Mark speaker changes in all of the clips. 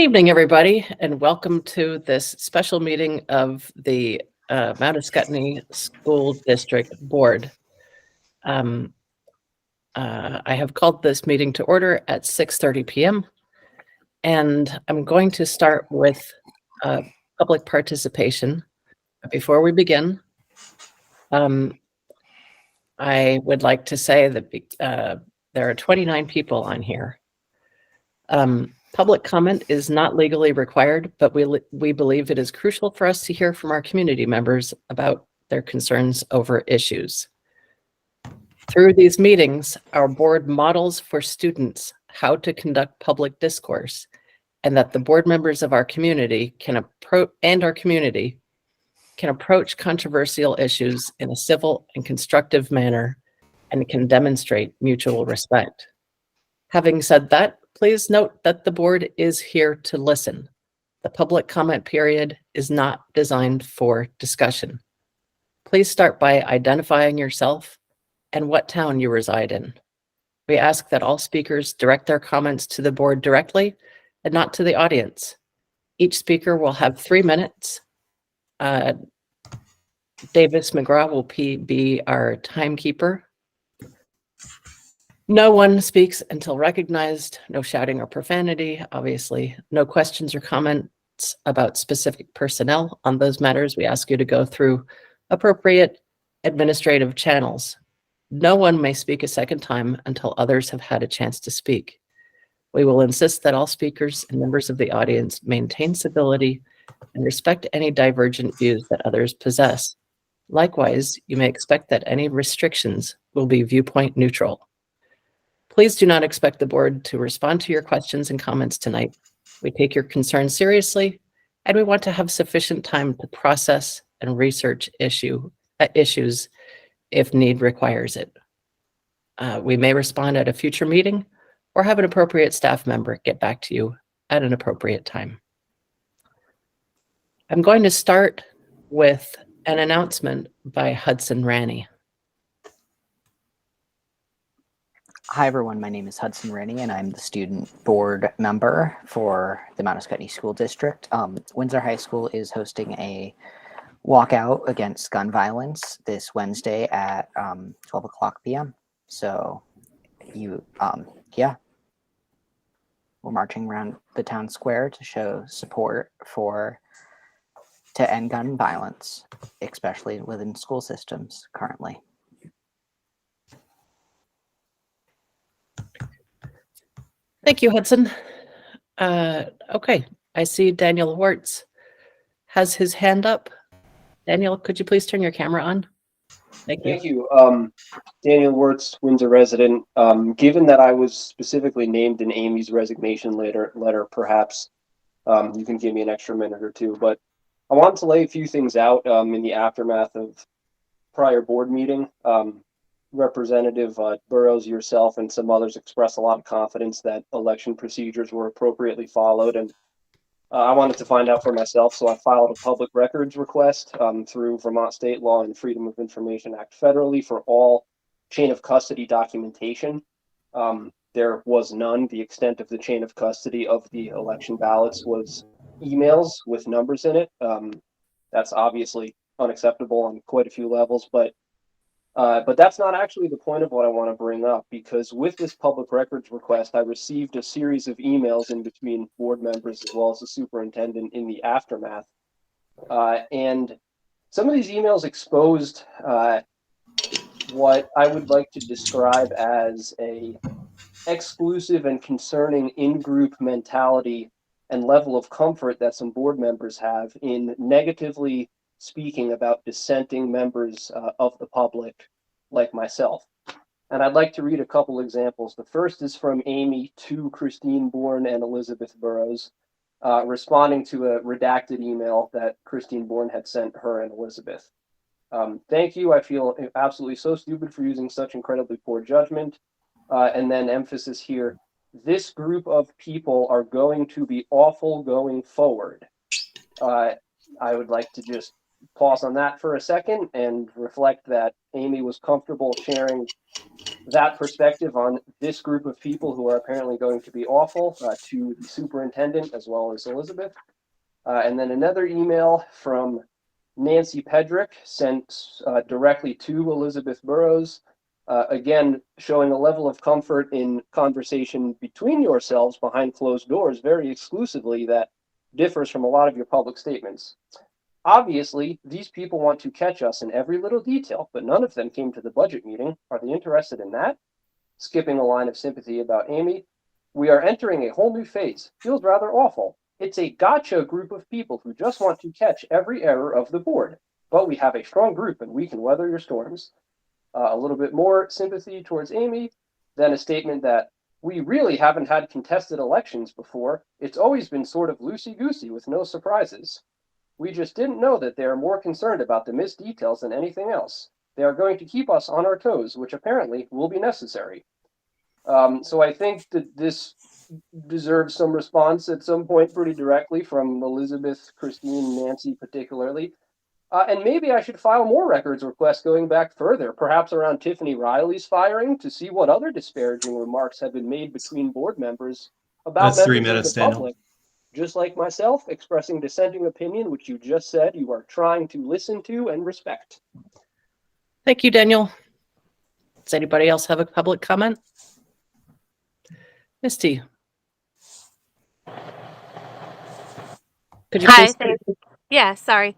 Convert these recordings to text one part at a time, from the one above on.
Speaker 1: evening, everybody, and welcome to this special meeting of the Mount School District Board. I have called this meeting to order at 6:30 p.m. and I'm going to start with public participation. Before we begin, I would like to say that there are 29 people on here. Public comment is not legally required, but we believe it is crucial for us to hear from our community members about their concerns over issues. Through these meetings, our board models for students how to conduct public discourse, and that the board members of our community can approach controversial issues in a civil and constructive manner and can demonstrate mutual respect. Having said that, please note that the board is here to listen. The public comment period is not designed for discussion. Please start by identifying yourself and what town you reside in. We ask that all speakers direct their comments to the board directly and not to the audience. Each speaker will have 3 minutes. Davis McGraw will be our timekeeper. No one speaks until recognized, no shouting or profanity, obviously. No questions or comments about specific personnel. On those matters, we ask you to go through appropriate administrative channels. No one may speak a second time until others have had a chance to speak. We will insist that all speakers and members of the audience maintain civility and respect any divergent views that others possess. Likewise, you may expect that any restrictions will be viewpoint neutral. Please do not expect the board to respond to your questions and comments tonight. We take your concerns seriously, and we want to have sufficient time to process and research issues if need requires it. We may respond at a future meeting or have an appropriate staff member get back to you at an appropriate time. I'm going to start with an announcement by Hudson Ranney.
Speaker 2: Hi, everyone. My name is Hudson Rennie, and I'm the student board member for the Mount School District. Windsor High School is hosting a walkout against gun violence this Wednesday at 12 o'clock p.m. So, we're marching around the town square to show support to end gun violence, especially within school systems currently.
Speaker 1: Thank you, Hudson. Okay, I see Daniel Wartz has his hand up. Daniel, could you please turn your camera on? Thank you.
Speaker 3: Daniel Wirtz, Windsor resident. Given that I was specifically named in Amy's resignation letter, perhaps you can give me an extra minute or two. But I wanted to lay a few things out in the aftermath of prior board meeting. Representative Burrows, yourself, and some others expressed a lot of confidence that election procedures were appropriately followed, and I wanted to find out for myself, so I filed a public records request through Vermont state law and Freedom of Information Act federally for all chain of custody documentation. There was none. The extent of the chain of custody of the election ballots was emails with numbers in it. That's obviously unacceptable on quite a few levels, but that's not actually the point of what I want to bring up, because with this public records request, I received a series of emails in between board members as well as the superintendent in the aftermath. And some of these emails exposed what I would like to describe as a exclusive and concerning in-group mentality and level of comfort that some board members have in negatively speaking about dissenting members of the public like myself. And I'd like to read a couple examples. The first is from Amy to Christine Bourne and Elizabeth Burrows, responding to a redacted email that Christine Bourne had sent her and Elizabeth. Thank you. I feel absolutely so stupid for using such incredibly poor judgment. And then emphasis here, this group of people are going to be awful going forward. I would like to just pause on that for a second and reflect that Amy was comfortable sharing that perspective on this group of people who are apparently going to be awful to the superintendent as well as Elizabeth. And then another email from Nancy Pedrick sent directly to Elizabeth Burrows, again, showing a level of comfort in conversation between yourselves behind closed doors very exclusively that differs from a lot of your public statements. Obviously, these people want to catch us in every little detail, but none of them came to the budget meeting. Are they interested in that? Skipping a line of sympathy about Amy, we are entering a whole new phase. Feels rather awful. It's a gotcha group of people who just want to catch every error of the board. But we have a strong group and we can weather your storms. A little bit more sympathy towards Amy, then a statement that we really haven't had contested elections before. It's always been sort of loosey-goosey with no surprises. We just didn't know that they are more concerned about the missed details than anything else. They are going to keep us on our toes, which apparently will be necessary. So I think that this deserves some response at some point pretty directly from Elizabeth, Christine, Nancy particularly. And maybe I should file more records requests going back further, perhaps around Tiffany Riley's firing, to see what other disparaging remarks have been made between board members about
Speaker 4: That's 3
Speaker 3: members
Speaker 4: minutes,
Speaker 3: of the
Speaker 4: Daniel.
Speaker 3: public. Just like myself, expressing dissenting opinion, which you just said you are trying to listen to and respect.
Speaker 1: Thank you, Daniel. Does anybody else have a public comment? Misty. Could you
Speaker 5: Hi,
Speaker 1: please
Speaker 5: thanks. Yeah, sorry.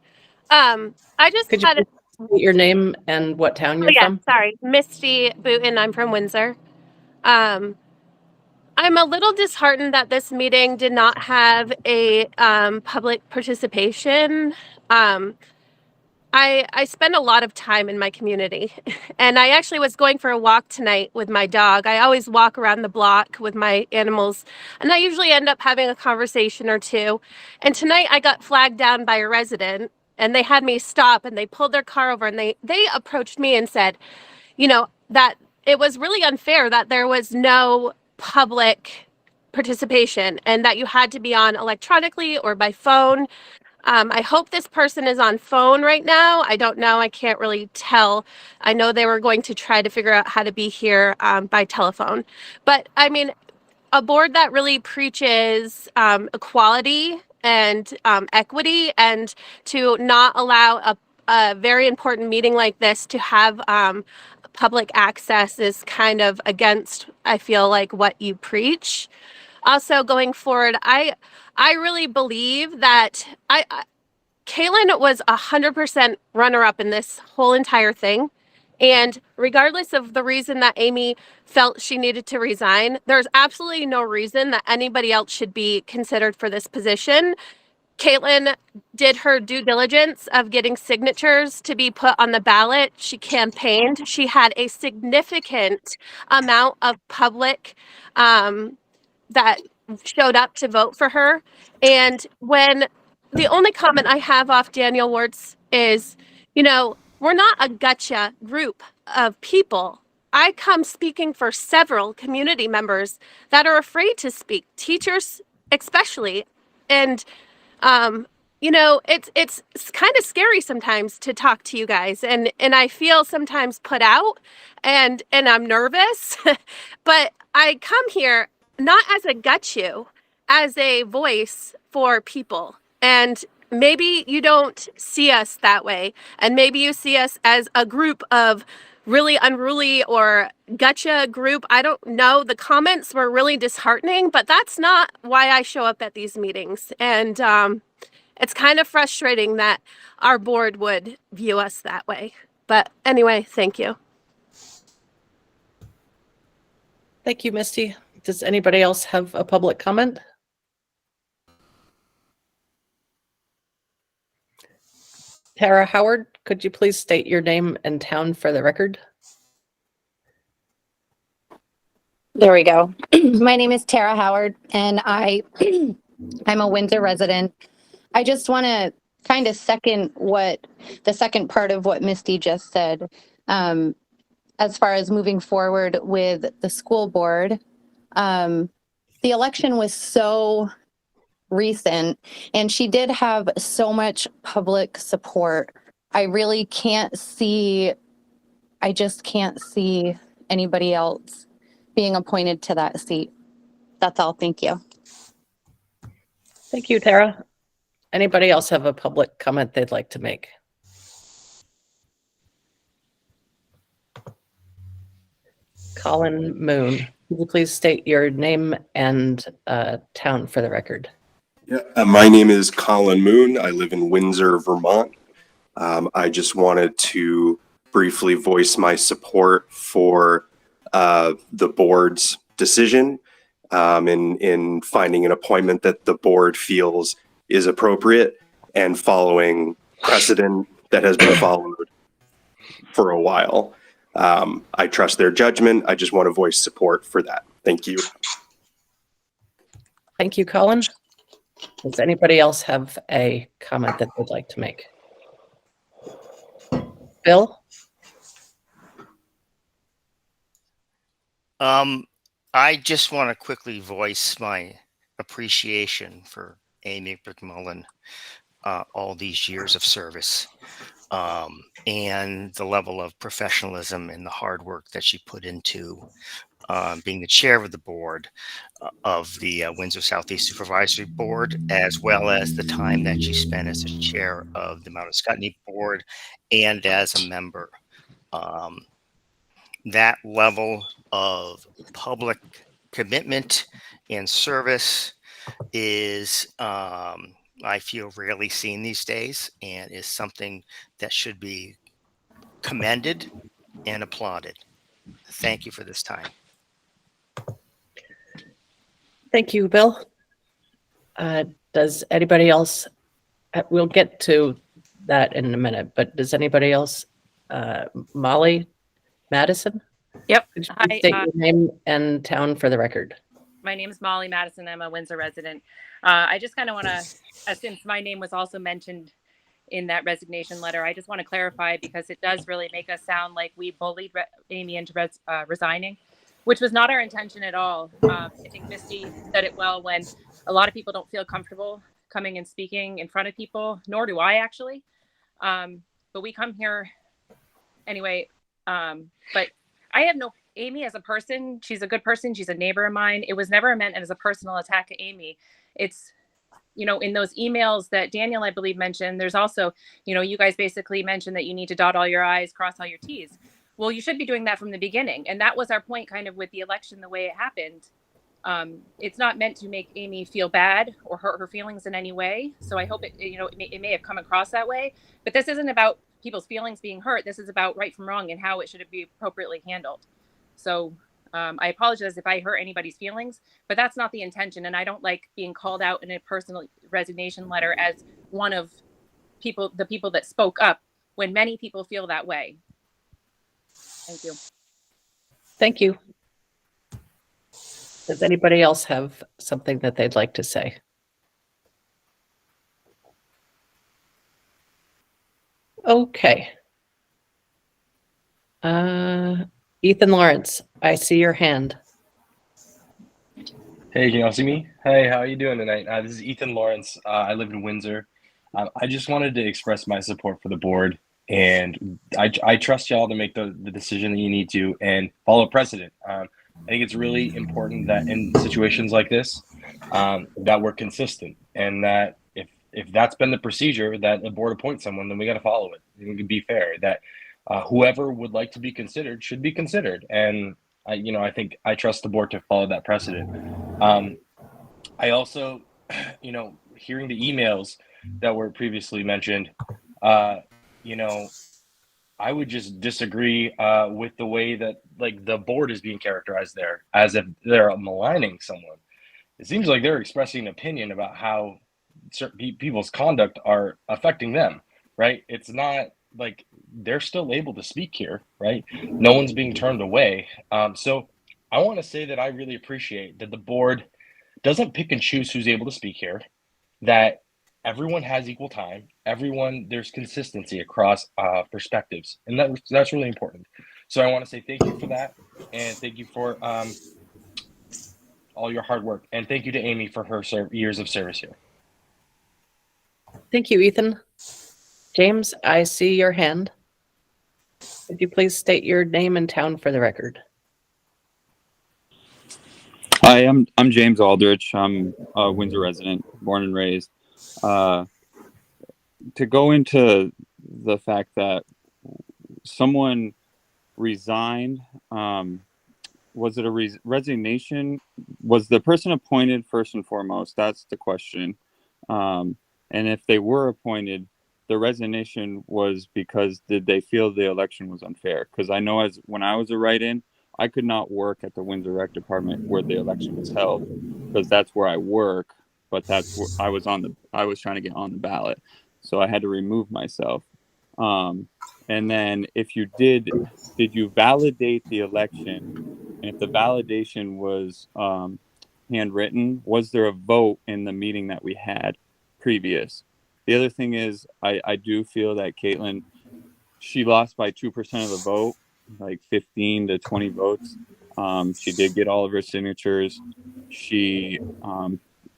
Speaker 5: I just
Speaker 1: could you
Speaker 5: had,
Speaker 1: please state your name and what town
Speaker 5: oh
Speaker 1: you're
Speaker 5: yeah,
Speaker 1: from?
Speaker 5: sorry. Misty Booten, I'm from Windsor. Um, I'm a little disheartened that this meeting did not have a public participation. I spend a lot of time in my community, and I actually was going for a walk tonight with my dog. I always walk around the block with my animals, and I usually end up having a conversation or two. And tonight I got flagged down by a resident, and they had me stop, and they pulled their car over, and they approached me and said, you know, that it was really unfair that there was no public participation and that you had to be on electronically or by phone. I hope this person is on phone right now. I don't know. I can't really tell. I know they were going to try to figure out how to be here by telephone. But I mean, a board that really preaches equality and equity, and to not allow a very important meeting like this to have public access is kind of against, I feel like, what you preach. Also, going forward, I really believe that Caitlin was 100% runner-up in this whole entire thing. And regardless of the reason that Amy felt she needed to resign, there's absolutely no reason that anybody else should be considered for this position. Caitlin did her due diligence of getting signatures to be put on the ballot. She campaigned. She had a significant amount of public that showed up to vote for her. And when the only comment I have off Daniel Wartz is, you know, we're not a gotcha group of people. I come speaking for several community members that are afraid to speak, teachers especially. And you know, it's kind of scary sometimes to talk to you guys, and I feel sometimes put out, and I'm nervous, but I come here not as a gut you, as a voice for people. And maybe you don't see us that way, and maybe you see us as a group of really unruly or gotcha group. I don't know. The comments were really disheartening, but that's not why I show up at these meetings. And it's kind of frustrating that our board would view us that way. But anyway, thank you.
Speaker 1: Thank you, Misty. Does anybody else have a public comment? Tara Howard, could you please state your name and town for the record?
Speaker 6: There we go. My name is Tara Howard, and I'm a Windsor resident. I just want to kind of second what the second part of what Misty just said, as far as moving forward with the school board. The election was so recent, and she did have so much public support. I really can't see, I just can't see anybody else being appointed to that seat. That's all. Thank you.
Speaker 1: Thank you, Tara. Anybody else have a public comment they'd like to make? Colin Moon, could you please state your name and town for the record?
Speaker 4: Yeah, my name is Colin Moon. I live in Windsor, Vermont. I just wanted to briefly voice my support for the board's decision in finding an appointment that the board feels is appropriate and following precedent that has been followed for a while. I trust their judgment. I just want to voice support for that. Thank you.
Speaker 1: Thank you, Colin. Does anybody else have a comment that they'd like to make? Bill?
Speaker 7: I just want to quickly voice my appreciation for Amy McMullen, all these years of service, and the level of professionalism and the hard work that she put into being the chair of the board of the Windsor Southeast Supervisory Board, as well as the time that she spent as the chair of the Mount Scottney Board and as a member. That level of public commitment and service is, I feel, rarely seen these days, and is something that should be commended and applauded. Thank you for this time.
Speaker 1: Thank you, Bill. Does anybody else, we'll get to that in a minute, but does anybody else, Molly Madison?
Speaker 8: Yep.
Speaker 1: Could you
Speaker 8: Hi,
Speaker 1: please state your name and town for the record?
Speaker 8: my name is Molly Madison. I'm a Windsor resident. I just kind of want to, since my name was also mentioned in that resignation letter, I just want to clarify, because it does really make us sound like we bullied Amy into resigning, which was not our intention at all. I think Misty said it well, when a lot of people don't feel comfortable coming and speaking in front of people, nor do I actually. But we come here anyway. But I have no, Amy as a person, she's a good person. She's a neighbor of mine. It was never meant as a personal attack at Amy. It's, you know, in those emails that Daniel, I believe, mentioned, there's also, you know, you guys basically mentioned that you need to dot all your I's, cross all your T's. Well, you should be doing that from the beginning. And that was our point kind of with the election, the way it happened. It's not meant to make Amy feel bad or hurt her feelings in any way. So I hope it, you know, it may have come across that way, but this isn't about people's feelings being hurt. This is about right from wrong and how it should be appropriately handled. So I apologize if I hurt anybody's feelings, but that's not the intention. And I don't like being called out in a personal resignation letter as one of the people that spoke up, when many people feel that way. Thank you.
Speaker 1: Thank you. Does anybody else have something that they'd like to say? Okay. Ethan Lawrence, I see your hand.
Speaker 9: Hey, can y'all see me? Hey, how are you doing tonight? This is Ethan Lawrence. I live in Windsor. I just wanted to express my support for the board, and I trust y'all to make the decision that you need to and follow precedent. I think it's really important that in situations like this, that we're consistent, and that if that's been the procedure, that the board appoints someone, then we got to follow it. It can be fair that whoever would like to be considered should be considered. And I think I trust the board to follow that precedent. I also, hearing the emails that were previously mentioned, I would just disagree with the way that the board is being characterized there, as if they're maligning someone. It seems like they're expressing an opinion about how certain people's conduct are affecting them, right? It's not like they're still able to speak here, right? No one's being turned away. So I want to say that I really appreciate that the board doesn't pick and choose who's able to speak here, that everyone has equal time, there's consistency across perspectives, and that's really important. So I want to say thank you for that, and thank you for all your hard work, and thank you to Amy for her years of service here.
Speaker 1: Thank you, Ethan. James, I see your hand. Could you please state your name and town for the record?
Speaker 10: Hi, I'm James Aldrich. I'm a Windsor resident, born and raised. Uh, to go into the fact that someone resigned, was it a resignation? Was the person appointed first and foremost? That's the question. And if they were appointed, the resignation was because did they feel the election was unfair? Because I know as when I was a write-in, I could not work at the Windsor Rec Department where the election was held because that's where I work, but that's where I was trying to get on the ballot. So I had to remove myself. And then if you did you validate the election? And if the validation was handwritten, was there a vote in the meeting that we had previous? The other thing is, I do feel that Caitlin, she lost by 2% of the vote, like 15 to 20 votes. She did get all of her signatures. She,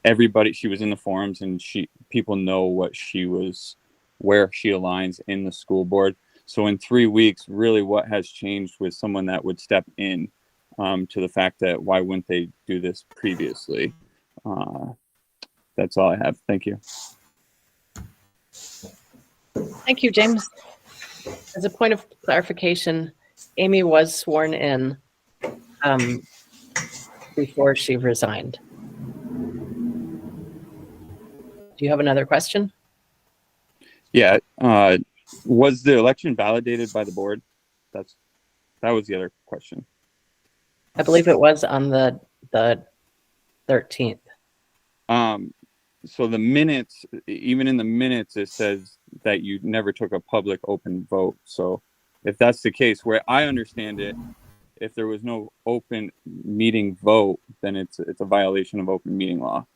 Speaker 10: everybody, she was in the forums, and people know where she aligns in the school board. So in 3 weeks, really, what has changed with someone that would step in to the fact that why wouldn't they do this previously? That's all I have. Thank you.
Speaker 1: Thank you, James. As a point of clarification, Amy was sworn in before she resigned. Do you have another question?
Speaker 10: Yeah. Was the election validated by the board? That was the other question.
Speaker 1: I believe it was on the 13th.
Speaker 10: So the minutes, even in the minutes, it says that you never took a public open vote. So if that's the case, where I understand it, if there was no open meeting vote, then it's a violation of open meeting law.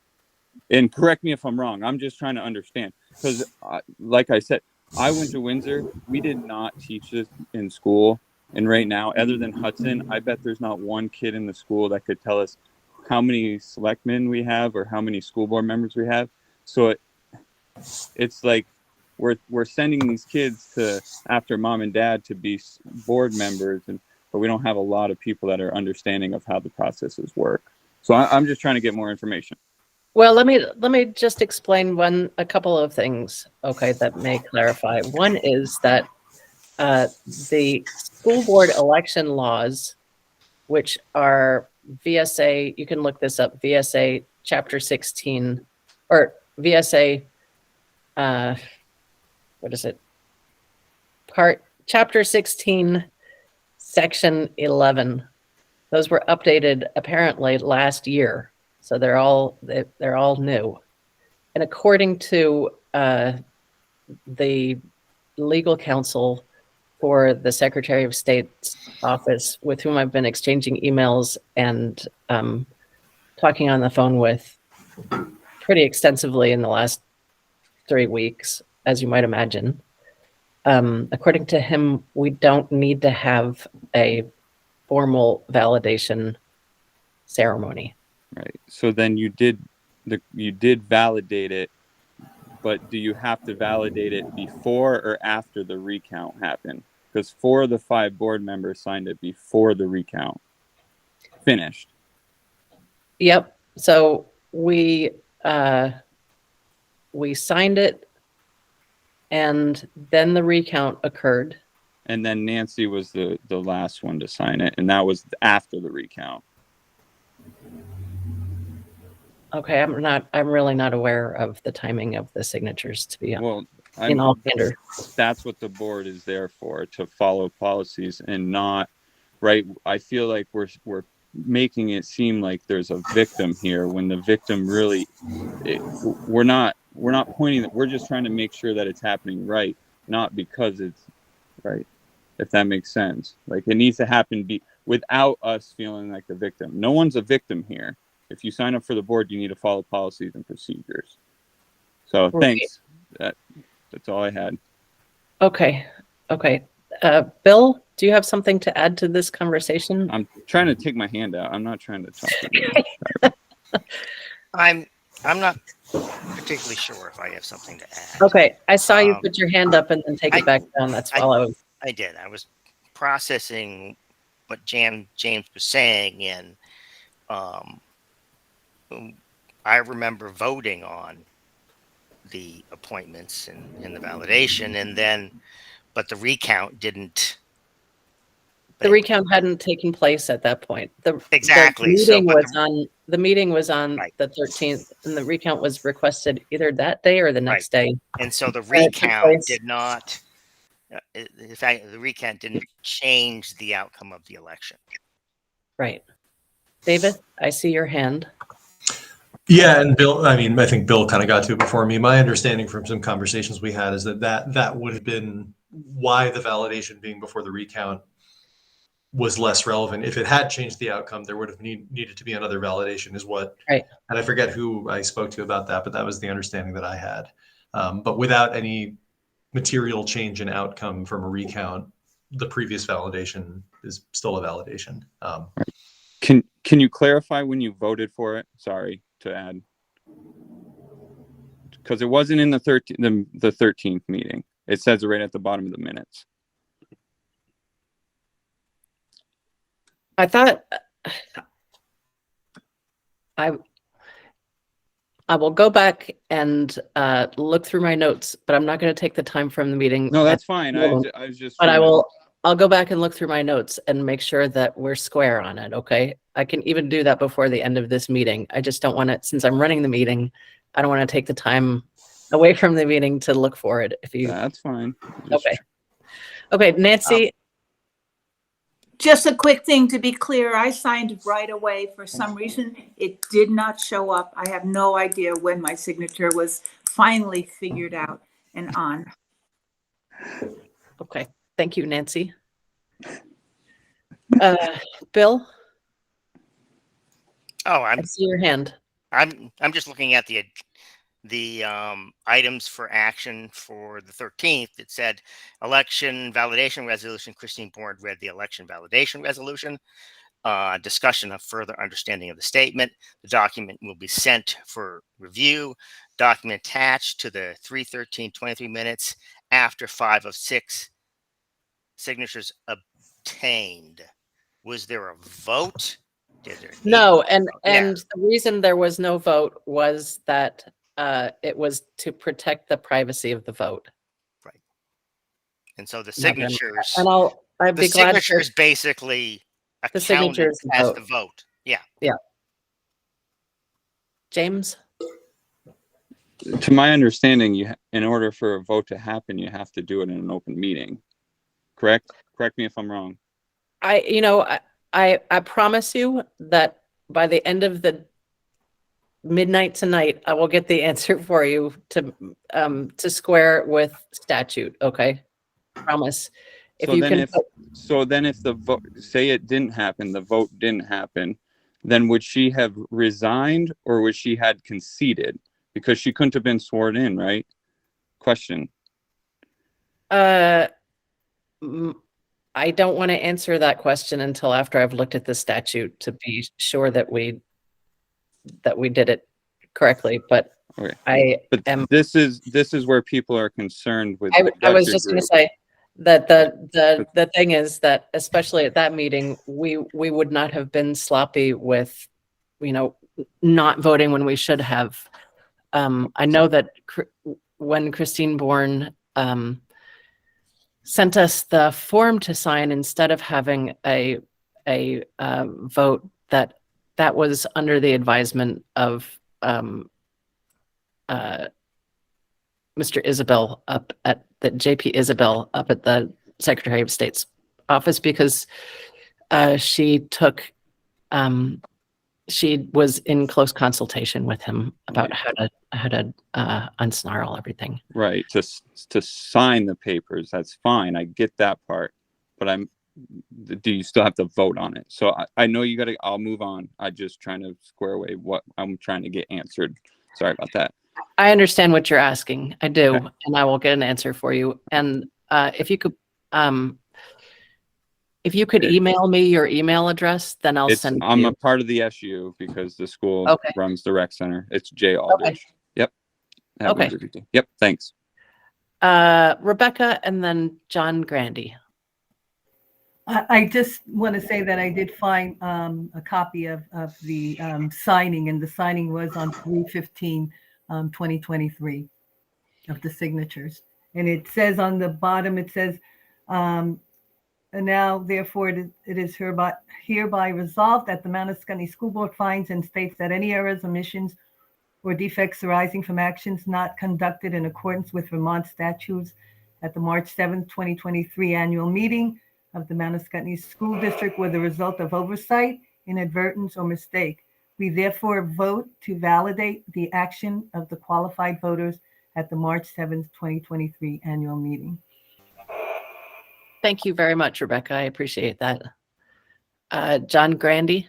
Speaker 10: And correct me if I'm wrong. I'm just trying to understand because, like I said, I went to Windsor. We did not teach this in school. And right now, other than Hudson, I bet there's not one kid in the school that could tell us how many selectmen we have or how many school board members we have. So it's like we're sending these kids to after mom and dad to be board members, but we don't have a lot of people that are understanding of how the processes work. So I'm just trying to get more information.
Speaker 1: Well, let me just explain a couple of things, okay, that may clarify. One is that the school board election laws, which are VSA, you can look this up, VSA Chapter 16, or VSA, what is it? Chapter 16, Section 11. Those were updated apparently last year. So they're all new. And according to the legal counsel for the Secretary of State's office, with whom I've been exchanging emails and talking on the phone with pretty extensively in the last 3 weeks, as you might imagine. According to him, we don't need to have a formal validation ceremony.
Speaker 10: Right. So then you did validate it, but do you have to validate it before or after the recount happened? Because 4 of the 5 board members signed it before the recount finished.
Speaker 1: Yep. So we signed it, and then the recount occurred.
Speaker 10: And then Nancy was the last one to sign it, and that was after the recount.
Speaker 1: Okay, I'm really not aware of the timing of the signatures, to be honest.
Speaker 10: Well,
Speaker 1: in all candor.
Speaker 10: That's what the board is there for, to follow policies and not, right? I feel like we're making it seem like there's a victim here when the victim really, we're not pointing that, we're just trying to make sure that it's happening right, not because it's right, if that makes sense. Like it needs to happen without us feeling like the victim. No one's a victim here. If you sign up for the board, you need to follow policies and procedures. So thanks. That's all I had.
Speaker 1: Okay. Bill, do you have something to add to this conversation?
Speaker 10: I'm trying to take my hand out. I'm not trying to talk to you.
Speaker 7: I'm not particularly sure if I have something to add.
Speaker 1: Okay, I saw you put your hand up and then take it back down. That's all
Speaker 7: I did. I was processing what James was saying, and I remember voting on the appointments and the validation, and then, but the recount didn't. But
Speaker 1: The
Speaker 7: anyway,
Speaker 1: recount hadn't taken place at that point. The
Speaker 7: exactly.
Speaker 1: meeting
Speaker 7: But
Speaker 1: was on the meeting was on
Speaker 7: right,
Speaker 1: the 13th, and the recount was requested either that day or the
Speaker 7: right.
Speaker 1: next day.
Speaker 7: And so the
Speaker 1: It took
Speaker 7: recount
Speaker 1: place.
Speaker 7: did not. In fact, the recount didn't change the outcome of the election.
Speaker 1: Right. David, I see your hand.
Speaker 11: Yeah, and Bill, I mean, I think Bill kind of got to it before me. My understanding from some conversations we had is that would have been why the validation being before the recount was less relevant. If it had changed the outcome, there would have needed to be another validation, is what.
Speaker 1: Right.
Speaker 11: And I forget who I spoke to about that, but that was the understanding that I had. But without any material change in outcome from a recount, the previous validation is still a validation.
Speaker 10: Can you clarify when you voted for it? Sorry to add, because it wasn't in the 13th meeting. It says it right at the bottom of the minutes.
Speaker 1: I thought I will go back and look through my notes, but I'm not going to take the time from the meeting.
Speaker 10: No, that's fine. I was just.
Speaker 1: But I'll go back and look through my notes and make sure that we're square on it. Okay. I can even do that before the end of this meeting. I just don't want to, since I'm running the meeting, I don't want to take the time away from the meeting to look for it.
Speaker 10: That's fine.
Speaker 1: Okay. Nancy.
Speaker 12: Just a quick thing to be clear, I signed right away. For some reason, it did not show up. I have no idea when my signature was finally figured out and on.
Speaker 1: Okay. Thank you, Nancy. Bill?
Speaker 7: Oh,
Speaker 1: I see your hand.
Speaker 7: I'm just looking at the items for action for the 13th. It said election validation resolution. Christine Bourne read the election validation resolution. Discussion of further understanding of the statement. The document will be sent for review. Document attached to the 3/13/23 minutes after 5 of 6 signatures obtained. Was there a vote?
Speaker 1: No, and the reason there was no vote was that it was to protect the privacy of the vote.
Speaker 7: Right. And so the signatures,
Speaker 1: and I'd be glad to,
Speaker 7: signatures basically
Speaker 1: the
Speaker 7: accounted
Speaker 1: signatures
Speaker 7: as the vote. Yeah.
Speaker 1: Yeah. James?
Speaker 10: To my understanding, in order for a vote to happen, you have to do it in an open meeting. Correct? Correct me if I'm wrong.
Speaker 1: I promise you that by the end of the midnight tonight, I will get the answer for you to square with statute. Okay, promise. If
Speaker 10: If the vote, say it didn't happen, the vote didn't happen, then would she have resigned or would she had conceded? Because she couldn't have been sworn in, right? Question.
Speaker 1: I don't want to answer that question until after I've looked at the statute to be sure that we did it correctly. But
Speaker 10: okay. This is where people are concerned with.
Speaker 1: I was just going to say that the thing is that especially at that meeting, we would not have been sloppy with, not voting when we should have. I know that when Christine Bourne sent us the form to sign instead of having a vote, that was under the advisement of Mr. Isabel up at the JP Isabel up at the Secretary of State's office, because she was in close consultation with him about how to unsnarl everything.
Speaker 10: Right. To sign the papers, that's fine. I get that part, but do you still have to vote on it? So I know I'll move on. I'm just trying to square away what I'm trying to get answered. Sorry about that.
Speaker 1: I understand what you're asking. I do. Okay. And I will get an answer for you. And if you could email me your email address, then I'll send it.
Speaker 10: I'm a part of the SU because the school runs the rec center. It's J Aldrich. Okay. Yep.
Speaker 1: Okay.
Speaker 10: Yep. Thanks.
Speaker 1: Rebecca and then John Grandy.
Speaker 13: I just want to say that I did find a copy of the signing, and the signing was on 3/15, 2023 of the signatures. And it says on the bottom, it says, and now therefore it is hereby resolved that the Mount Scottney School Board finds and states that any errors, omissions, or defects arising from actions not conducted in accordance with Vermont statutes at the March 7th, 2023 annual meeting of the Mount Scottney School District were the result of oversight, inadvertence, or mistake. We therefore vote to validate the action of the qualified voters at the March 7th, 2023 annual meeting.
Speaker 1: Thank you very much, Rebecca. I appreciate that. John Grandy.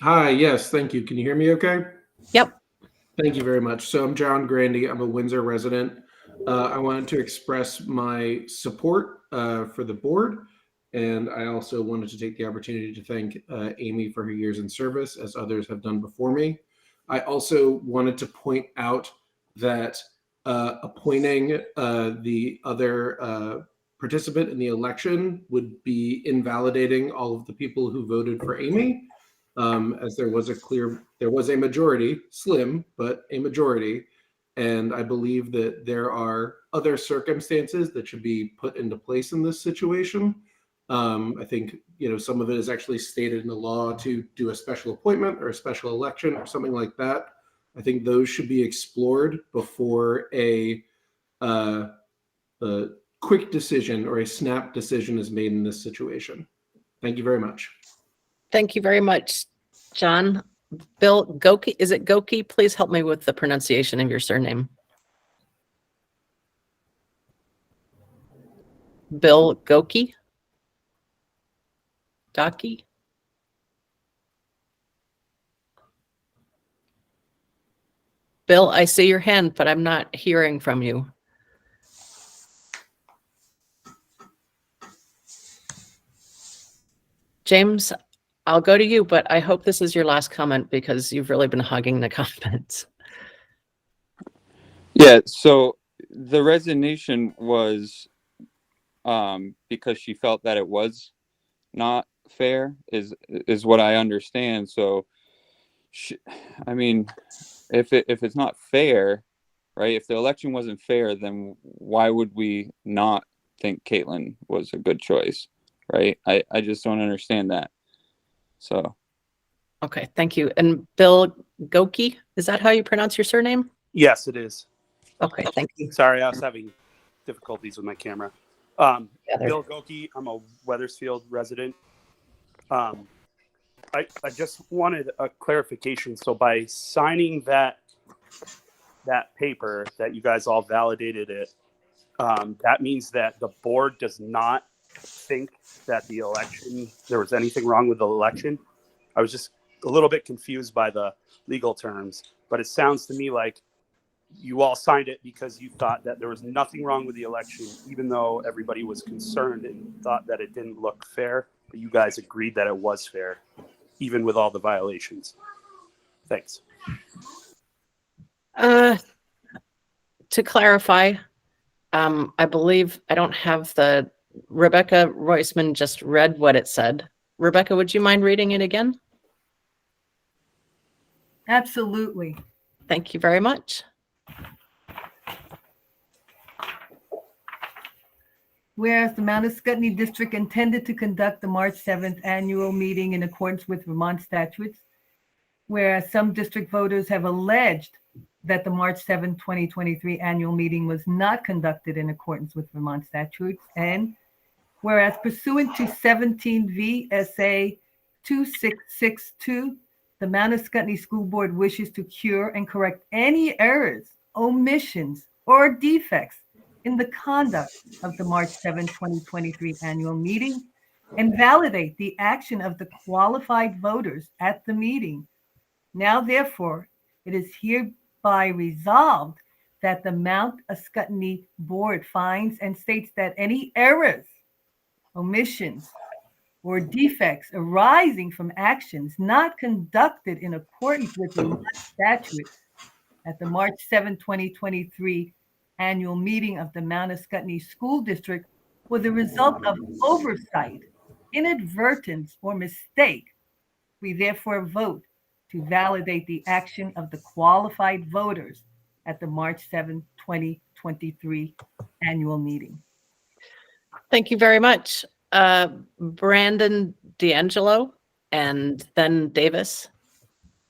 Speaker 14: Hi, yes, thank you. Can you hear me okay?
Speaker 1: Yep.
Speaker 14: Thank you very much. So I'm John Grandy. I'm a Windsor resident. I wanted to express my support for the board, and I also wanted to take the opportunity to thank Amy for her years in service, as others have done before me. I also wanted to point out that appointing the other participant in the election would be invalidating all of the people who voted for Amy. As there was a majority, slim, but a majority. And I believe that there are other circumstances that should be put into place in this situation. I think, some of it is actually stated in the law to do a special appointment or a special election or something like that. I think those should be explored before a quick decision or a snap decision is made in this situation. Thank you very much.
Speaker 1: Thank you very much, John. Bill Goki, is it Goki? Please help me with the pronunciation of your surname. Bill Goki? Goki? Bill, I see your hand, but I'm not hearing from you. James, I'll go to you, but I hope this is your last comment because you've really been hogging the comments.
Speaker 10: Yeah, so the resignation was because she felt that it was not fair, is what I understand. So, if it's not fair, right? If the election wasn't fair, then why would we not think Caitlin was a good choice, right? I just don't understand that. So.
Speaker 1: Okay, thank you. And Bill Goki, is that how you pronounce your surname?
Speaker 15: Yes, it is.
Speaker 1: Okay, thank you.
Speaker 15: Sorry, I was having difficulties with my camera. Bill Goki, I'm a Wethersfield resident. I just wanted a clarification. So by signing that paper that you guys all validated it, that means that the board does not think that there was anything wrong with the election. I was just a little bit confused by the legal terms, but it sounds to me like you all signed it because you thought that there was nothing wrong with the election, even though everybody was concerned and thought that it didn't look fair, but you guys agreed that it was fair, even with all the violations. Thanks.
Speaker 1: To clarify, I believe I don't have Rebecca Roisman just read what it said. Rebecca, would you mind reading it again?
Speaker 13: Absolutely.
Speaker 1: Thank you very much.
Speaker 13: Whereas the Mount Scottney District intended to conduct the March 7th annual meeting in accordance with Vermont statutes, whereas some district voters have alleged that the March 7th, 2023 annual meeting was not conducted in accordance with Vermont statutes, and whereas pursuant to 17 VSA 2662, the Mount Scottney School Board wishes to cure and correct any errors, omissions, or defects in the conduct of the March 7, 2023 annual meeting and validate the action of the qualified voters at the meeting. Now, therefore, it is hereby resolved that the Mount Scottney Board finds and states that any errors, omissions, or defects arising from actions not conducted in accordance with the statute at the March 7, 2023 annual meeting of the Mount Scottney School District or the result of oversight, inadvertence, or mistake, we therefore vote to validate the action of the qualified voters at the March 7, 2023 annual meeting.
Speaker 1: Thank you very much. Brandon D'Angelo and then Davis.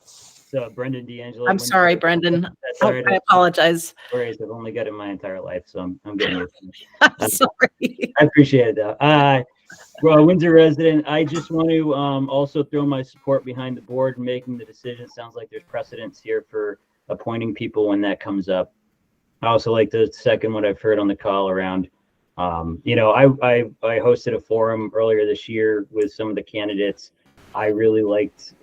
Speaker 16: So Brendan D'Angelo.
Speaker 1: I'm sorry, Brendan.
Speaker 16: That's all right.
Speaker 1: I apologize.
Speaker 16: Worries. I've only got it my entire life, so I'm getting used to it.
Speaker 1: I'm sorry.
Speaker 16: I appreciate it though. Well, Windsor resident, I just want to also throw my support behind the board in making the decision. Sounds like there's precedence here for appointing people when that comes up. I also like to second what I've heard on the call around. You know, I hosted a forum earlier this year with some of the candidates. I really liked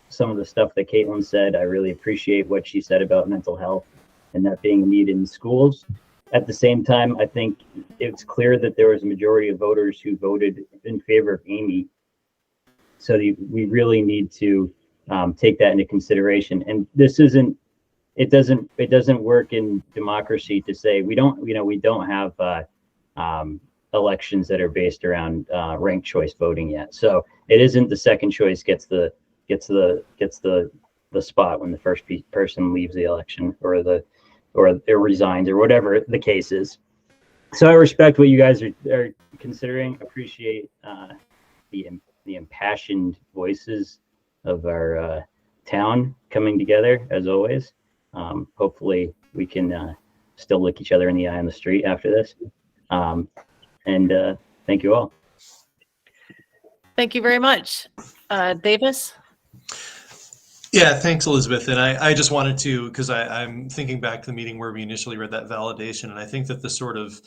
Speaker 16: some of the stuff that Caitlin said. I really appreciate what she said about mental health and that being a need in schools. At the same time, I think it's clear that there was a majority of voters who voted in favor of Amy. So we really need to take that into consideration. And this isn't, it doesn't work in democracy to say we don't have elections that are based around ranked choice voting yet. So it isn't the second choice gets the spot when the first person leaves the election or resigns or whatever the case is. So I respect what you guys are considering. Appreciate the impassioned voices of our town coming together as always. Hopefully we can still look each other in the eye on the street after this. And thank you all.
Speaker 1: Thank you very much. Davis?
Speaker 11: Yeah, thanks, Elizabeth. And I just wanted to, because I'm thinking back to the meeting where we initially read that validation, and I think that the sort of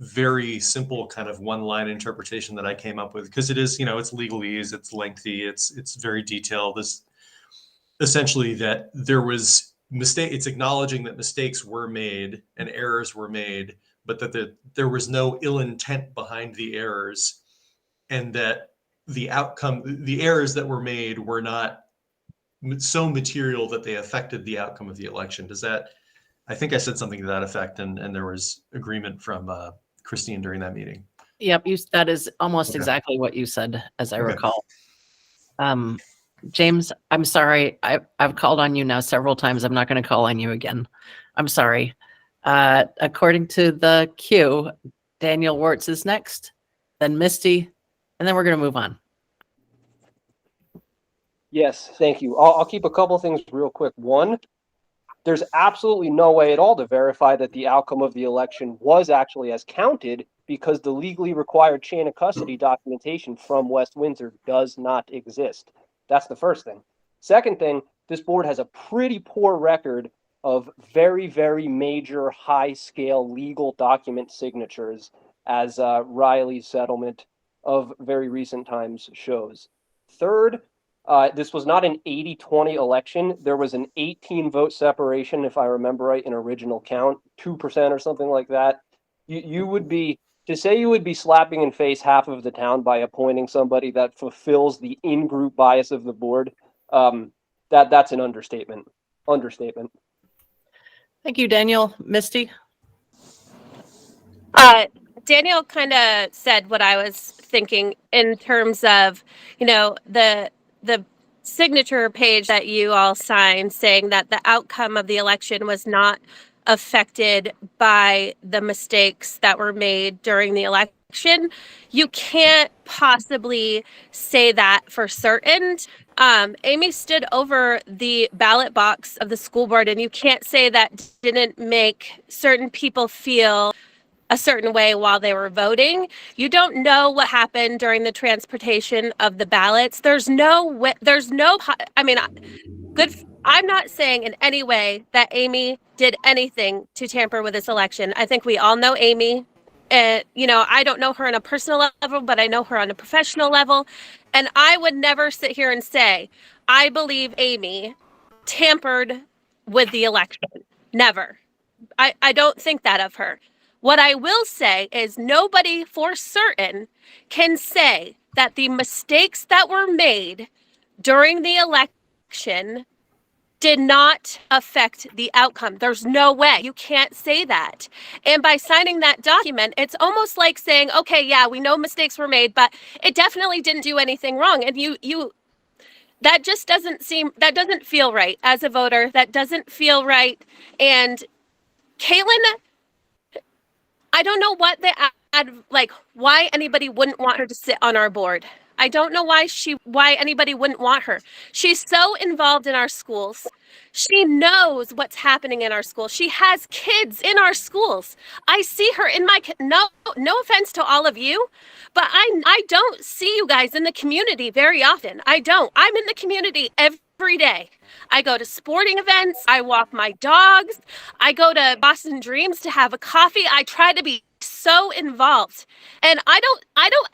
Speaker 11: very simple kind of one-line interpretation that I came up with, because it is, you know, it's legalese, it's lengthy, it's very detailed. This essentially that there was mistake. It's acknowledging that mistakes were made and errors were made, but that there was no ill intent behind the errors, and that the outcome, the errors that were made were not so material that they affected the outcome of the election. Does that, I think I said something to that effect, and there was agreement from Christine during that meeting.
Speaker 1: Yep, that is almost
Speaker 11: Okay.
Speaker 1: exactly what you said, as I
Speaker 11: Okay.
Speaker 1: recall. James, I'm sorry. I've called on you now several times. I'm not going to call on you again. I'm sorry. According to the queue, Daniel Wirtz is next, then Misty, and then we're going to move on.
Speaker 3: Yes, thank you. I'll keep a couple things real quick. One, there's absolutely no way at all to verify that the outcome of the election was actually as counted, because the legally required chain of custody documentation from West Windsor does not exist. That's the first thing. Second thing, this board has a pretty poor record of very, very major high-scale legal document signatures, as Riley's settlement of very recent times shows. Third, this was not an 80-20 election. There was an 18-vote separation, if I remember right, in original count, 2% or something like that. You would be, to say you would be slapping in face half of the town by appointing somebody that fulfills the in-group bias of the board, that's an understatement.
Speaker 1: Thank you, Daniel. Misty?
Speaker 5: Daniel kind of said what I was thinking in terms of, you know, the signature page that you all signed saying that the outcome of the election was not affected by the mistakes that were made during the election. You can't possibly say that for certain. Amy stood over the ballot box of the school board, and you can't say that didn't make certain people feel a certain way while they were voting. You don't know what happened during the transportation of the ballots. I'm not saying in any way that Amy did anything to tamper with this election. I think we all know Amy. And, you know, I don't know her on a personal level, but I know her on a professional level. And I would never sit here and say, I believe Amy tampered with the election. Never. I don't think that of her. What I will say is nobody for certain can say that the mistakes that were made during the election did not affect the outcome. There's no way. You can't say that. And by signing that document, it's almost like saying, okay, yeah, we know mistakes were made, but it definitely didn't do anything wrong. And that just that doesn't feel right as a voter. That doesn't feel right. And Caitlin, I don't know what they like, why anybody wouldn't want her to sit on our board. I don't know why anybody wouldn't want her. She's so involved in our schools. She knows what's happening in our schools. She has kids in our schools. I see her in my, no offense to all of you, but I don't see you guys in the community very often. I don't. I'm in the community every day. I go to sporting events. I walk my dogs. I go to Boston Dreams to have a coffee. I try to be so involved. And I don't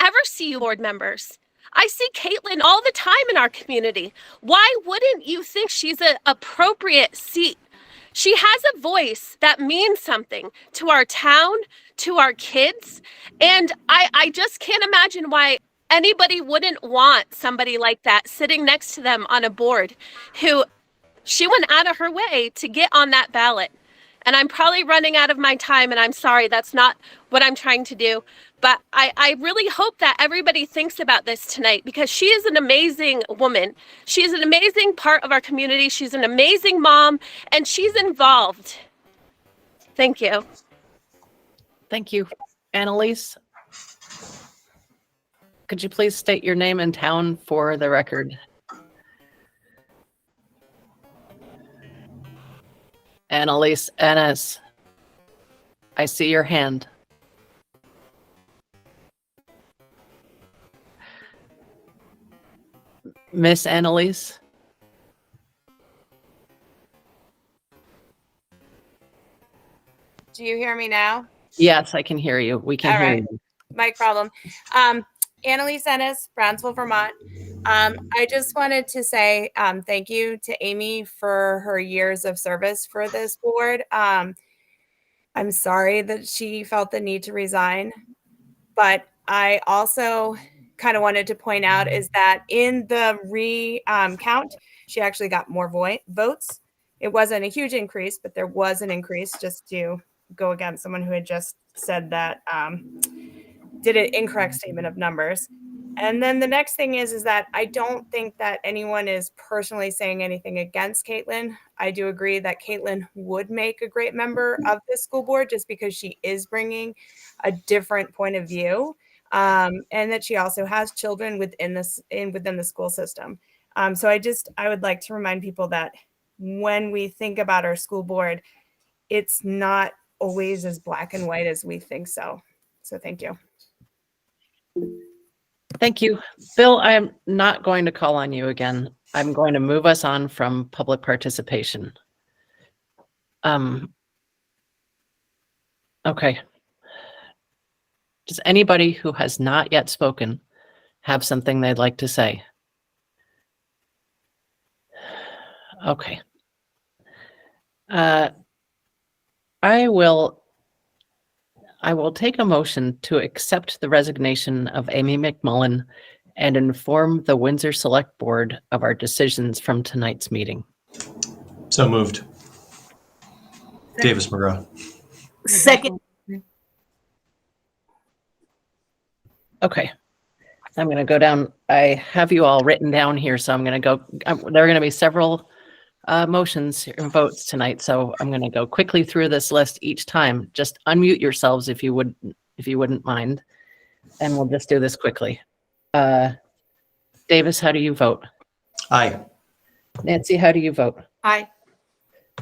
Speaker 5: ever see you board members. I see Caitlin all the time in our community. Why wouldn't you think she's an appropriate seat? She has a voice that means something to our town, to our kids. And I just can't imagine why anybody wouldn't want somebody like that sitting next to them on a board who she went out of her way to get on that ballot. And I'm probably running out of my time, and I'm sorry, that's not what I'm trying to do. But I really hope that everybody thinks about this tonight, because she is an amazing woman. She's an amazing part of our community. She's an amazing mom, and she's involved. Thank you.
Speaker 1: Thank you. Annalise, could you please state your name and town for the record? Annalise Ennis, I see your hand. Miss Annalise?
Speaker 17: Do you hear me now?
Speaker 1: Yes, I can hear you. We can
Speaker 17: All
Speaker 1: hear
Speaker 17: right.
Speaker 1: you.
Speaker 17: Mic problem. Annalise Ennis, Brownsville, Vermont. I just wanted to say thank you to Amy for her years of service for this board. I'm sorry that she felt the need to resign, but I also kind of wanted to point out is that in the count, she actually got more votes. It wasn't a huge increase, but there was an increase, just to go against someone who had just said that did an incorrect statement of numbers. And then the next thing is that I don't think that anyone is personally saying anything against Caitlin. I do agree that Caitlin would make a great member of this school board just because she is bringing a different point of view, and that she also has children within the school system. So I would like to remind people that when we think about our school board, it's not always as black and white as we think so. So thank you.
Speaker 1: Thank you. Bill, I am not going to call on you again. I'm going to move us on from public participation. Okay. Does anybody who has not yet spoken have something they'd like to say? Okay. I will take a motion to accept the resignation of Amy McMullen and inform the Windsor Select Board of our decisions from tonight's meeting.
Speaker 11: So moved. Davis McGraw.
Speaker 12: Second.
Speaker 1: Okay. I'm going to go down. I have you all written down here, so I'm going to go. There are going to be several motions and votes tonight, so I'm going to go quickly through this list each time. Just unmute yourselves if you wouldn't mind, and we'll just do this quickly. Davis, how do you vote?
Speaker 11: Aye.
Speaker 1: Nancy, how do you vote?
Speaker 12: Aye.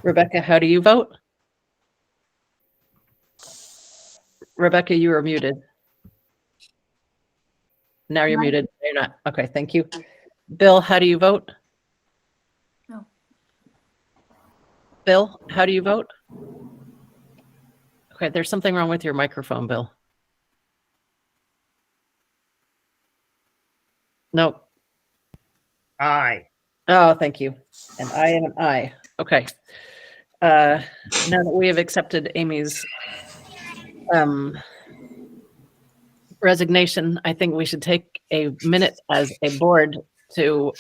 Speaker 1: Rebecca, how do you vote? Rebecca, you are muted. Now you're muted. You're not. Okay, thank you. Bill, how do you vote?
Speaker 12: No.
Speaker 1: Bill, how do you vote? Okay, there's something wrong with your microphone, Bill. Nope.
Speaker 7: Aye.
Speaker 1: Oh, thank you. And I am an aye. Okay. Now that we have accepted Amy's resignation, I think we should take a minute as a board to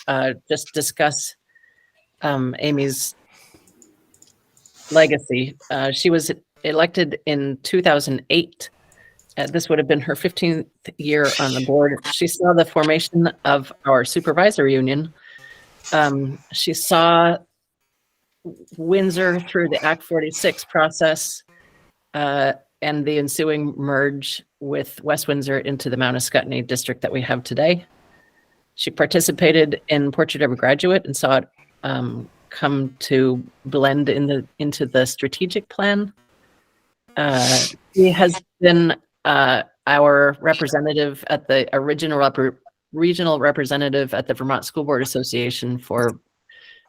Speaker 1: just discuss Amy's legacy. She was elected in 2008. This would have been her 15th year on the board. She saw the formation of our supervisor union. She saw Windsor through the Act 46 process and the ensuing merge with West Windsor into the Mount Ascutney district that we have today. She participated in Portrait of a Graduate and saw it come to blend into the strategic plan. She has been our representative at the regional representative at the Vermont School Board Association for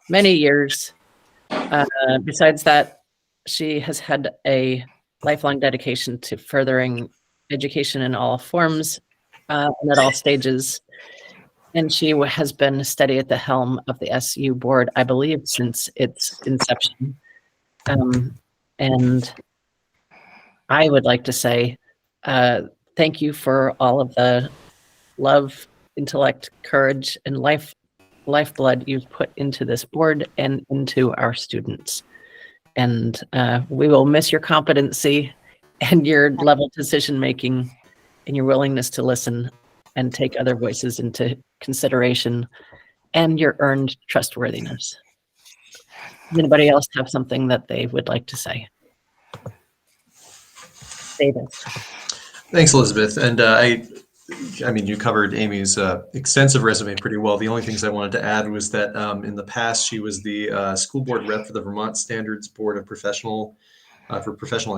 Speaker 1: many years. Besides that, she has had a lifelong dedication to furthering education in all forms and at all stages. And she has been steady at the helm of the SU board, I believe, since its inception. And I would like to say thank you for all of the love, intellect, courage, and lifeblood you've put into this board and into our students. And we will miss your competency and your level of decision-making and your willingness to listen and take other voices into consideration and your earned trustworthiness. Does anybody else have something that they would like to say? Davis.
Speaker 11: Thanks, Elizabeth. And I mean, you covered Amy's extensive resume pretty well. The only things I wanted to add was that in the past, she was the school board rep for the Vermont Standards Board of Professional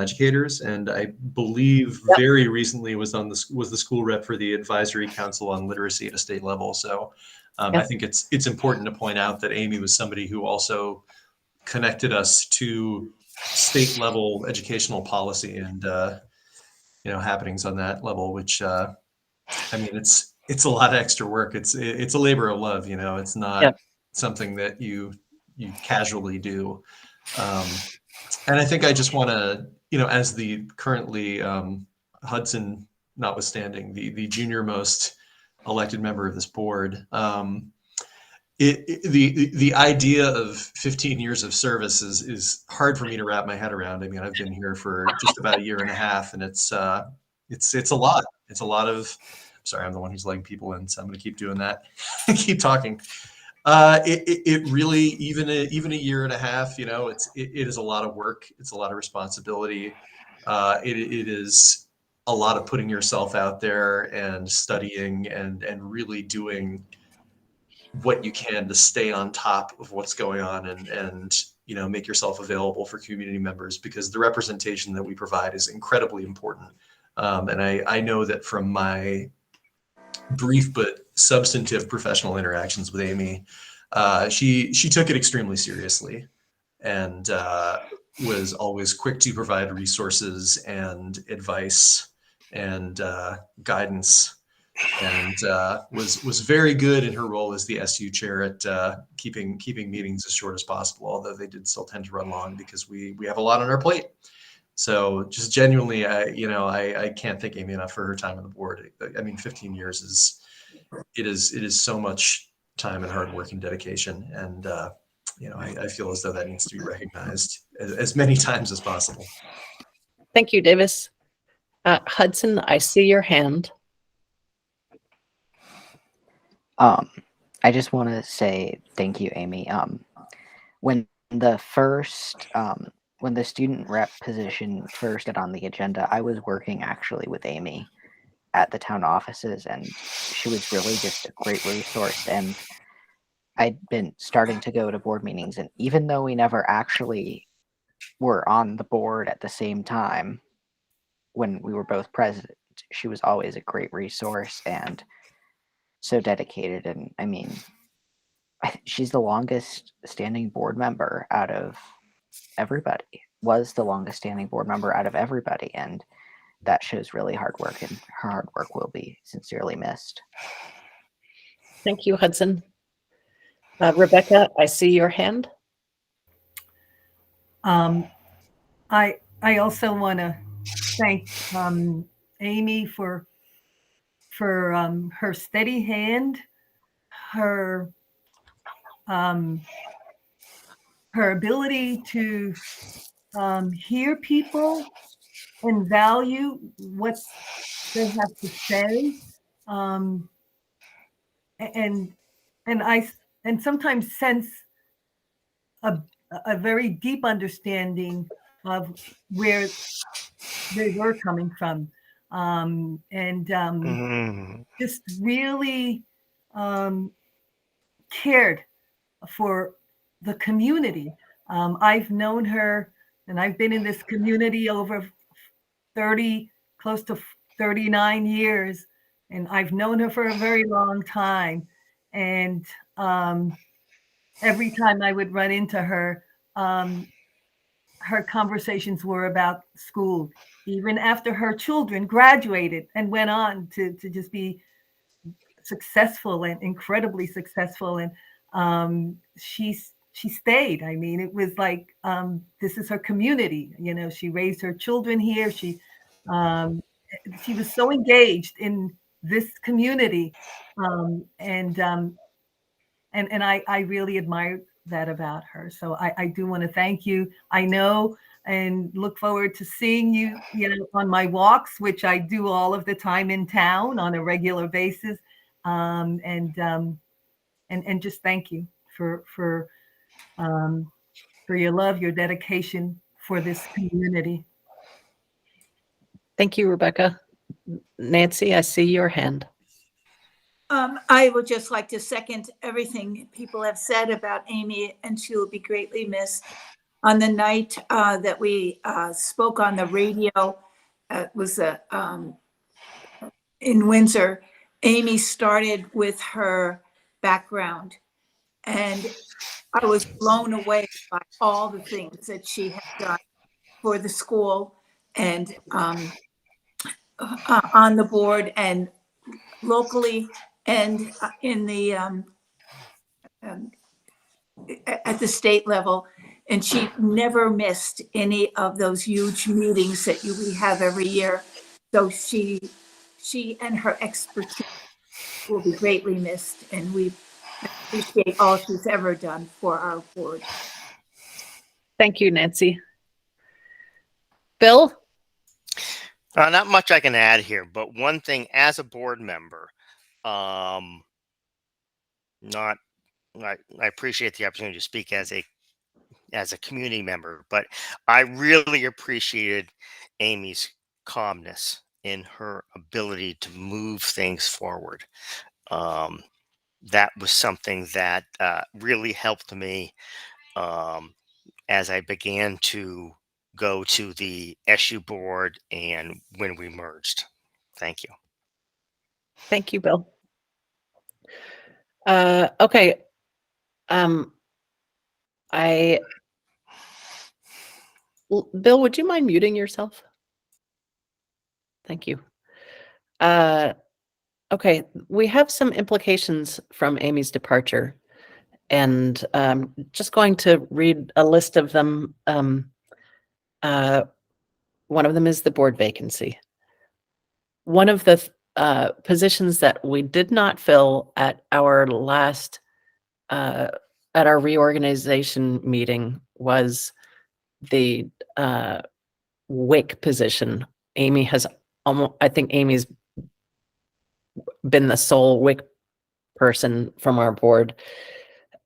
Speaker 11: Educators, and I believe very recently was the school rep for the Advisory Council on Literacy at a state level. So I think it's important to point out that Amy was somebody who also connected us to state level educational policy and happenings on that level, which I mean, it's a lot of extra work. It's a labor of love. It's not something that you casually do. And I think I just want to, as the currently Hudson notwithstanding, the junior most elected member of this board, the idea of 15 years of service is hard for me to wrap my head around. I mean, I've been here for just about a year and a half, and it's a lot. It's a lot of. Sorry, I'm the one who's letting people in, so I'm going to keep doing that. Keep talking. It really, even a year and a half, it is a lot of work. It's a lot of responsibility. It is a lot of putting yourself out there and studying and really doing what you can to stay on top of what's going on and make yourself available for community members, because the representation that we provide is incredibly important. And I know that from my brief but substantive professional interactions with Amy, she took it extremely seriously and was always quick to provide resources and advice and guidance, and was very good in her role as the SU chair at keeping meetings as short as possible, although they did still tend to run long because we have a lot on our plate. So just genuinely, I can't thank Amy enough for her time on the board. I mean, 15 years is so much time and hard work and dedication. And, I feel as though that needs to be recognized as many times as possible.
Speaker 1: Thank you, Davis. Hudson, I see your hand.
Speaker 2: I just want to say thank you, Amy. When the student rep position first got on the agenda, I was working actually with Amy at the town offices, and she was really just a great resource. And I'd been starting to go to board meetings, and even though we never actually were on the board at the same time when we were both president, she was always a great resource and so dedicated. And I mean, she's the longest standing board member out of everybody, was the longest standing board member out of everybody, and that shows really hard work, and her hard work will be sincerely missed.
Speaker 1: Thank you, Hudson. Rebecca, I see your hand.
Speaker 13: I also want to thank Amy for her steady hand, her ability to hear people and value what they have to say. Um, and and sometimes sense a very deep understanding of where they were coming from, and just really cared for the community. I've known her, and I've been in this community over 30, close to 39 years, and I've known her for a very long time. And every time I would run into her, her conversations were about school, even after her children graduated and went on to just be successful and incredibly successful. And she stayed. I mean, it was like, this is her community. You know, she raised her children here. She was so engaged in this community. And I really admired that about her. So I do want to thank you. I know and look forward to seeing you, on my walks, which I do all of the time in town on a regular basis. And just thank you for your love, your dedication for this community.
Speaker 1: Thank you, Rebecca. Nancy, I see your hand.
Speaker 12: I would just like to second everything people have said about Amy, and she will be greatly missed. On the night that we spoke on the radio, it was in Windsor, Amy started with her background, and I was blown away by all the things that she had done for the school and on the board and locally and in the at the state level. And she never missed any of those huge meetings that we have every year. So she and her expertise will be greatly missed, and we appreciate all she's ever done for our board.
Speaker 1: Thank you, Nancy. Bill?
Speaker 7: Not much I can add here, but one thing as a board member, I appreciate the opportunity to speak as a community member, but I really appreciated Amy's calmness in her ability to move things forward. That was something that really helped me as I began to go to the SU board and when we merged. Thank you.
Speaker 1: Thank you, Bill. Okay. Bill, would you mind muting yourself? Thank you. Okay, we have some implications from Amy's departure, and just going to read a list of them. One of them is the board vacancy. One of the positions that we did not fill at our last at our reorganization meeting was the WIC position. Amy has I think Amy's been the sole WIC person from our board.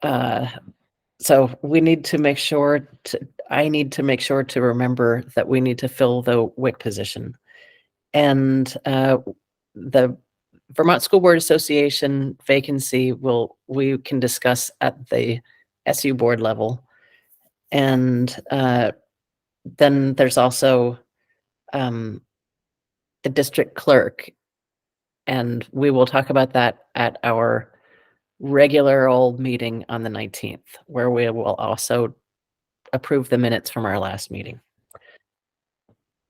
Speaker 1: So we need to make sure I need to make sure to remember that we need to fill the WIC position. And the Vermont School Board Association vacancy we can discuss at the SU board level. And then there's also the district clerk, and we will talk about that at our regular old meeting on the 19th, where we will also approve the minutes from our last meeting.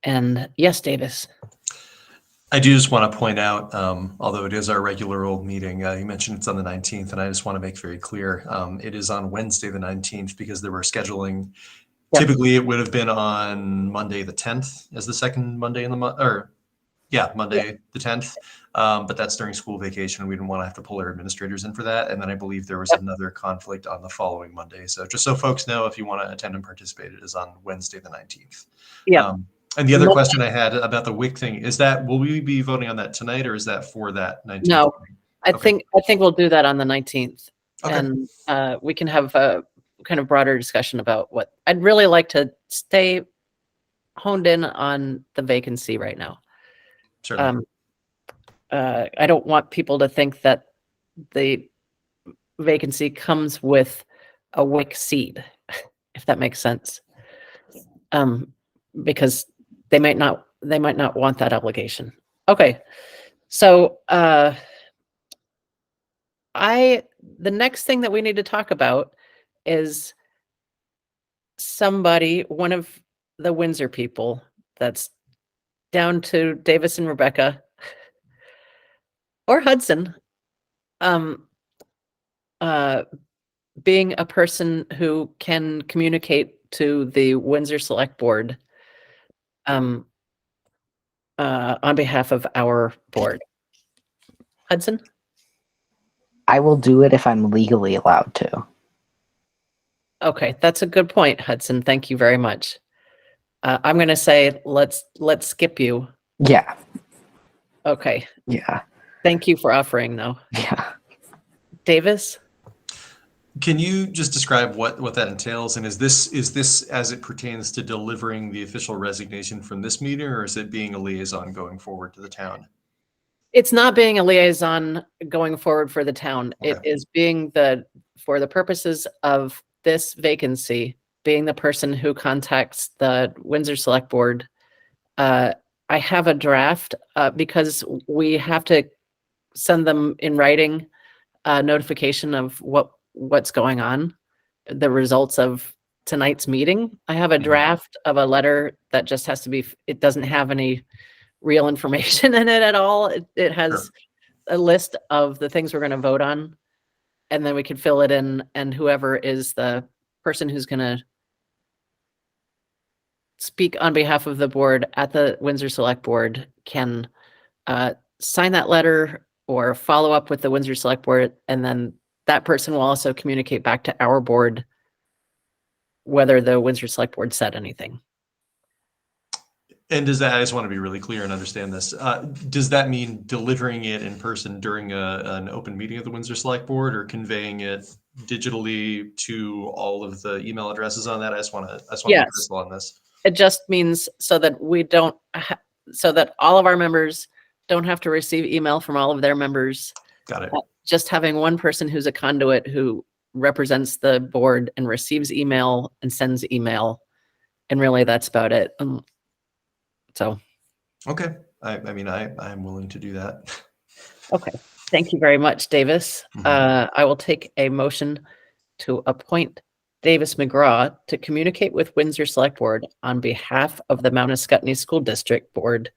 Speaker 1: And yes, Davis.
Speaker 11: I do just want to point out, although it is our regular old meeting, you mentioned it's on the 19th, and I just want to make very clear, it is on Wednesday the 19th because there were scheduling. Yep. Typically, it would have been on Monday the 10th as the second Monday in the month, or Yeah, Monday the 10th. But that's during school vacation. And we didn't want to have to pull our administrators in for that. And then I believe there was another conflict on the following Monday. So just so folks know, if you want to attend and participate, it is on Wednesday the 19th.
Speaker 1: Yeah.
Speaker 11: And the other question I had about the WIC thing is that, will we be voting on that tonight, or is that for that 19th?
Speaker 1: No, I
Speaker 11: Okay.
Speaker 1: think we'll do that on the 19th.
Speaker 11: Okay.
Speaker 1: And we can have a kind of broader discussion about what I'd really like to stay honed in on the vacancy right now.
Speaker 11: Certainly.
Speaker 1: I don't want people to think that the vacancy comes with a WIC seat, if that makes sense. Because they might not want that obligation. Okay. So the next thing that we need to talk about is one of the Windsor people that's down to Davis and Rebecca or Hudson, being a person who can communicate to the Windsor Select Board on behalf of our board. Hudson?
Speaker 2: I will do it if I'm legally allowed to.
Speaker 1: Okay, that's a good point, Hudson. Thank you very much. I'm going to say let's skip you.
Speaker 2: Yeah.
Speaker 1: Okay.
Speaker 2: Yeah.
Speaker 1: Thank you for offering, though.
Speaker 2: Yeah.
Speaker 1: Davis?
Speaker 11: Can you just describe what that entails? And is this as it pertains to delivering the official resignation from this meeting, or is it being a liaison going forward to the town?
Speaker 1: It's not being a liaison going forward for the town.
Speaker 11: Okay.
Speaker 1: It is being for the purposes of this vacancy, being the person who contacts the Windsor Select Board. I have a draft because we have to send them in writing a notification of what's going on, the results of tonight's meeting. I have a draft of a letter that just has to be, it doesn't have any real information in it at all. It has a list of the things we're going to vote on, and then we can fill it in, and whoever is the person who's going to speak on behalf of the board at the Windsor Select Board can sign that letter or follow up with the Windsor Select Board, and then that person will also communicate back to our board whether the Windsor Select Board said anything.
Speaker 11: And does that, I just want to be really clear and understand this. Does that mean delivering it in person during an open meeting of the Windsor Select Board, or conveying it digitally to all of the email addresses on that? I just want to be crystal on this.
Speaker 1: It just means so that we don't, so that all of our members don't have to receive email from all of their members.
Speaker 11: Got it.
Speaker 1: Just having one person who's a conduit who represents the board and receives email and sends email. And really that's about it. So.
Speaker 11: Okay. I mean, I'm willing to do that.
Speaker 1: Okay. Thank you very much, Davis. I will take a motion to appoint Davis McGraw to communicate with Windsor Select Board on behalf of the Mount Ascutney School District Board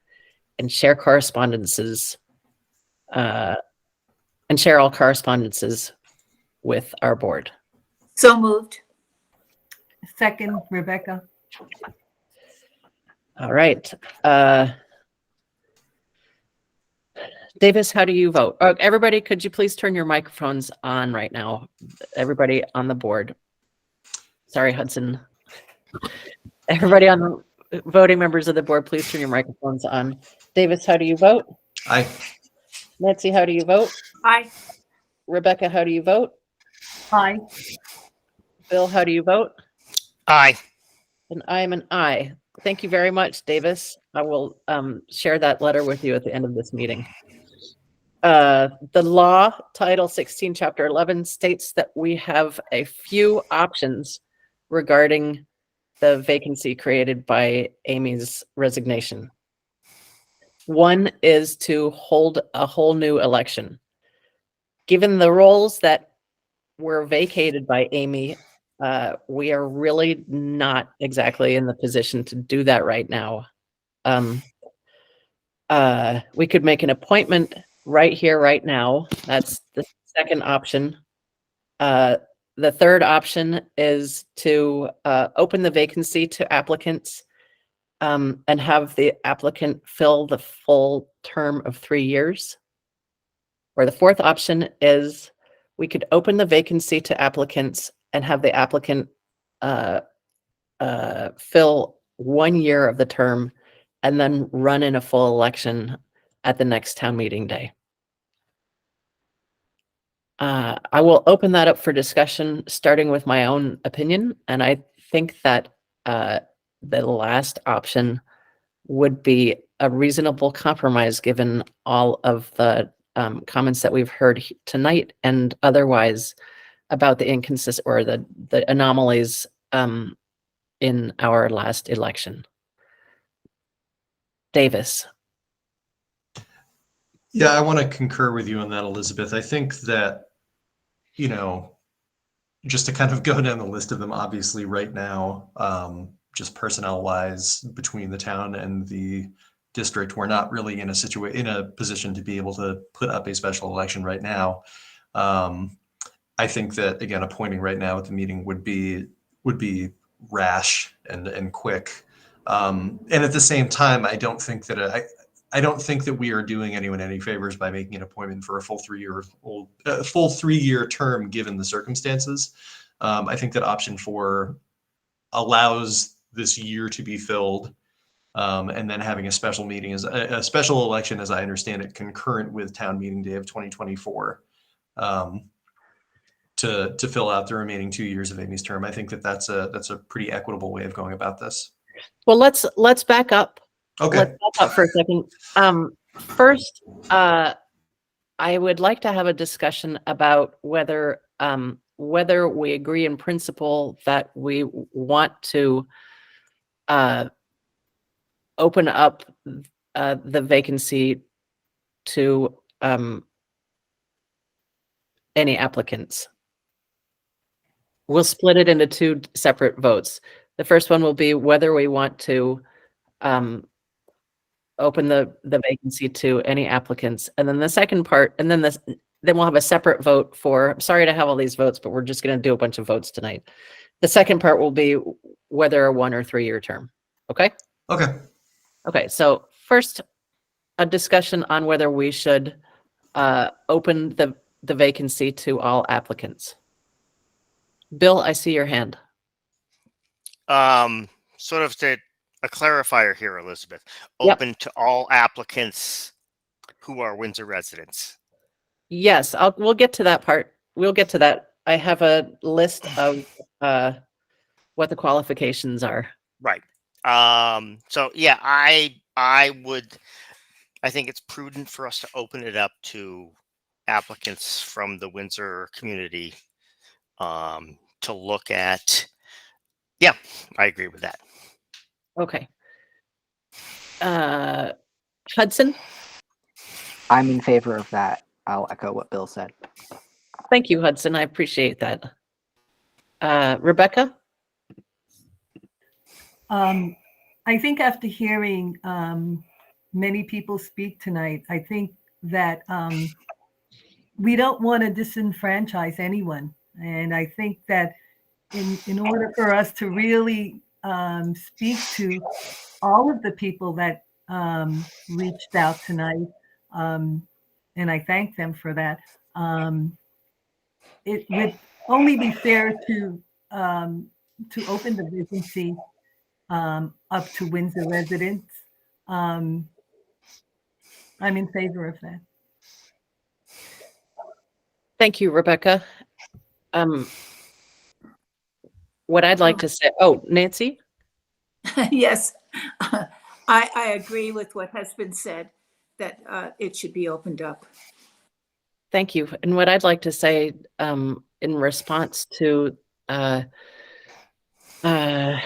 Speaker 1: and share correspondences and share all correspondences with our board.
Speaker 12: So moved.
Speaker 13: Second, Rebecca.
Speaker 1: All right. Davis, how do you vote? Everybody, could you please turn your microphones on right now? Everybody on the board. Sorry, Hudson. Everybody on the voting members of the board, please turn your microphones on. Davis, how do you vote?
Speaker 11: Aye.
Speaker 1: Nancy, how do you vote?
Speaker 12: Aye.
Speaker 1: Rebecca, how do you vote?
Speaker 13: Aye.
Speaker 1: Bill, how do you vote?
Speaker 7: Aye.
Speaker 1: And I am an aye. Thank you very much, Davis. I will share that letter with you at the end of this meeting. The law, Title 16, Chapter 11, states that we have a few options regarding the vacancy created by Amy's resignation. One is to hold a whole new election. Given the roles that were vacated by Amy, we are really not exactly in the position to do that right now. We could make an appointment right here, right now. That's the second option. The third option is to open the vacancy to applicants and have the applicant fill the full term of 3 years. Or the fourth option is we could open the vacancy to applicants and have the applicant fill 1 year of the term and then run in a full election at the next town meeting day. I will open that up for discussion, starting with my own opinion. And I think that the last option would be a reasonable compromise given all of the comments that we've heard tonight and otherwise about the inconsistent or the anomalies in our last election. Davis.
Speaker 11: Yeah, I want to concur with you on that, Elizabeth. I think that, you know, just to kind of go down the list of them, obviously right now, just personnel wise between the town and the district, we're not really in a position to be able to put up a special election right now. I think that, again, appointing right now at the meeting would be rash and quick. And at the same time, I don't think that we are doing anyone any favors by making an appointment for a full 3-year term, given the circumstances. I think that option 4 allows this year to be filled, and then having a special meeting as a special election, as I understand it, concurrent with town meeting day of 2024, to fill out the remaining 2 years of Amy's term. I think that that's a pretty equitable way of going about this.
Speaker 1: Well, let's back up.
Speaker 11: Okay.
Speaker 1: Let's back up for a second. First, I would like to have a discussion about whether we agree in principle that we want to open up the vacancy to any applicants. We'll split it into 2 separate votes. The first one will be whether we want to open the vacancy to any applicants. And then the second part, and then we'll have a separate vote for, I'm sorry to have all these votes, but we're just going to do a bunch of votes tonight. The second part will be whether a 1 or 3 year term. Okay?
Speaker 11: Okay.
Speaker 1: Okay. So first, a discussion on whether we should open the vacancy to all applicants. Bill, I see your hand.
Speaker 7: Sort of a clarifier here, Elizabeth.
Speaker 1: Yep.
Speaker 7: Open to all applicants who are Windsor residents.
Speaker 1: Yes, we'll get to that part. We'll get to that. I have a list of what the qualifications are.
Speaker 7: Right. So yeah, I think it's prudent for us to open it up to applicants from the Windsor community to look at. Yeah, I agree with that.
Speaker 1: Okay. Hudson?
Speaker 2: I'm in favor of that. I'll echo what Bill said.
Speaker 1: Thank you, Hudson. I appreciate that. Rebecca?
Speaker 13: I think after hearing many people speak tonight, I think that we don't want to disenfranchise anyone. And I think that in order for us to really speak to all of the people that reached out tonight, and I thank them for that, it would only be fair to open the vacancy up to Windsor residents. I'm in favor of that.
Speaker 1: Thank you, Rebecca. What I'd like to say, oh, Nancy?
Speaker 12: Yes, I agree with what has been said, that it should be opened up.
Speaker 1: Thank you. And what I'd like to say in response to those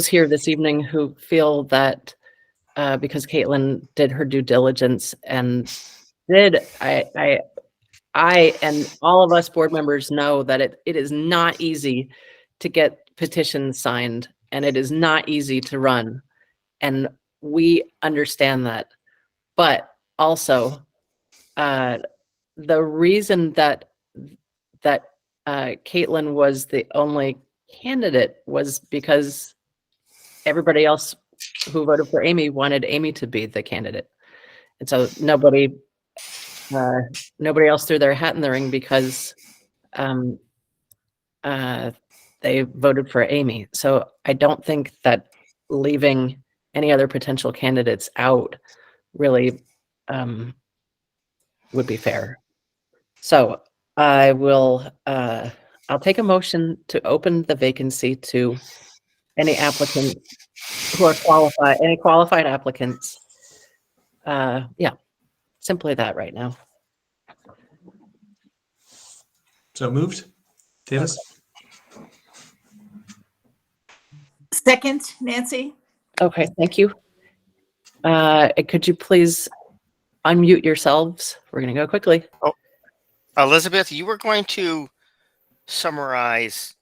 Speaker 1: here this evening who feel that because Caitlin did her due diligence and I and all of us board members know that it is not easy to get petitions signed, and it is not easy to run. And we understand that. But also, the reason that Caitlin was the only candidate was because everybody else who voted for Amy wanted Amy to be the candidate. And so nobody else threw their hat in the ring because they voted for Amy. So I don't think that leaving any other potential candidates out really would be fair. So I will, I'll take a motion to open the vacancy to any applicant who are qualified, any qualified applicants. Yeah, simply that right now.
Speaker 11: So moved. Davis?
Speaker 12: Second, Nancy?
Speaker 1: Okay, thank you. Could you please unmute yourselves? We're going to go quickly.
Speaker 7: Oh, Elizabeth, you were going to summarize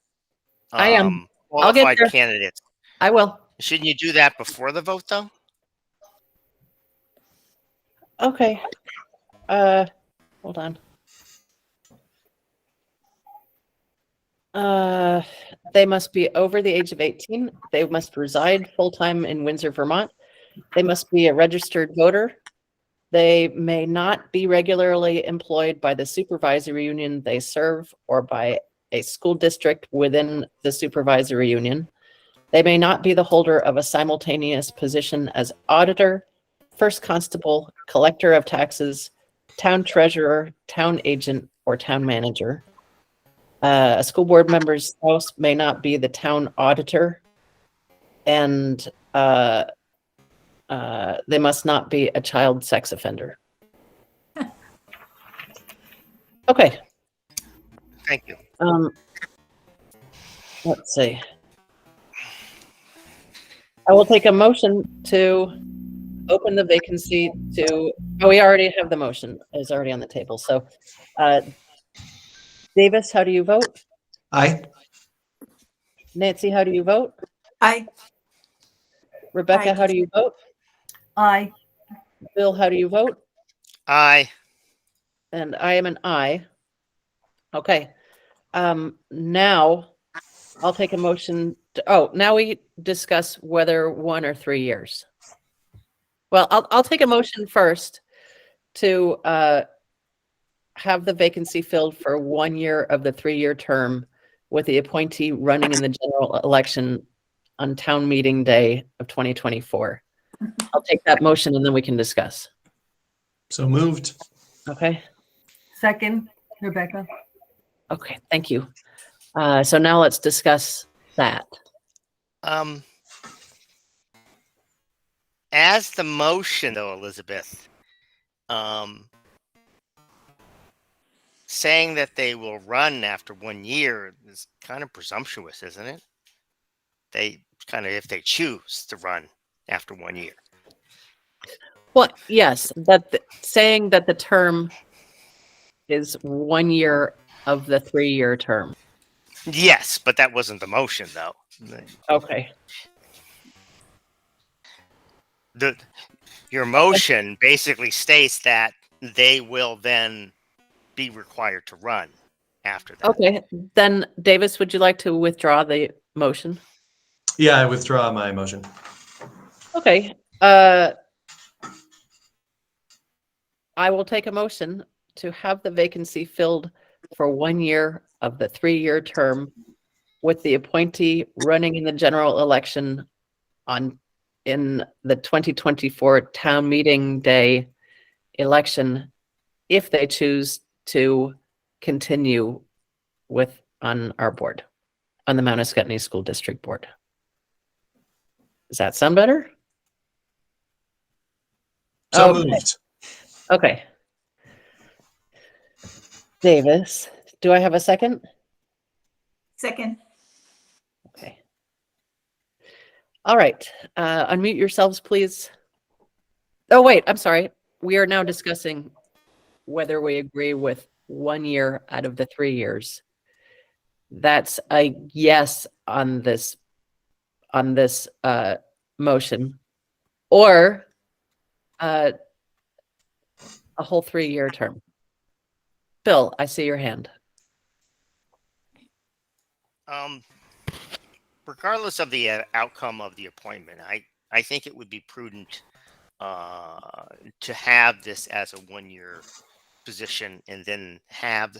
Speaker 1: I am. I'll get
Speaker 7: qualified
Speaker 1: there.
Speaker 7: candidates.
Speaker 1: I will.
Speaker 7: Shouldn't you do that before the vote, though?
Speaker 1: Okay. Hold on. They must be over the age of 18. They must reside full-time in Windsor, Vermont. They must be a registered voter. They may not be regularly employed by the supervisory union they serve or by a school district within the supervisory union. They may not be the holder of a simultaneous position as auditor, first constable, collector of taxes, town treasurer, town agent, or town manager. A school board member's spouse may not be the town auditor, and they must not be a child sex offender. Okay.
Speaker 7: Thank you.
Speaker 1: Let's see. I will take a motion to open the vacancy to, oh, we already have the motion. It's already on the table. So, Davis, how do you vote?
Speaker 11: Aye.
Speaker 1: Nancy, how do you vote?
Speaker 12: Aye.
Speaker 1: Rebecca,
Speaker 12: Aye.
Speaker 1: how do you vote?
Speaker 13: Aye.
Speaker 1: Bill, how do you vote?
Speaker 7: Aye.
Speaker 1: And I am an aye. Okay. Now I'll take a motion to, now we discuss whether 1 or 3 years. Well, I'll take a motion first to have the vacancy filled for 1 year of the 3-year term with the appointee running in the general election on town meeting day of 2024. I'll take that motion and then we can discuss.
Speaker 11: So moved.
Speaker 1: Okay.
Speaker 13: Second, Rebecca.
Speaker 1: Okay, thank you. So now let's discuss that.
Speaker 7: As the motion, though, Elizabeth, saying that they will run after 1 year is kind of presumptuous, isn't it? They kind of, if they choose to run after 1 year.
Speaker 1: Well, yes, saying that the term is 1 year of the 3-year term.
Speaker 7: Yes, but that wasn't the motion, though.
Speaker 1: Okay.
Speaker 7: Your motion basically states that they will then be required to run after that.
Speaker 1: Okay, then Davis, would you like to withdraw the motion?
Speaker 11: Yeah, I withdraw my motion.
Speaker 1: Okay. I will take a motion to have the vacancy filled for 1 year of the 3-year term with the appointee running in the general election in the 2024 town meeting day election if they choose to continue on our board, on the Mount Escutney School District Board. Does that sound better?
Speaker 11: So
Speaker 1: Okay.
Speaker 11: moved.
Speaker 1: Okay. Davis, do I have a second?
Speaker 12: Second.
Speaker 1: Okay. All right. Unmute yourselves, please. Oh, wait, I'm sorry. We are now discussing whether we agree with 1 year out of the 3 years. That's a yes on this motion, or a whole 3-year term. Bill, I see your hand.
Speaker 7: regardless of the outcome of the appointment, I think it would be prudent to have this as a 1-year position and then have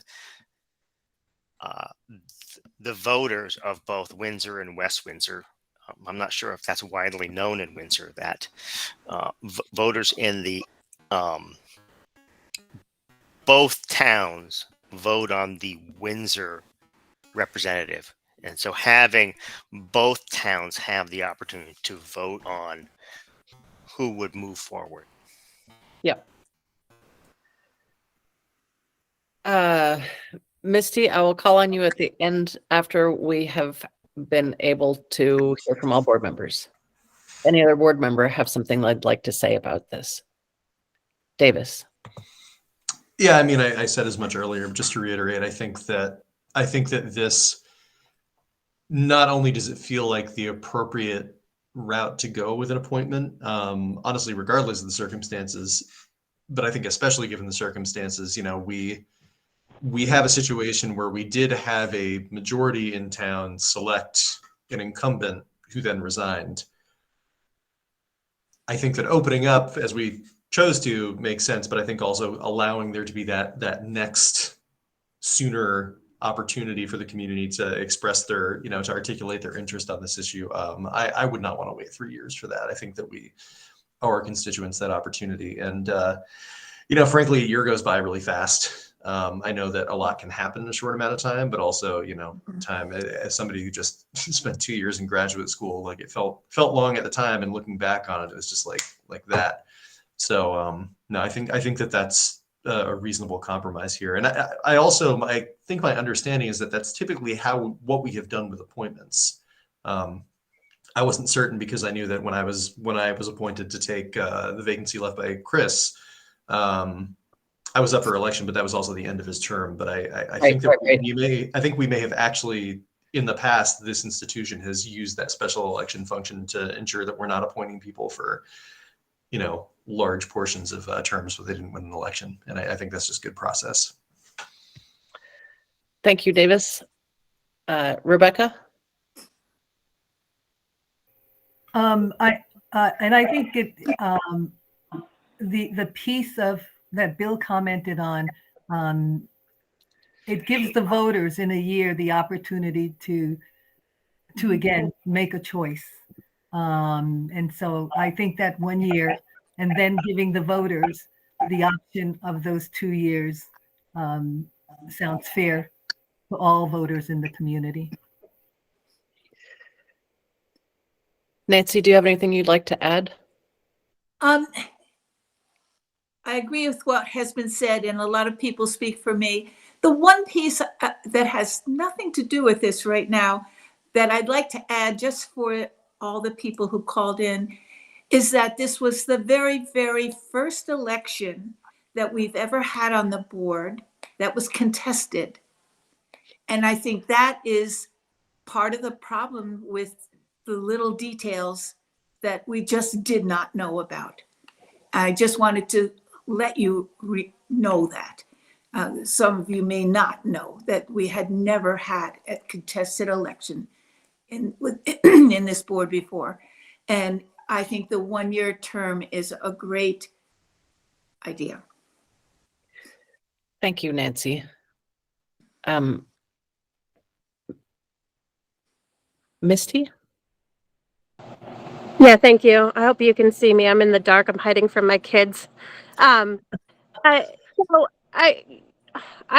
Speaker 7: the voters of both Windsor and West Windsor. I'm not sure if that's widely known in Windsor, that voters in the both towns vote on the Windsor representative. And so having both towns have the opportunity to vote on who would move forward.
Speaker 1: Yep. Misty, I will call on you at the end after we have been able to hear from all board members. Any other board member have something they'd like to say about this? Davis.
Speaker 11: Yeah, I mean, I said as much earlier, just to reiterate, I think that this, not only does it feel like the appropriate route to go with an appointment, honestly, regardless of the circumstances, but I think especially given the circumstances, you know, we have a situation where we did have a majority in town select an incumbent who then resigned. I think that opening up, as we chose to, make sense, but I think also allowing there to be that next sooner opportunity for the community to express their, you know, to articulate their interest on this issue. I would not want to wait 3 years for that. I think that we owe our constituents that opportunity. And, you know, frankly, a year goes by really fast. I know that a lot can happen in a short amount of time, but also, you know, time, as somebody who just spent 2 years in graduate school, like it felt long at the time, and looking back on it, it was just like that. So no, I think that that's a reasonable compromise here. And I think my understanding is that that's typically what we have done with appointments. I wasn't certain because I knew that when I was appointed to take the vacancy left by Chris, I was up for election, but that was also the end of his term. But I think that I think we may have actually, in the past, this institution has used that special election function to ensure that we're not appointing people for, you know, large portions of terms where they didn't win an election. And I think that's just good process.
Speaker 1: Thank you, Davis. Rebecca?
Speaker 13: I think the piece of that Bill commented on, it gives the voters in a year the opportunity to again make a choice. And so I think that 1 year, and then giving the voters the option of those 2 years sounds fair to all voters in the community.
Speaker 1: Nancy, do you have anything you'd like to add?
Speaker 12: I agree with what has been said, and a lot of people speak for me. The one piece that has nothing to do with this right now that I'd like to add, just for all the people who called in, is that this was the very, very first election that we've ever had on the board that was contested. And I think that is part of the problem with the little details that we just did not know about. I just wanted to let you know that. Some of you may not know that we had never had a contested election in this board before. And I think the 1 year term is a great idea.
Speaker 1: Thank you, Nancy. Misty?
Speaker 5: Yeah, thank you. I hope you can see me. I'm in the dark. I'm hiding from my kids. I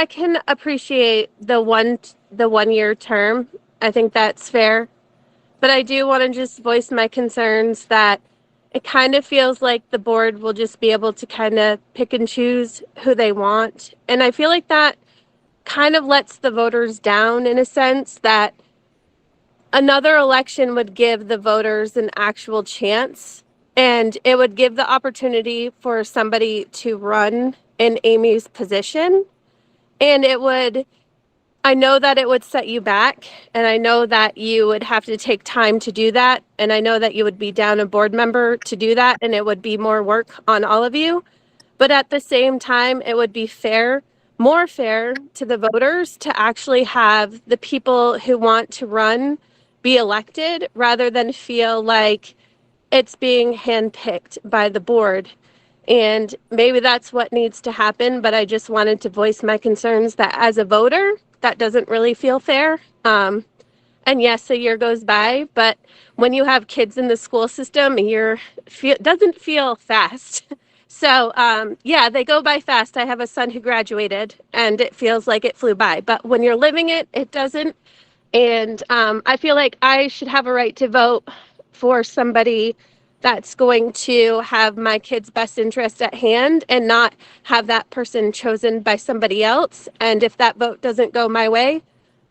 Speaker 5: can appreciate the 1 year term. I think that's fair. But I do want to just voice my concerns that it kind of feels like the board will just be able to kind of pick and choose who they want. And I feel like that kind of lets the voters down, in a sense that another election would give the voters an actual chance, and it would give the opportunity for somebody to run in Amy's position. And I know that it would set you back, and I know that you would have to take time to do that. And I know that you would be down a board member to do that, and it would be more work on all of you. But at the same time, it would be fair, more fair to the voters to actually have the people who want to run be elected rather than feel like it's being handpicked by the board. And maybe that's what needs to happen, but I just wanted to voice my concerns that as a voter, that doesn't really feel fair. And yes, a year goes by, but when you have kids in the school system, a year doesn't feel fast. So yeah, they go by fast. I have a son who graduated and it feels like it flew by, but when you're living it, it doesn't. And I feel like I should have a right to vote for somebody that's going to have my kids' best interest at hand and not have that person chosen by somebody else. And if that vote doesn't go my way,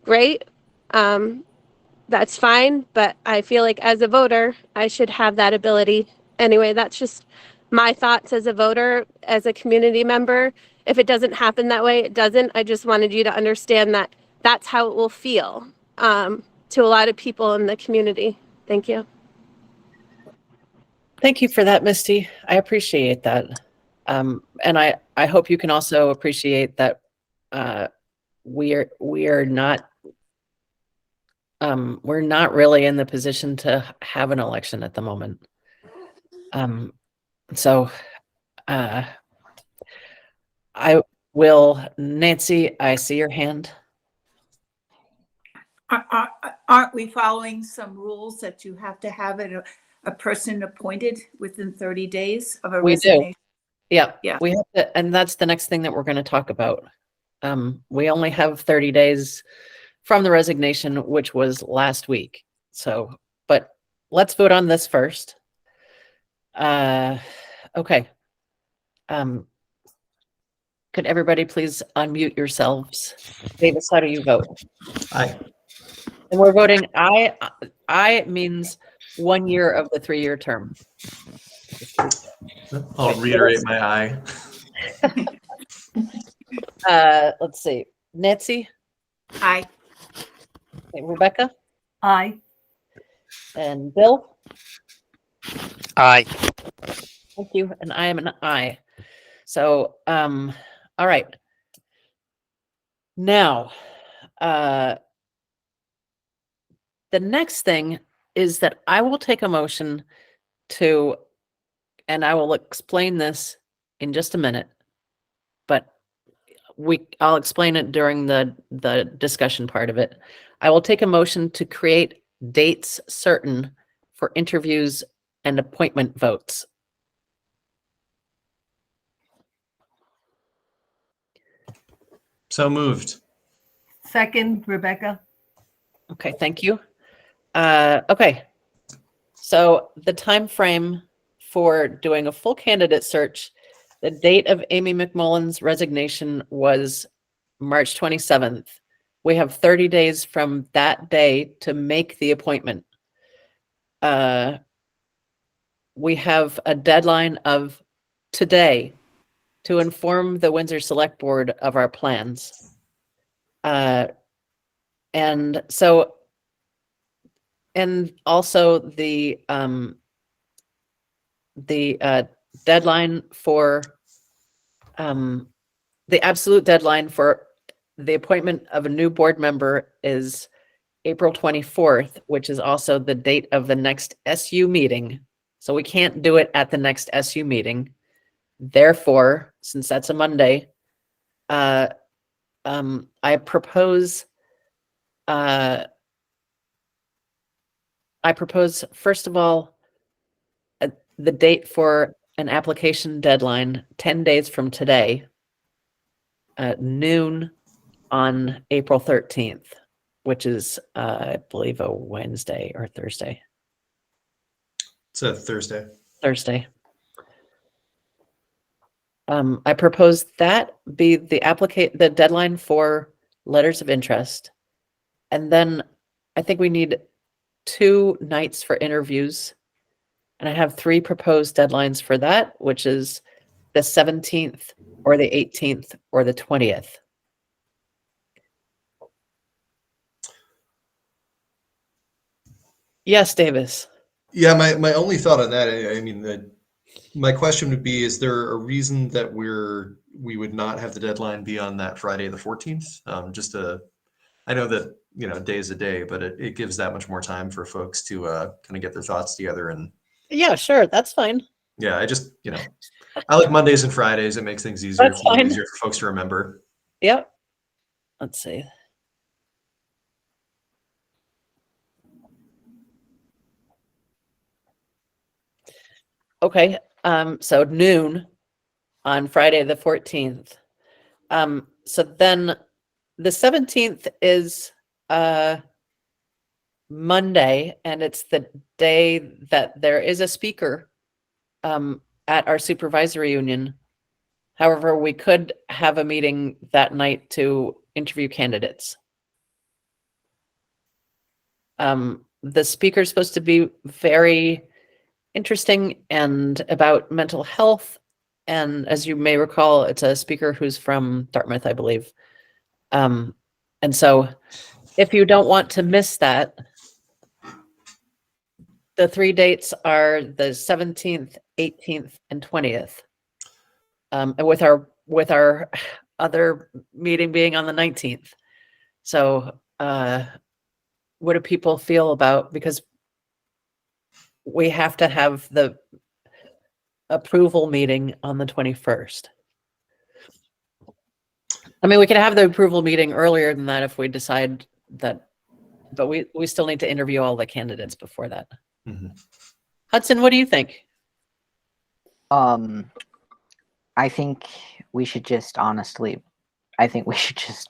Speaker 5: great. That's fine. But I feel like as a voter, I should have that ability. Anyway, that's just my thoughts as a voter, as a community member. If it doesn't happen that way, it doesn't. I just wanted you to understand that that's how it will feel to a lot of people in the community. Thank you.
Speaker 1: Thank you for that, Misty. I appreciate that. And I hope you can also appreciate that we are not we're not really in the position to have an election at the moment. So I will, Nancy, I see your hand.
Speaker 12: Aren't we following some rules that you have to have a person appointed within 30 days of a
Speaker 1: We
Speaker 12: resignation?
Speaker 1: do. Yeah.
Speaker 12: Yeah.
Speaker 1: We have to, and that's the next thing that we're going to talk about. We only have 30 days from the resignation, which was last week. So, but let's vote on this first. Okay. Could everybody please unmute yourselves? Davis, how do you vote?
Speaker 11: Aye.
Speaker 1: And we're voting aye. Aye means 1 year of the 3-year term.
Speaker 11: I'll reiterate my aye.
Speaker 1: Let's see. Nancy?
Speaker 12: Aye.
Speaker 1: Okay, Rebecca?
Speaker 13: Aye.
Speaker 1: And Bill?
Speaker 7: Aye.
Speaker 1: Thank you. And I am an aye. So, all right. Now, the next thing is that I will take a motion to, and I will explain this in just a minute, but I'll explain it during the discussion part of it. I will take a motion to create dates certain for interviews and appointment votes.
Speaker 11: So moved.
Speaker 13: Second, Rebecca.
Speaker 1: Okay, thank you. Okay, so the time frame for doing a full candidate search, the date of Amy McMullen's resignation was March 27th. We have 30 days from that day to make the appointment. We have a deadline of today to inform the Windsor Select Board of our plans. And so, and also the deadline for the absolute deadline for the appointment of a new board member is April 24th, which is also the date of the next SU meeting. So we can't do it at the next SU meeting. Therefore, since that's a Monday, I propose first of all, the date for an application deadline 10 days from today at noon on April 13th, which is, I believe, a Wednesday or Thursday.
Speaker 11: It's a Thursday.
Speaker 1: Thursday. I propose that be the deadline for letters of interest. And then I think we need 2 nights for interviews. And I have 3 proposed deadlines for that, which is the 17th or the 18th or the 20th. Yes, Davis.
Speaker 11: Yeah, my only thought on that, I mean, my question would be, is there a reason that we would not have the deadline be on that Friday the 14th? I know that days a day, but it gives that much more time for folks to kind of get their thoughts together. And
Speaker 1: Yeah, sure. That's fine.
Speaker 11: yeah, I just, I like Mondays and Fridays. It makes things easier.
Speaker 1: That's fine.
Speaker 11: Easier for folks to remember.
Speaker 1: Yep. Let's see. Okay. So noon on Friday the 14th. So then the 17th is Monday, and it's the day that there is a speaker at our supervisory union. However, we could have a meeting that night to interview candidates. The speaker is supposed to be very interesting and about mental health. And as you may recall, it's a speaker who's from Dartmouth, I believe. And so if you don't want to miss that, the 3 dates are the 17th, 18th, and 20th. And with our other meeting being on the 19th. So what do people feel about, because we have to have the approval meeting on the 21st. I mean, we can have the approval meeting earlier than that if we decide that, but we still need to interview all the candidates before that.
Speaker 11: Mm-hmm.
Speaker 1: Hudson, what do you think?
Speaker 2: I think we should just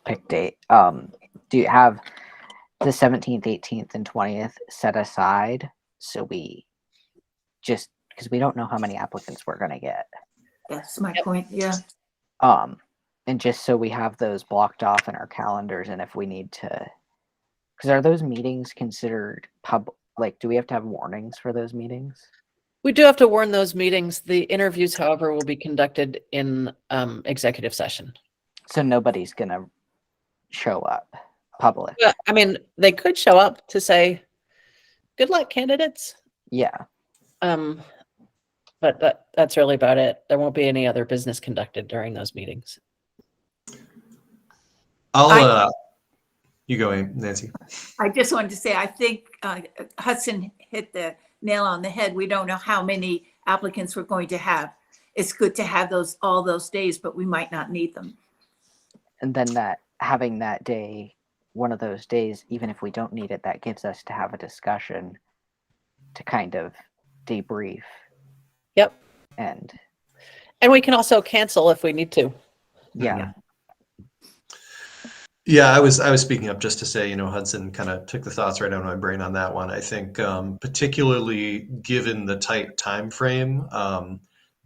Speaker 2: pick date. Do you have the 17th, 18th, and 20th set aside so we just, because we don't know how many applicants we're going to get.
Speaker 12: That's my point. Yeah.
Speaker 2: And just so we have those blocked off in our calendars, and if we need to, because are those meetings considered do we have to have warnings for those meetings?
Speaker 1: We do have to warn those meetings. The interviews, however, will be conducted in executive session.
Speaker 2: So nobody's going to show up public.
Speaker 1: Yeah, I mean, they could show up to say, good luck, candidates.
Speaker 2: Yeah.
Speaker 1: But that's really about it. There won't be any other business conducted during those meetings.
Speaker 11: You go, Nancy.
Speaker 12: I just wanted to say, I think Hudson hit the nail on the head. We don't know how many applicants we're going to have. It's good to have all those days, but we might not need them.
Speaker 2: And then having that day, one of those days, even if we don't need it, that gives us to have a discussion to kind of debrief.
Speaker 1: Yep.
Speaker 2: And
Speaker 1: we can also cancel if we need to.
Speaker 2: Yeah.
Speaker 11: Yeah, I was speaking up just to say, Hudson kind of took the thoughts right out of my brain on that one. I think particularly given the tight time frame,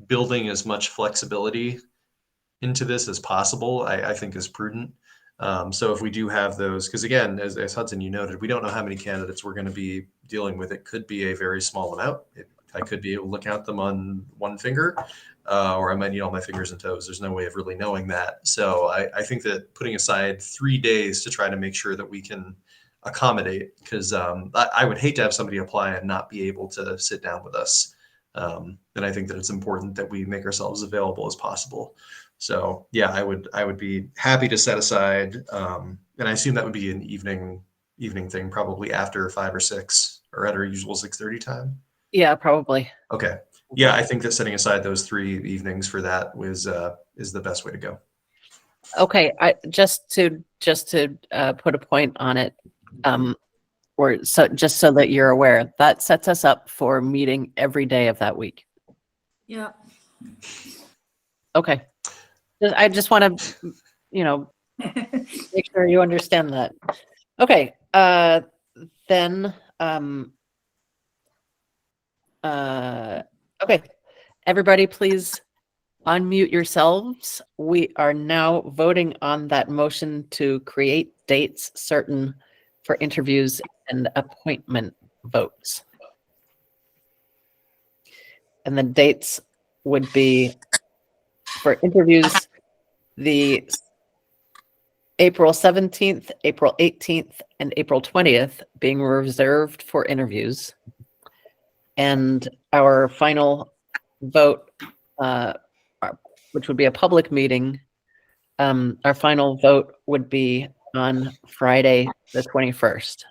Speaker 11: building as much flexibility into this as possible, I think is prudent. So if we do have those, because again, as Hudson, you noted, we don't know how many candidates we're going to be dealing with. It could be a very small amount. I could be able to look at them on one finger, or I might need all my fingers and toes. There's no way of really knowing that. So I think that putting aside 3 days to try to make sure that we can accommodate, because I would hate to have somebody apply and not be able to sit down with us. And I think that it's important that we make ourselves available as possible. So yeah, I would be happy to set aside, and I assume that would be an evening thing, probably after 5 or 6, or at our usual 6:30 time.
Speaker 1: Yeah, probably.
Speaker 11: Okay. Yeah, I think that setting aside those 3 evenings for that is the best way to go.
Speaker 1: Okay, just to put a point on it, just so that you're aware, that sets us up for meeting every day of that week.
Speaker 12: Yeah.
Speaker 1: Okay. I just want to, make sure you understand that. Okay. Then. Okay. Everybody, please unmute yourselves. We are now voting on that motion to create dates certain for interviews and appointment votes. And the dates would be for interviews, the April 17th, April 18th, and April 20th being reserved for interviews. And our final vote, which would be a public meeting, our final vote would be on Friday, the 21st.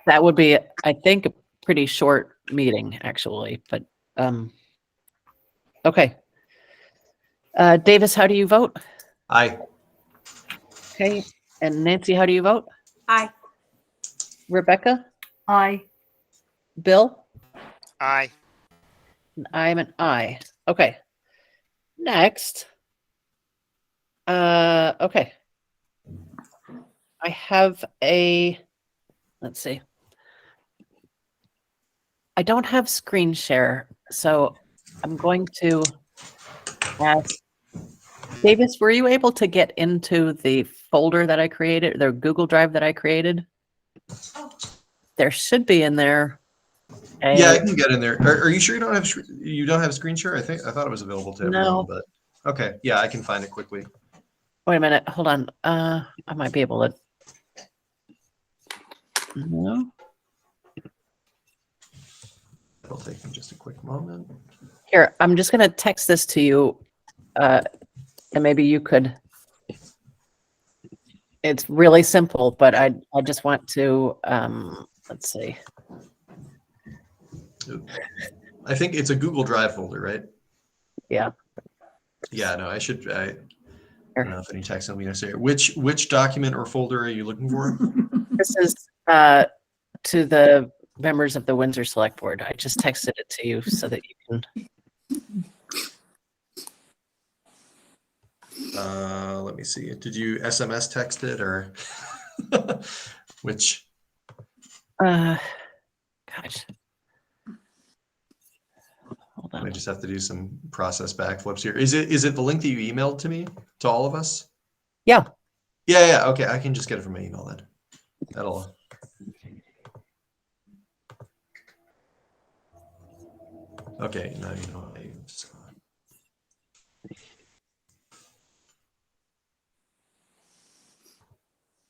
Speaker 1: That would be, I think, a pretty short meeting, actually, but okay. Davis, how do you vote?
Speaker 11: Aye.
Speaker 1: Okay. And Nancy, how do you vote?
Speaker 12: Aye.
Speaker 1: Rebecca?
Speaker 13: Aye.
Speaker 1: Bill?
Speaker 7: Aye.
Speaker 1: I'm an aye. Okay. Next. Okay. I have let's see. I don't have screen share, so I'm going to ask Davis, were you able to get into the folder that I created, the Google Drive that I created? There should be in there.
Speaker 11: Yeah, I can get in there. Are you sure you don't have screen share? I thought it was available to everyone,
Speaker 1: No.
Speaker 11: but okay. Yeah, I can find it quickly.
Speaker 1: Wait a minute. Hold on. I might be able to. No.
Speaker 11: It'll take me just a quick moment.
Speaker 1: Here, I'm just going to text this to you, and maybe you could. It's really simple, but I just want to. Let's see.
Speaker 11: I think it's a Google Drive folder, right?
Speaker 1: Yeah.
Speaker 11: Yeah. No, I don't know if any text will be necessary. Which document or folder are you looking for?
Speaker 1: This is to the members of the Windsor Select Board. I just texted it to you so that you can.
Speaker 11: Let me see. Did you SMS text it or which?
Speaker 1: Gosh. Hold on.
Speaker 11: I just have to do some process backflips here. Is it the link that you emailed to me, to all of us?
Speaker 1: Yeah.
Speaker 11: Yeah. Okay. I can just get it from my email then. That'll. Okay. Now you know.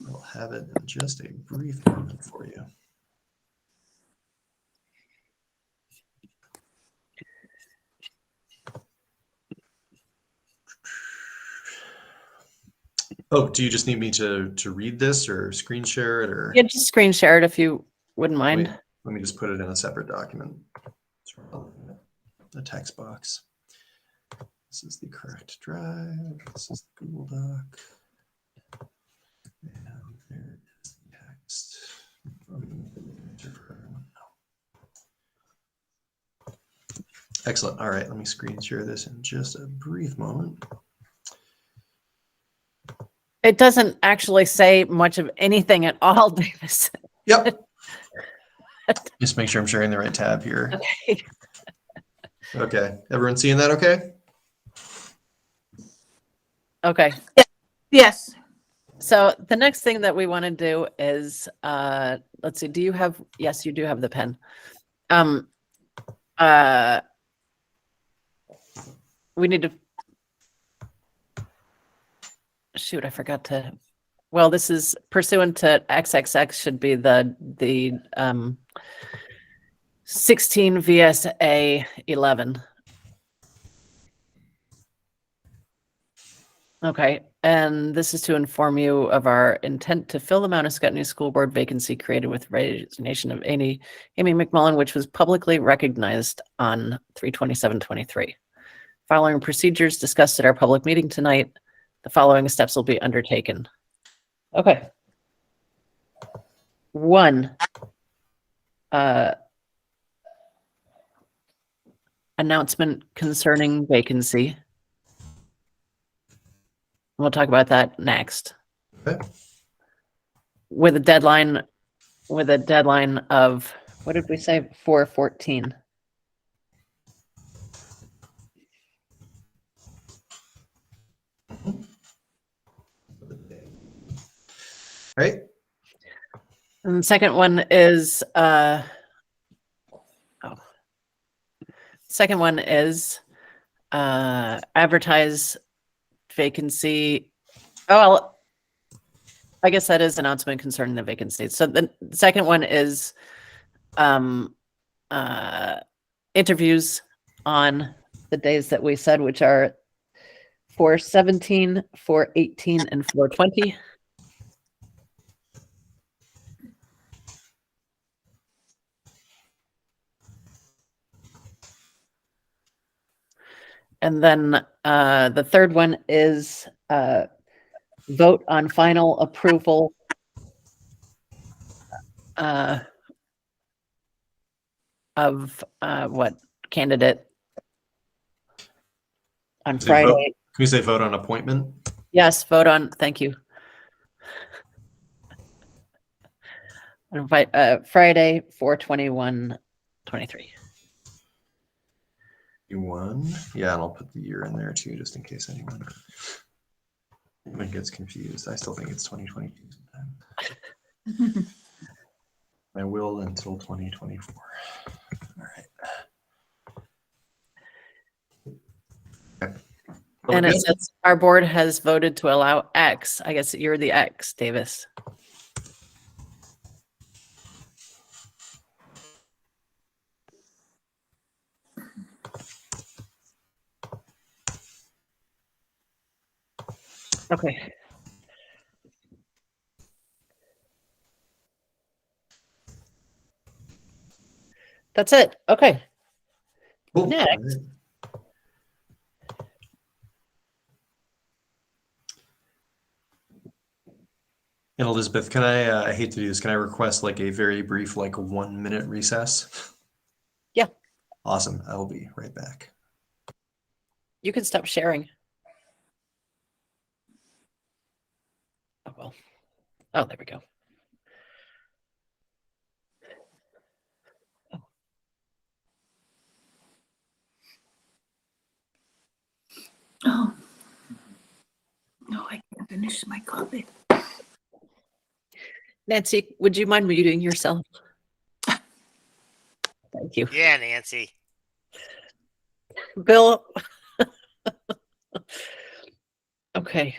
Speaker 11: I'll have it in just a brief moment for you. Oh, do you just need me to read this or screen share it or?
Speaker 1: Yeah, just screen share it if you wouldn't mind.
Speaker 11: Wait, let me just put it in a separate document. A text box. This is the correct drive. This is the Google Doc. And there is the text. Excellent. All right, let me screen share this in just a brief moment.
Speaker 1: It doesn't actually say much of anything at all, Davis.
Speaker 11: Yep. Just make sure I'm sharing the right tab here.
Speaker 1: Okay.
Speaker 11: Okay. Everyone seeing that okay?
Speaker 1: Okay.
Speaker 12: Yes.
Speaker 1: So the next thing that we want to do is, let's see, do you have, yes, you do have the pen. We need to, shoot, I forgot to, well, this is pursuant to XXX should be the 16 VSA 11. Okay, and this is to inform you of our intent to fill the Mount Escutney School Board vacancy created with resignation of Amy McMullen, which was publicly recognized on 3/27/23. Following procedures discussed at our public meeting tonight, the following steps will be undertaken. Okay. 1, announcement concerning vacancy. We'll talk about that next.
Speaker 11: Okay.
Speaker 1: With a deadline of, what did we say? 4/14.
Speaker 11: Right.
Speaker 1: And the second one is advertise vacancy. Oh, well, I guess that is announcement concerning the vacancy. So the second one is interviews on the days that we said, which are 417, 418, and 420. And then the third one is vote on final approval of what candidate on
Speaker 11: Say vote-
Speaker 1: Friday.
Speaker 11: Can we say vote on appointment?
Speaker 1: Yes, vote on, thank you. Friday, 4/21/23.
Speaker 11: Yeah, and I'll put the year in there too, just in case anyone gets confused. I still think it's 2022 sometime. I will until 2024. All right. Okay.
Speaker 1: And it
Speaker 11: Good.
Speaker 1: says our board has voted to allow X. I guess you're the X, Davis. Okay. That's it. Okay.
Speaker 11: Cool.
Speaker 1: Next.
Speaker 11: And Elizabeth, can I hate to do this, can I request like a very brief, like 1-minute recess?
Speaker 1: Yeah.
Speaker 11: Awesome. I will be right back.
Speaker 1: You can stop sharing. Oh, well. Oh, there we go.
Speaker 12: Oh. No, I can't finish my coffee.
Speaker 1: Nancy, would you mind muting yourself? Thank you.
Speaker 7: Yeah, Nancy.
Speaker 1: Bill. Okay.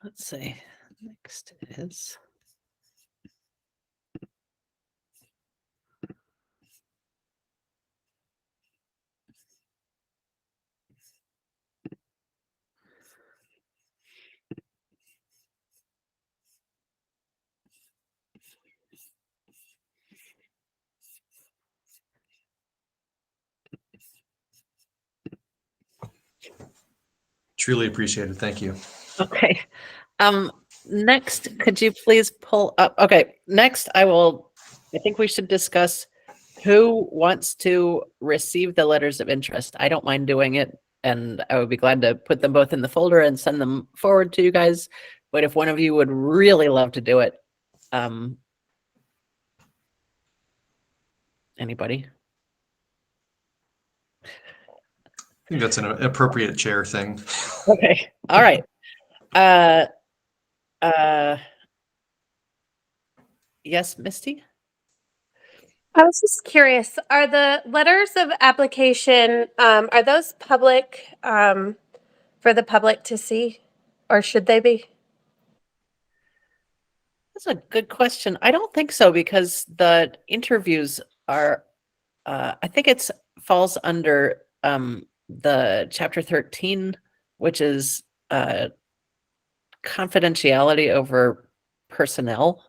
Speaker 1: Let's see. Next is
Speaker 11: Truly appreciate it. Thank you.
Speaker 1: okay. Next, could you please pull up? Okay, next I think we should discuss who wants to receive the letters of interest. I don't mind doing it, and I would be glad to put them both in the folder and send them forward to you guys. But if one of you would really love to do it, anybody?
Speaker 11: I think that's an appropriate chair thing.
Speaker 1: Okay. All right. Yes, Misty?
Speaker 5: I was just curious, are the letters of application, are those public, for the public to see, or should they be?
Speaker 1: That's a good question. I don't think so, because the interviews are, I think it's falls under the Chapter 13, which is confidentiality over personnel.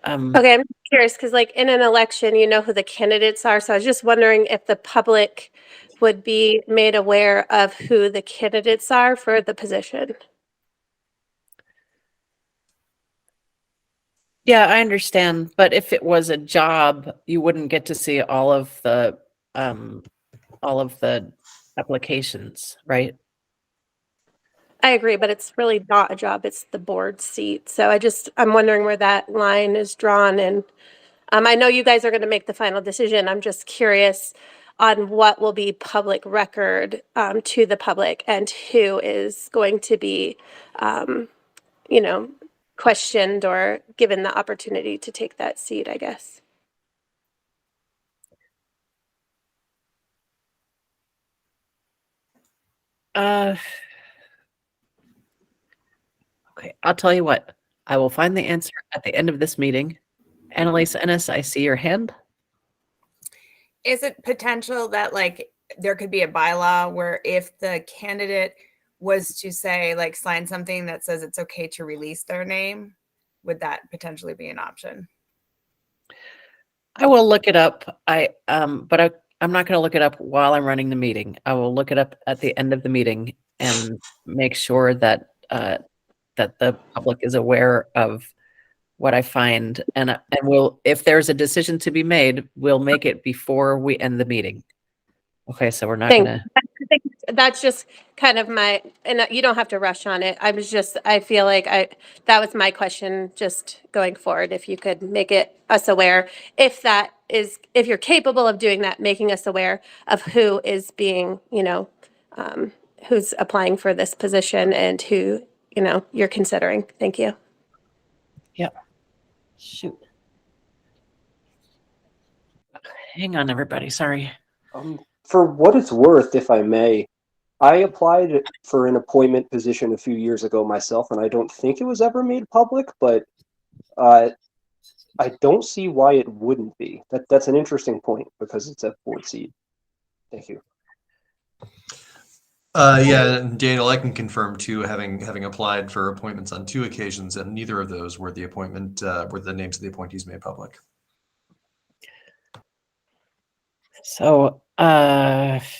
Speaker 5: Okay, I'm curious because, like, in an election, you know who the candidates are. So I was just wondering if the public would be made aware of who the candidates are for the position.
Speaker 1: Yeah, I understand. But if it was a job, you wouldn't get to see all of the applications, right?
Speaker 5: I agree, but it's really not a job. It's the board seat. So I'm wondering where that line is drawn. And I know you guys are going to make the final decision. I'm just curious on what will be public record to the public and who is going to be, you know, questioned or given the opportunity to take that seat, I guess.
Speaker 1: Okay, I'll tell you what. I will find the answer at the end of this meeting. Annalise Ennis, I see your hand.
Speaker 17: Is it potential that like there could be a bylaw where if the candidate was to say like sign something that says it's okay to release their name, would that potentially be an option?
Speaker 1: I will look it up. I'm not going to look it up while I'm running the meeting. I will look it up at the end of the meeting and make sure that that the public is aware of what I find. And we'll, if there's a decision to be made, we'll make it before we end the meeting. Okay, so we're not going to.
Speaker 5: I think that's just kind of my, and you don't have to rush on it. I feel like that was my question just going forward. If you could make us aware, if you're capable of doing that, making us aware of who is being, who's applying for this position and who, you're considering. Thank you.
Speaker 1: Yep. Shoot. Hang on, everybody. Sorry.
Speaker 3: For what it's worth, if I may, I applied for an appointment position a few years ago myself, and I don't think it was ever made public, but I don't see why it wouldn't be. That's an interesting point because it's a board seat. Thank you.
Speaker 11: Yeah, and Daniel, I can confirm too, having applied for appointments on 2 occasions, and neither of those were the names of the appointees made public.
Speaker 1: So, let's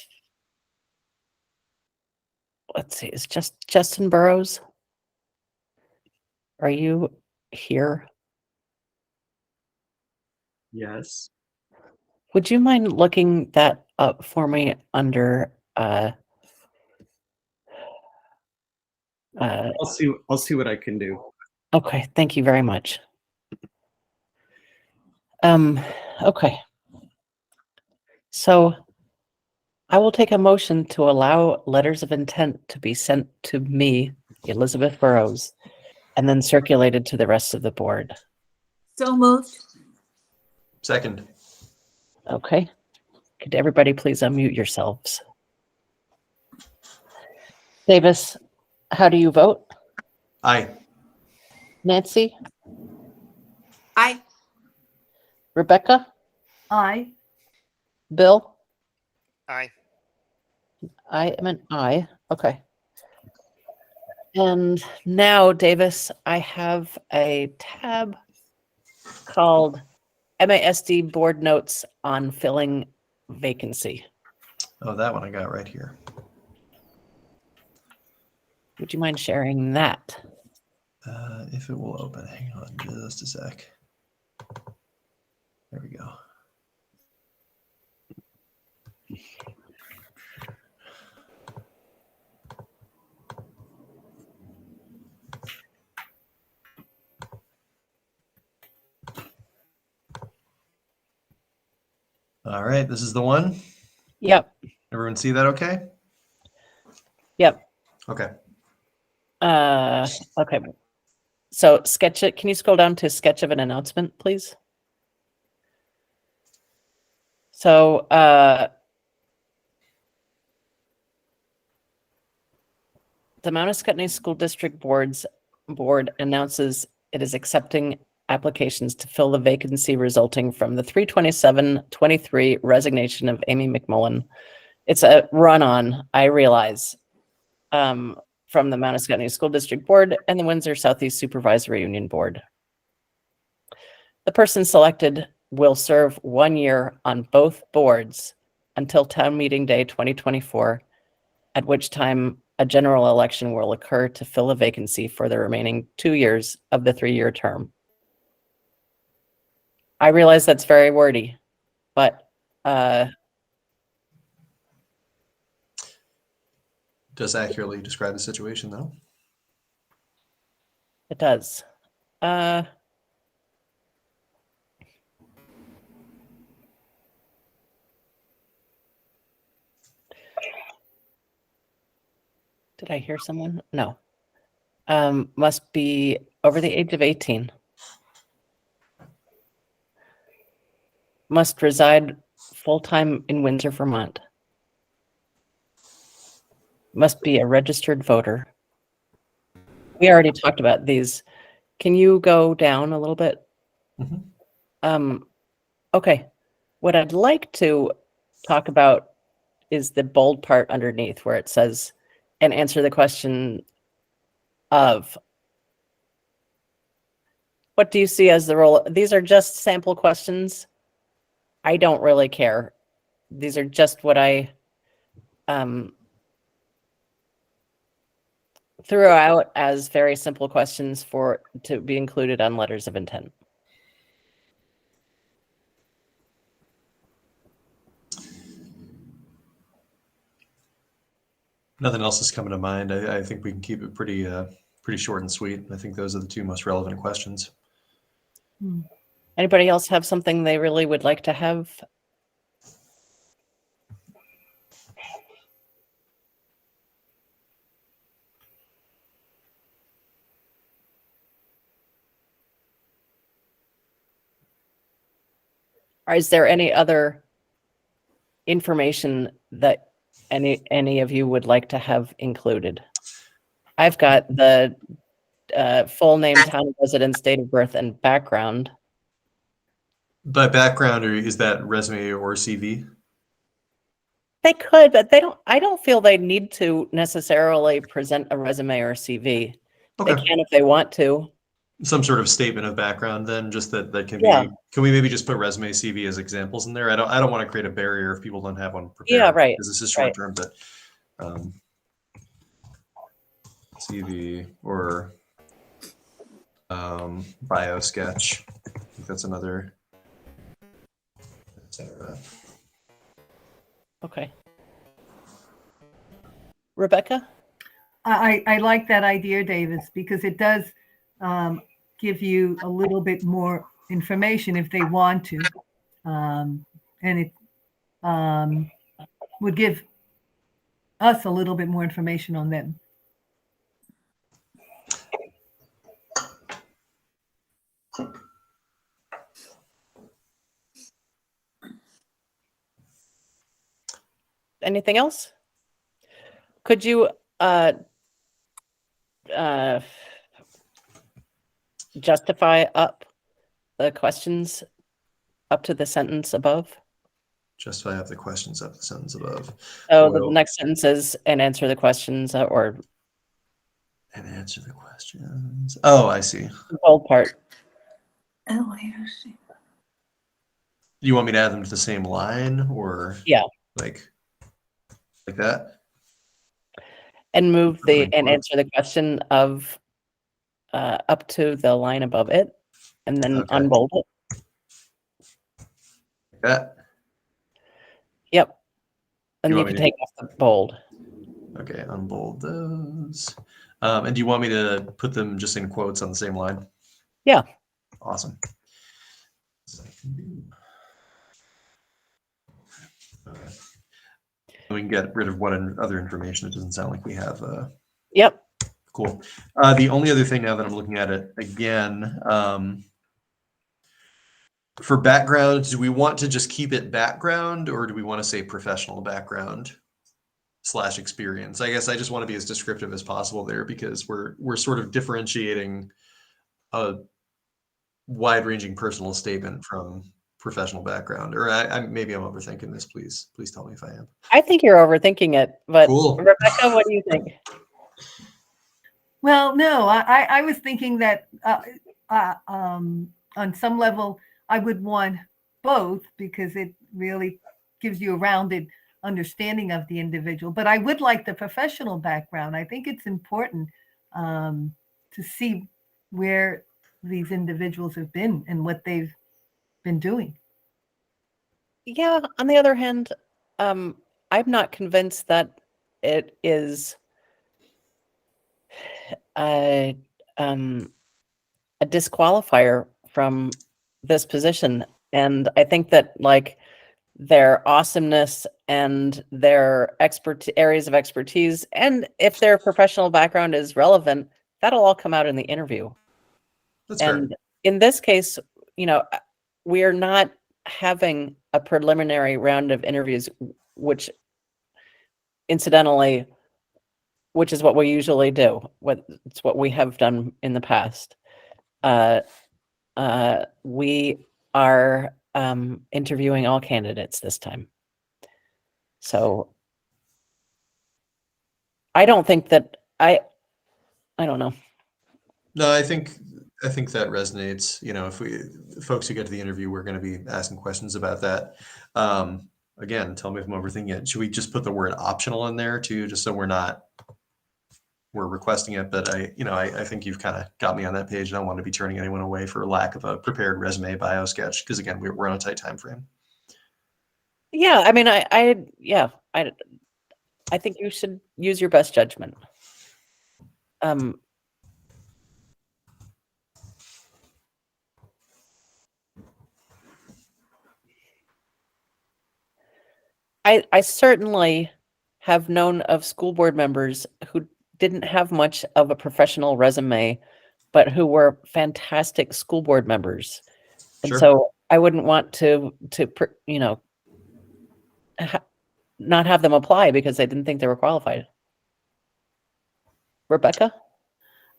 Speaker 1: see. Is Justin Burrows? Are you here?
Speaker 18: Yes.
Speaker 1: Would you mind looking that up for me under
Speaker 18: I'll see what I can do.
Speaker 1: Okay, thank you very much. Okay. So I will take a motion to allow letters of intent to be sent to me, Elizabeth Burrows, and then circulated to the rest of the board.
Speaker 12: So moved.
Speaker 11: Second.
Speaker 1: Okay. Could everybody please unmute yourselves? Davis, how do you vote?
Speaker 11: Aye.
Speaker 1: Nancy?
Speaker 12: Aye.
Speaker 1: Rebecca?
Speaker 13: Aye.
Speaker 1: Bill?
Speaker 7: Aye.
Speaker 1: I am an aye. Okay. And now, Davis, I have a tab called MASD Board Notes on Filling Vacancy.
Speaker 11: Oh, that one I got right here.
Speaker 1: Would you mind sharing that?
Speaker 11: If it will open, hang on just a sec. There we go. All right, this is the one.
Speaker 1: Yep.
Speaker 11: Everyone see that okay?
Speaker 1: Yep.
Speaker 11: Okay.
Speaker 1: Okay. So sketch it. Can you scroll down to sketch of an announcement, please? So the Mount Escutney School District Board announces it is accepting applications to fill the vacancy resulting from the 3/27/23 resignation of Amy McMullen. It's a run-on, I realize, from the Mount Escutney School District Board and the Windsor Southeast Supervisory Union Board. The person selected will serve 1 year on both boards until town meeting day 2024, at which time a general election will occur to fill a vacancy for the remaining 2 years of the 3-year term. I realize that's very wordy, but
Speaker 11: does accurately describe the situation, though.
Speaker 1: It does. Did I hear someone? No. Must be over the age of 18. Must reside full-time in Windsor, Vermont. must be a registered voter. We already talked about these. Can you go down a little bit? Okay. What I'd like to talk about is the bold part underneath where it says, and answer the question of, what do you see as the role? These are just sample questions. I don't really care. These are just what I threw out as very simple questions to be included on letters of intent.
Speaker 11: Nothing else is coming to mind. I think we can keep it pretty short and sweet. I think those are the two most relevant questions.
Speaker 1: Anybody else have something they really would like to have? Or is there any other information that any of you would like to have included? I've got the full name, town of residence, date of birth, and background.
Speaker 11: By background, or is that resume or CV?
Speaker 1: They could, but I don't feel they need to necessarily present a resume or CV.
Speaker 11: Okay.
Speaker 1: They can if they want to.
Speaker 11: Some sort of statement of background, then, just that can
Speaker 1: Yeah.
Speaker 11: be. Can we maybe just put resume, CV as examples in there? I don't want to create a barrier if people don't have one prepared.
Speaker 1: Yeah, right.
Speaker 11: Because this is short term, but CV or bio sketch. I think that's another.
Speaker 1: Okay. Rebecca?
Speaker 13: I like that idea, Davis, because it does give you a little bit more information if they want to. And it would give us a little bit more information on them.
Speaker 1: Anything else? Could you justify up the questions up to the sentence above?
Speaker 11: Justify up the questions up the sentence above.
Speaker 1: So the next sentence is, and answer the questions, or
Speaker 11: and answer the questions. Oh, I see.
Speaker 1: The bold part.
Speaker 12: Oh, I see.
Speaker 11: You want me to add them to the same line, or like that?
Speaker 1: And move and answer the question of up to the line above it, and then unbold it.
Speaker 11: Like that?
Speaker 1: Yep. And
Speaker 11: You
Speaker 1: you
Speaker 11: want
Speaker 1: can
Speaker 11: me to-
Speaker 1: take off the bold.
Speaker 11: Okay, unbold those. And do you want me to put them just in quotes on the same line?
Speaker 1: Yeah.
Speaker 11: Awesome. Okay. We can get rid of what other information. It doesn't sound like we have.
Speaker 1: Yep.
Speaker 11: Cool. The only other thing now that I'm looking at it again, for background, do we want to just keep it background, or do we want to say professional background / experience? I guess I just want to be as descriptive as possible there, because we're sort of differentiating a wide-ranging personal statement from professional background. Or maybe I'm overthinking this. Please tell me if I am.
Speaker 1: I think you're overthinking it, but
Speaker 11: Cool.
Speaker 1: Rebecca, what do you think?
Speaker 13: Well, no, I was thinking that on some level, I would want both, because it really gives you a rounded understanding of the individual. But I would like the professional background. I think it's important to see where these individuals have been and what they've been doing.
Speaker 1: Yeah. On the other hand, I'm not convinced that it is a disqualifier from this position. And I think that like their awesomeness and their areas of expertise, and if their professional background is relevant, that'll all come out in the interview.
Speaker 11: That's
Speaker 1: and
Speaker 11: fair.
Speaker 1: In this case, we are not having a preliminary round of interviews, which incidentally which is what we usually do. It's what we have done in the past. We are interviewing all candidates this time. So I don't think that I don't know.
Speaker 11: No, I think that resonates. You know, if folks who get to the interview, we're going to be asking questions about that. Again, tell me if I'm overthinking it. Should we just put the word optional in there too, just so we're requesting it? But I think you've kind of got me on that page. I don't want to be turning anyone away for lack of a prepared resume bio sketch, because again, we're on a tight time frame.
Speaker 1: Yeah, I mean, I think you should use your best judgment. I certainly have known of school board members who didn't have much of a professional resume, but who were fantastic school board members. And
Speaker 11: Sure.
Speaker 1: so I wouldn't want to not have them apply because they didn't think they were qualified. Rebecca?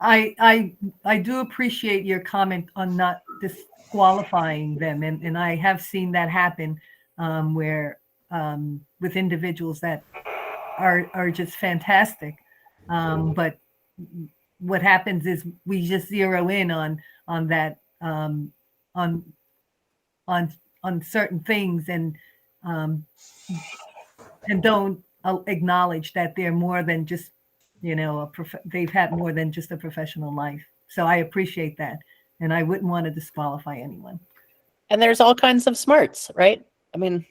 Speaker 13: I do appreciate your comment on not disqualifying them, and I have seen that happen where with individuals that are just fantastic, but what happens is we just zero in on that on certain things and don't acknowledge that they're more than just they've had more than just a professional life. So I appreciate that, and I wouldn't want to disqualify anyone.
Speaker 1: And there's all kinds of smarts, right? I mean,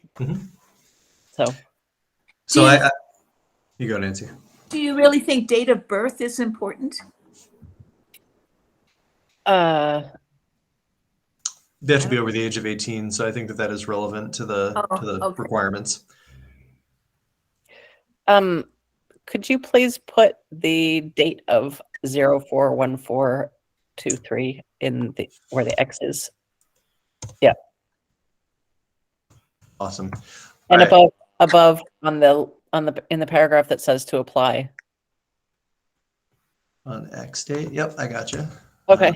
Speaker 1: so
Speaker 11: you go, Nancy.
Speaker 12: Do you really think date of birth is important?
Speaker 11: They have to be over the age of 18, so I think that is relevant to the requirements.
Speaker 1: Could you please put the date of 041423 in where the X is? Yeah.
Speaker 11: Awesome.
Speaker 1: And
Speaker 11: right.
Speaker 1: above in the paragraph that says to apply.
Speaker 11: On X date. Yep, I got you.
Speaker 1: Okay.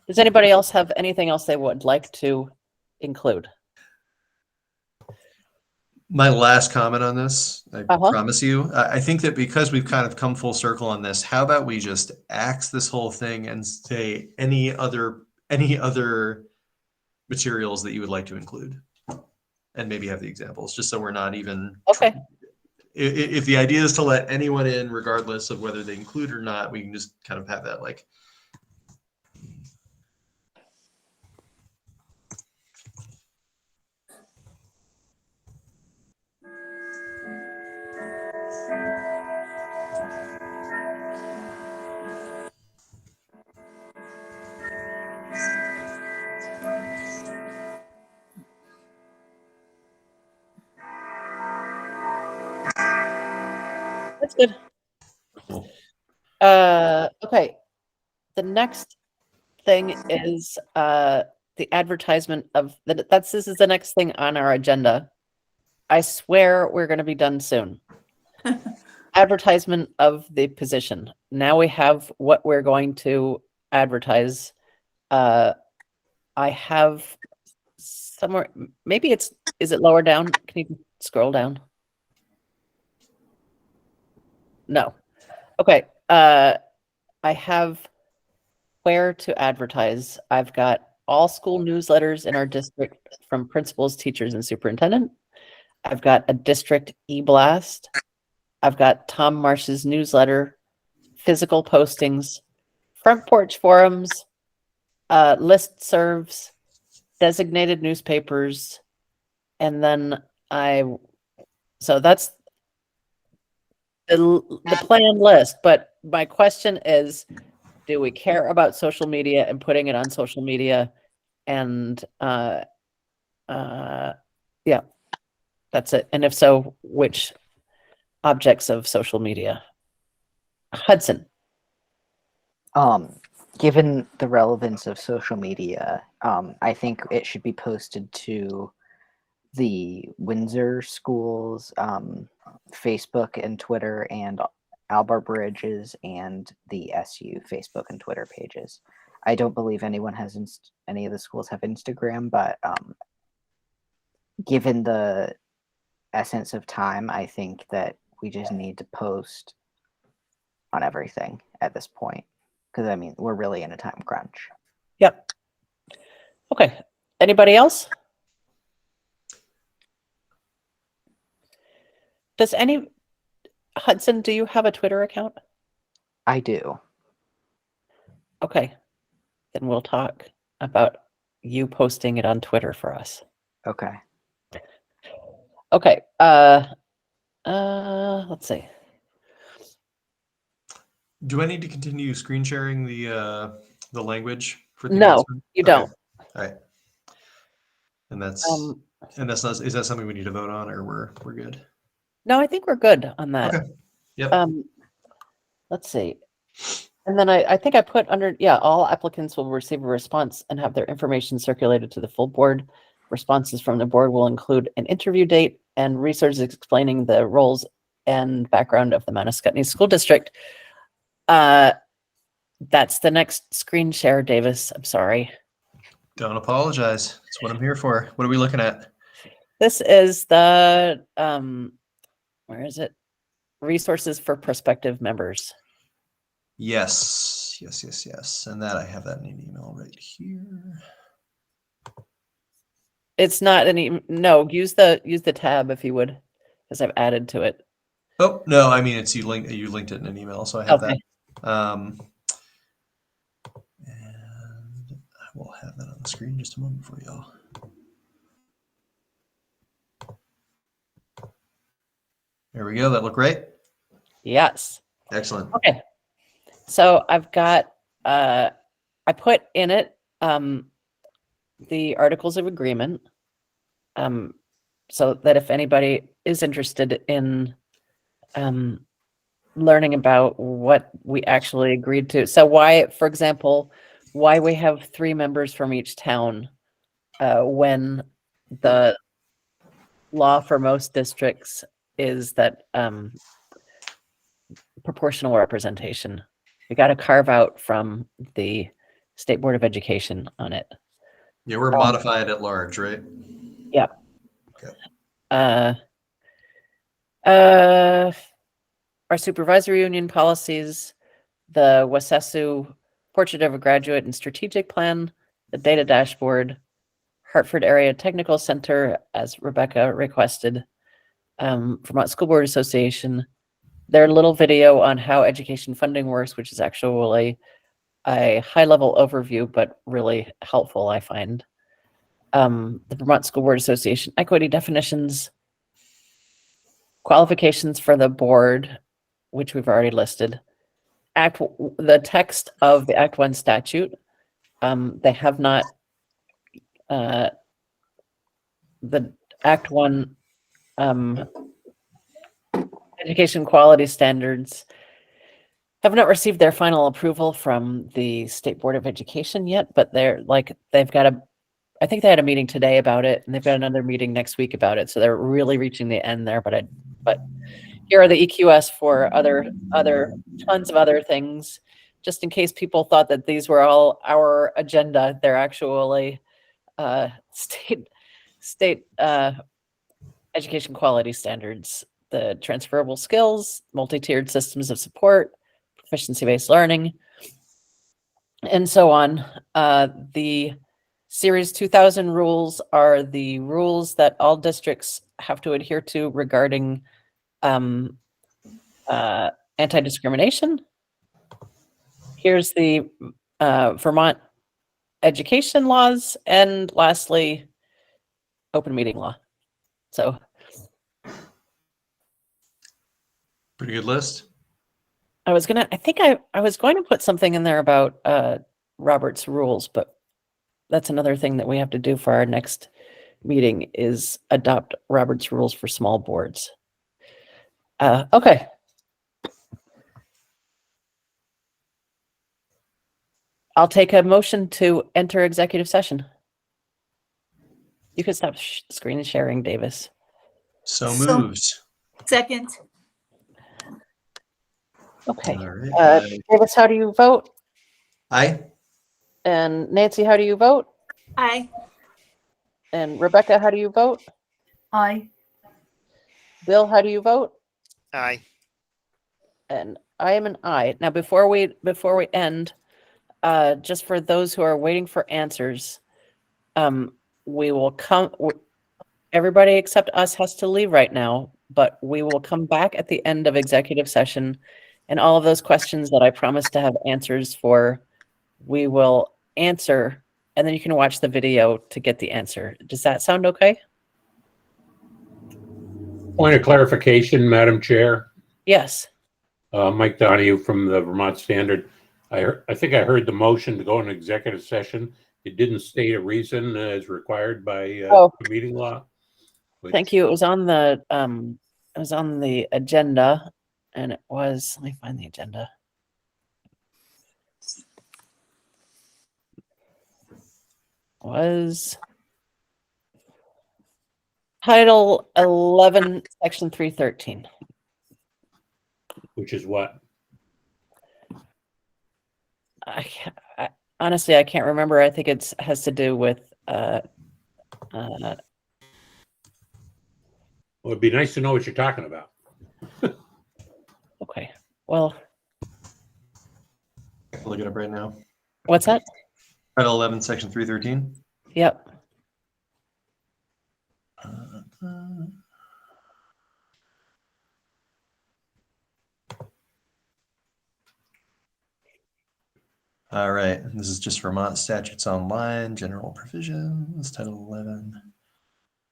Speaker 1: Does anybody else have anything else they would like to include?
Speaker 11: My last comment on this, I promise you, I think that because we've kind of come full circle on this, how about we just axe this whole thing and say any other materials that you would like to include, and maybe have the examples, just so we're not even.
Speaker 1: Okay.
Speaker 11: If the idea is to let anyone in, regardless of whether they include or not, we can just kind of have that like.
Speaker 1: That's good. Okay. The next thing is the advertisement of this is the next thing on our agenda. I swear we're going to be done soon. Advertisement of the position. Now we have what we're going to advertise. I have somewhere, maybe is it lower down? Can you scroll down? No. Okay. I have where to advertise. I've got all school newsletters in our district from principals, teachers, and superintendent. I've got a district e-blast. I've got Tom Marsh's newsletter, physical postings, front porch forums, listservs, designated newspapers, and then so that's the planned list. But my question is, do we care about social media and putting it on social media? And yeah, that's it. And if so, which objects of social media? Hudson.
Speaker 2: Given the relevance of social media, I think it should be posted to the Windsor Schools Facebook and Twitter, and Alba Bridges and the SU Facebook and Twitter pages. I don't believe anyone has any of the schools have Instagram, but given the essence of time, I think that we just need to post on everything at this point, because I mean, we're really in a time crunch.
Speaker 1: Yep. Okay. Anybody else? Hudson, do you have a Twitter account?
Speaker 2: I do.
Speaker 1: Okay. Then we'll talk about you posting it on Twitter for us.
Speaker 2: Okay.
Speaker 1: Okay. Let's see.
Speaker 11: Do I need to continue screen sharing the language for the
Speaker 1: No,
Speaker 11: announcement?
Speaker 1: you
Speaker 11: Okay.
Speaker 1: don't.
Speaker 11: All right. And that's not, is that something we need to vote on, or we're good?
Speaker 1: No, I think we're good on that.
Speaker 11: Okay. Yep.
Speaker 1: Let's see. And then I think I put under, all applicants will receive a response and have their information circulated to the full board. Responses from the board will include an interview date and resources explaining the roles and background of the Mount Scottney School District. That's the next screen share, Davis. I'm sorry.
Speaker 11: Don't apologize. That's what I'm here for. What are we looking at?
Speaker 1: This is the, where is it? Resources for prospective members.
Speaker 11: Yes. And that I have that in an email right here.
Speaker 1: It's not any, no, use the tab if you would, because I've added to it.
Speaker 11: Oh, no, I mean, you linked it in an email, so I have
Speaker 1: Okay.
Speaker 11: that. And I will have that on the screen just a moment for y'all. There we go. That look right?
Speaker 1: Yes.
Speaker 11: Excellent.
Speaker 1: Okay. So I've got, I put in it the articles of agreement, so that if anybody is interested in learning about what we actually agreed to. So why, for example, why we have 3 members from each town when the law for most districts is that proportional representation. We got to carve out from the State Board of Education on it.
Speaker 11: Yeah, we're modified at large, right?
Speaker 1: Yeah.
Speaker 11: Okay.
Speaker 1: Our supervisory union policies, the WSSU Portrait of a Graduate and Strategic Plan, the data dashboard, Hartford Area Technical Center, as Rebecca requested, Vermont School Board Association, their little video on how education funding works, which is actually a high-level overview, but really helpful, I find. The Vermont School Board Association equity definitions, qualifications for the board, which we've already listed, the text of the Act 1 statute. They have not, the Act 1 education quality standards have not received their final approval from the State Board of Education yet, but they've got I think they had a meeting today about it, and they've got another meeting next week about it. So they're really reaching the end there. But here are the EQS for other tons of other things, just in case people thought that these were all our agenda. They're actually state education quality standards, the transferable skills, multi-tiered systems of support, proficiency-based learning, and so on. The Series 2000 rules are the rules that all districts have to adhere to regarding anti-discrimination. Here's the Vermont education laws, and lastly, open meeting law. So
Speaker 11: pretty good list.
Speaker 1: I think I was going to put something in there about Robert's rules, but that's another thing that we have to do for our next meeting is adopt Robert's rules for small boards. Okay. I'll take a motion to enter executive session. You can stop screen sharing, Davis.
Speaker 11: So moved.
Speaker 12: Second.
Speaker 1: Okay.
Speaker 11: All right.
Speaker 1: Davis, how do you vote?
Speaker 11: Aye.
Speaker 1: And Nancy, how do you vote?
Speaker 12: Aye.
Speaker 1: And Rebecca, how do you vote?
Speaker 13: Aye.
Speaker 1: Bill, how do you vote?
Speaker 7: Aye.
Speaker 1: And I am an aye. Now, before we end, just for those who are waiting for answers, we will come. Everybody except us has to leave right now, but we will come back at the end of executive session, and all of those questions that I promised to have answers for, we will answer, and then you can watch the video to get the answer. Does that sound okay?
Speaker 19: Point of clarification, Madam Chair.
Speaker 1: Yes.
Speaker 19: Mike Donahue from the Vermont Standard. I think I heard the motion to go into executive session. It didn't state a reason as required by meeting law.
Speaker 1: Thank you. It was on the agenda, and it was, let me find the agenda. Was Title 11, Section 313.
Speaker 19: Which is what?
Speaker 1: Honestly, I can't remember. I think it has to do with
Speaker 19: well, it'd be nice to know what you're talking about.
Speaker 1: Okay. Well,
Speaker 11: I'll look it up right now.
Speaker 1: What's that?
Speaker 11: Title 11, Section 313.
Speaker 1: Yep.
Speaker 11: All right. This is just Vermont statutes online, general provisions, Title 11.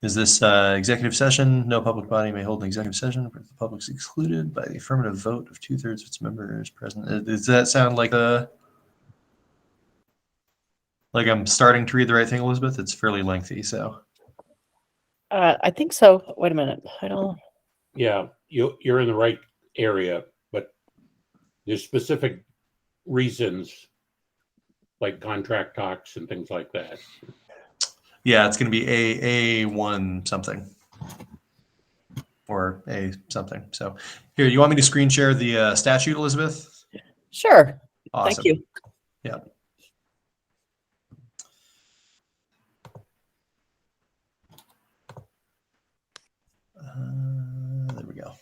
Speaker 11: Is this executive session? No public body may hold an executive session if the public is excluded by the affirmative vote of 2/3 of its members present. Does that sound like I'm starting to read the right thing, Elizabeth? It's fairly lengthy, so.
Speaker 1: I think so. Wait a minute. Title.
Speaker 19: Yeah, you're in the right area, but there's specific reasons like contract talks and things like that.
Speaker 11: Yeah, it's going to be A1 something or A something. So here, you want me to screen share the statute, Elizabeth?
Speaker 1: Sure.
Speaker 11: Awesome.
Speaker 1: Thank you.
Speaker 11: Yeah. There we go.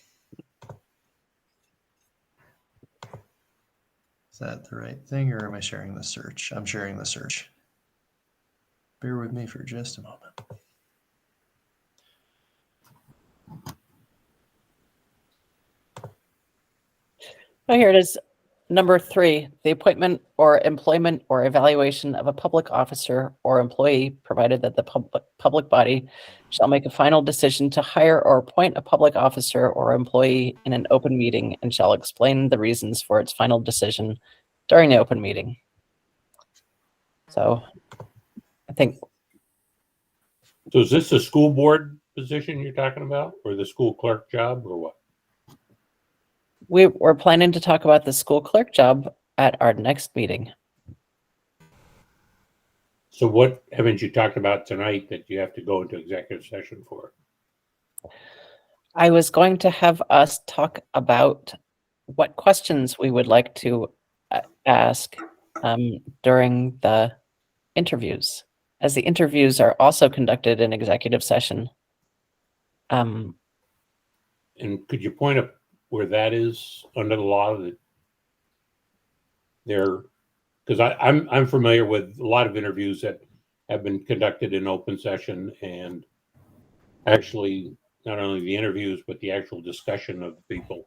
Speaker 11: Is that the right thing, or am I sharing the search? I'm sharing the search. Bear with me for just a moment.
Speaker 1: Oh, here it is. Number 3, the appointment or employment or evaluation of a public officer or employee, provided that the public body shall make a final decision to hire or appoint a public officer or employee in an open meeting and shall explain the reasons for its final decision during the open meeting. So I think.
Speaker 19: So is this a school board position you're talking about, or the school clerk job, or what?
Speaker 1: We're planning to talk about the school clerk job at our next meeting.
Speaker 19: So what haven't you talked about tonight that you have to go into executive session for?
Speaker 1: I was going to have us talk about what questions we would like to ask during the interviews, as the interviews are also conducted in executive session.
Speaker 19: And could you point up where that is under the law that they're, because I'm familiar with a lot of interviews that have been conducted in open session, and actually not only the interviews but the actual discussion of people.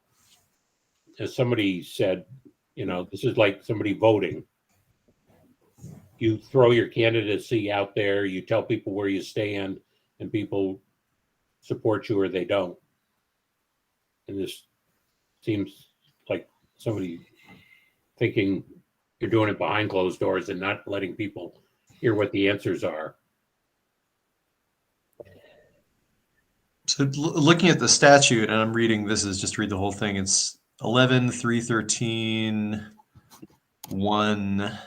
Speaker 19: As somebody said, this is like somebody voting. You throw your candidacy out there, you tell people where you stand, and people support you or they don't. And this seems like somebody thinking you're doing it behind closed doors and not letting people hear what the answers are.
Speaker 11: So looking at the statute, and I'm reading, this is just read the whole thing. It's 11, 313, 1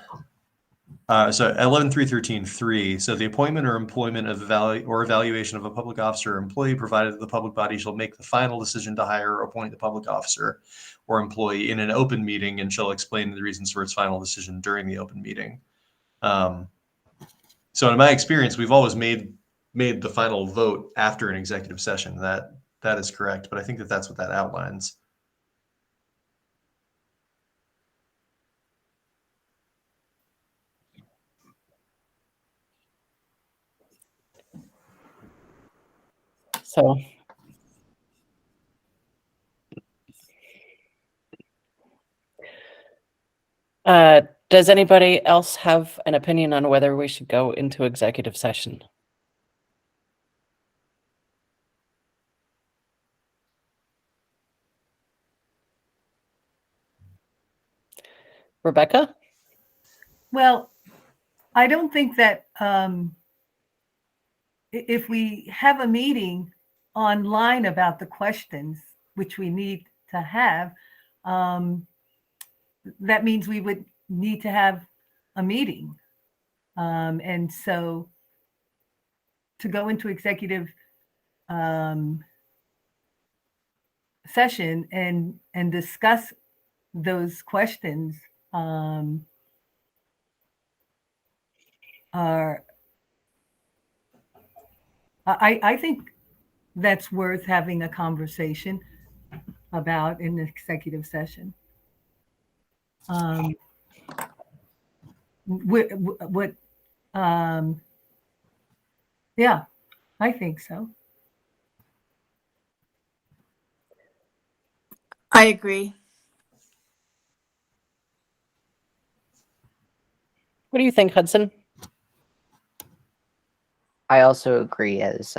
Speaker 11: So 11.3.13.3. So the appointment or employment of evaluation of a public officer or employee, provided that the public body shall make the final decision to hire or appoint the public officer or employee in an open meeting and shall explain the reasons for its final decision during the open meeting. So in my experience, we've always made the final vote after an executive session. That is correct, but I think that that's what that outlines.
Speaker 1: So does anybody else have an opinion on whether we should go into executive session? Rebecca?
Speaker 13: Well, I don't think that if we have a meeting online about the questions, which we need to have, that means we would need to have a meeting. And so to go into executive session and discuss those questions are, I think that's worth having a conversation about in the executive session. Yeah, I think so.
Speaker 12: I agree.
Speaker 1: What do you think, Hudson?
Speaker 2: I also agree, as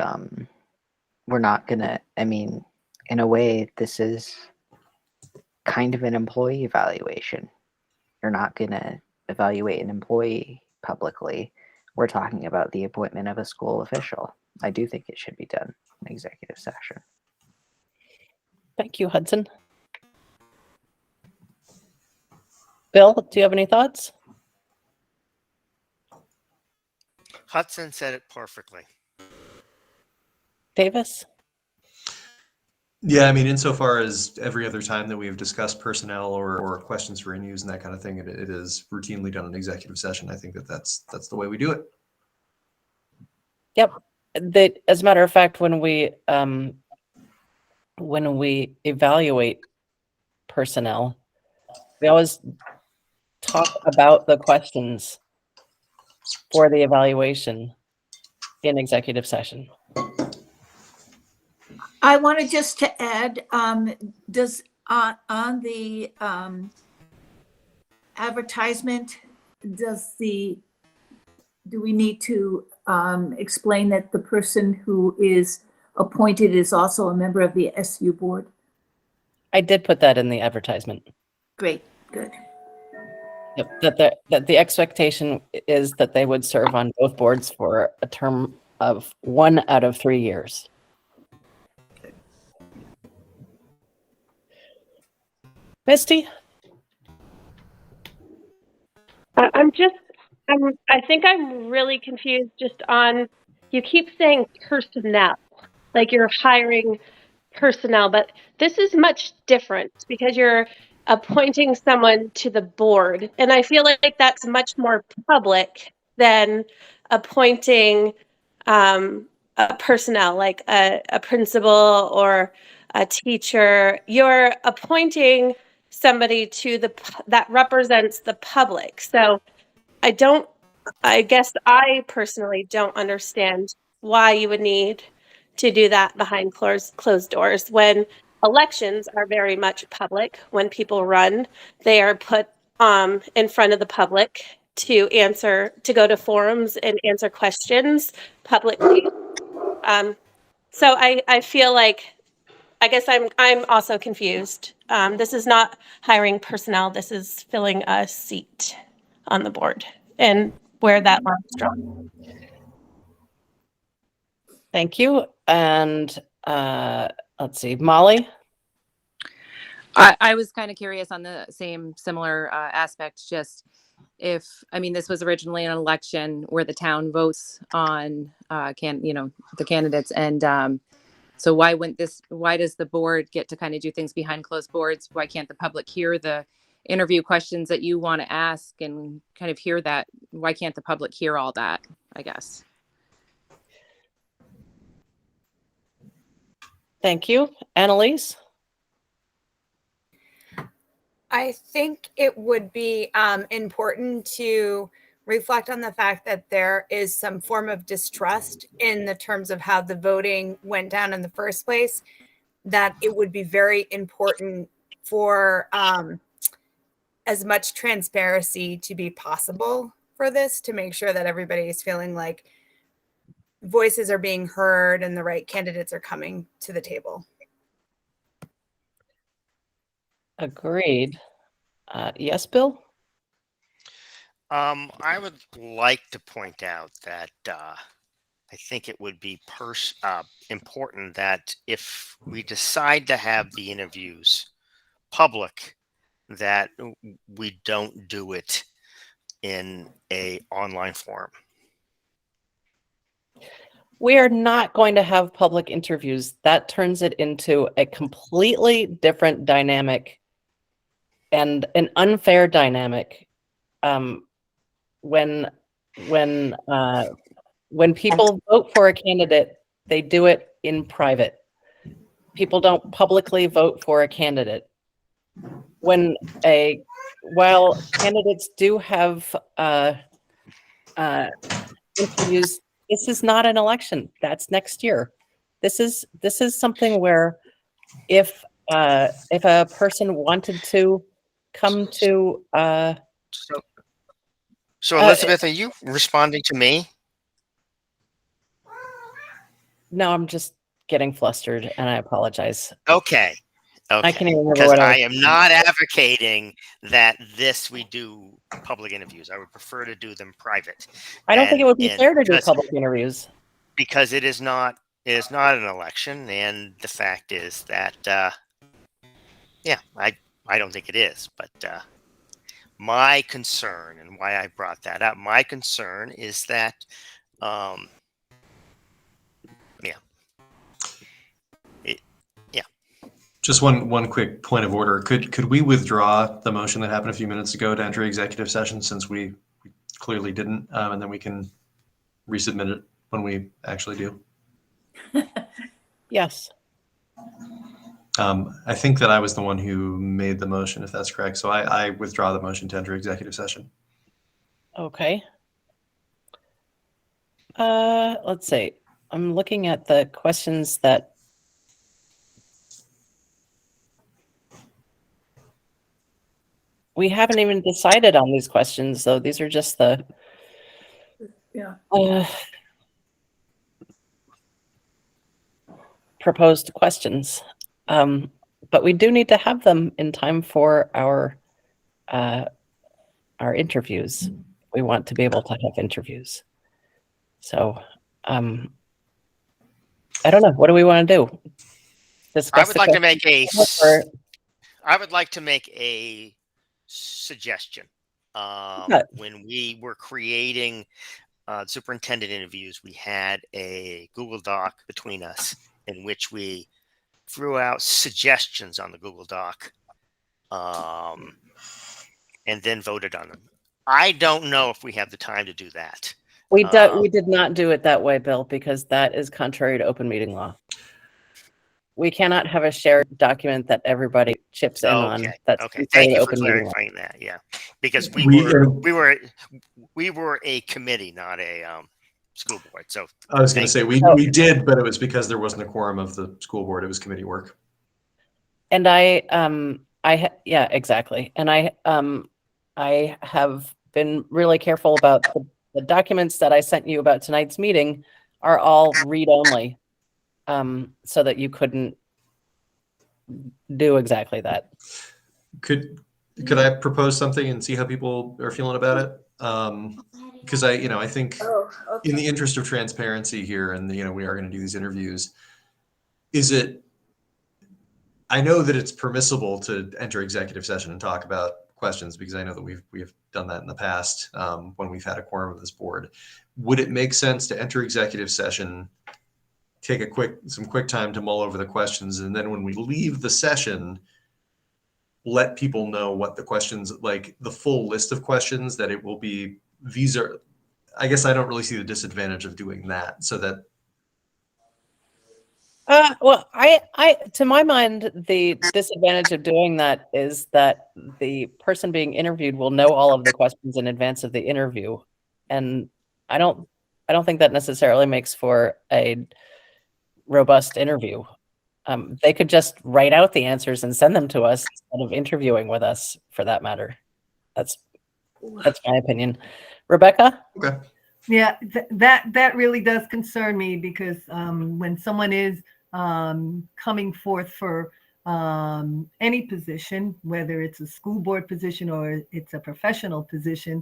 Speaker 2: we're not gonna, I mean, in a way, this is kind of an employee evaluation. You're not gonna evaluate an employee publicly. We're talking about the appointment of a school official. I do think it should be done in executive session.
Speaker 1: Thank you, Hudson. Bill, do you have any thoughts?
Speaker 7: Hudson said it perfectly.
Speaker 1: Davis?
Speaker 11: Yeah, I mean, insofar as every other time that we have discussed personnel or questions for in-use and that kind of thing, it is routinely done in executive session. I think that that's the way we do it.
Speaker 1: Yep. As a matter of fact, when we evaluate personnel, we always talk about the questions for the evaluation in executive session.
Speaker 12: I wanted just to add, does on the advertisement, do we need to explain that the person who is appointed is also a member of the SU board?
Speaker 1: I did put that in the advertisement.
Speaker 12: Great, good.
Speaker 1: Yep, that the expectation is that they would serve on both boards for a term of 1 out of 3 years. Misty?
Speaker 5: I think I'm really confused just on, you keep saying personnel, like you're hiring personnel, but this is much different because you're appointing someone to the board. And I feel like that's much more public than appointing a personnel, like a principal or a teacher. You're appointing somebody to that represents the public. So I guess I personally don't understand why you would need to do that behind closed doors when elections are very much public. When people run, they are put in front of the public to go to forums and answer questions publicly. So I feel like, I guess I'm also confused. This is not hiring personnel. This is filling a seat on the board and where that line's drawn.
Speaker 1: Thank you. And let's see, Molly?
Speaker 8: I was kind of curious on the similar aspect. Just I mean, this was originally an election where the town votes on the candidates, and so why does the board get to kind of do things behind closed doors? Why can't the public hear the interview questions that you want to ask and kind of hear that? Why can't the public hear all that, I guess?
Speaker 1: Thank you. Annalise?
Speaker 17: I think it would be important to reflect on the fact that there is some form of distrust in the terms of how the voting went down in the first place, that it would be very important for as much transparency to be possible for this, to make sure that everybody is feeling like voices are being heard and the right candidates are coming to the table.
Speaker 1: Agreed. Yes, Bill?
Speaker 7: I would like to point out that I think it would be important that if we decide to have the interviews public, that we don't do it in a online forum.
Speaker 1: We are not going to have public interviews. That turns it into a completely different dynamic and an unfair dynamic. When people vote for a candidate, they do it in private. People don't publicly vote for a candidate. While candidates do have interviews, this is not an election. That's next year. This is something where if a person wanted to come to
Speaker 7: So Elizabeth, are you responding to me?
Speaker 1: No, I'm just getting flustered and I apologize.
Speaker 7: Okay.
Speaker 1: I can't even remember
Speaker 7: Because
Speaker 1: what
Speaker 7: I am not advocating that we do public interviews. I would prefer to do them private.
Speaker 1: I don't think it would be fair to do public interviews.
Speaker 7: Because it is not an election, and the fact is that I don't think it is. But my concern, and why I brought that up, my concern is that
Speaker 11: Just one quick point of order. Could we withdraw the motion that happened a few minutes ago to enter executive session, since we clearly didn't, and then we can resubmit it when we actually do?
Speaker 1: Yes.
Speaker 11: I think that I was the one who made the motion, if that's correct. So I withdraw the motion to enter executive session.
Speaker 1: Okay. Let's see. I'm looking at the questions that we haven't even decided on these questions, though. These are just the proposed questions. But we do need to have them in time for our interviews. We want to be able to have interviews. So I don't know. What do we want to do?
Speaker 7: I would like to make a suggestion. When we were creating superintendent interviews, we had a Google Doc between us in which we threw out suggestions on the Google Doc and then voted on them. I don't know if we have the time to do that.
Speaker 1: We did not do it that way, Bill, because that is contrary to open meeting law. We cannot have a shared document that everybody chips in on. That's
Speaker 7: okay. Thank you for clarifying that. Yeah, because we were a committee, not a school board. So
Speaker 11: I was going to say we did, but it was because there wasn't a quorum of the school board. It was committee work.
Speaker 1: And yeah, exactly. And I have been really careful about the documents that I sent you about tonight's meeting are all read only, so that you couldn't do exactly that.
Speaker 11: Could I propose something and see how people are feeling about it? Because I think in the interest of transparency here, and we are going to do these interviews, I know that it's permissible to enter executive session and talk about questions, because I know that we have done that in the past when we've had a quorum of this board. Would it make sense to enter executive session, take some quick time to mull over the questions, and then when we leave the session, let people know what the questions, like the full list of questions, that it will be, these are, I guess I don't really see the disadvantage of doing that, so that.
Speaker 1: Well, to my mind, the disadvantage of doing that is that the person being interviewed will know all of the questions in advance of the interview. And I don't think that necessarily makes for a robust interview. They could just write out the answers and send them to us instead of interviewing with us, for that matter. That's my opinion. Rebecca?
Speaker 11: Okay.
Speaker 13: Yeah, that really does concern me, because when someone is coming forth for any position, whether it's a school board position or it's a professional position,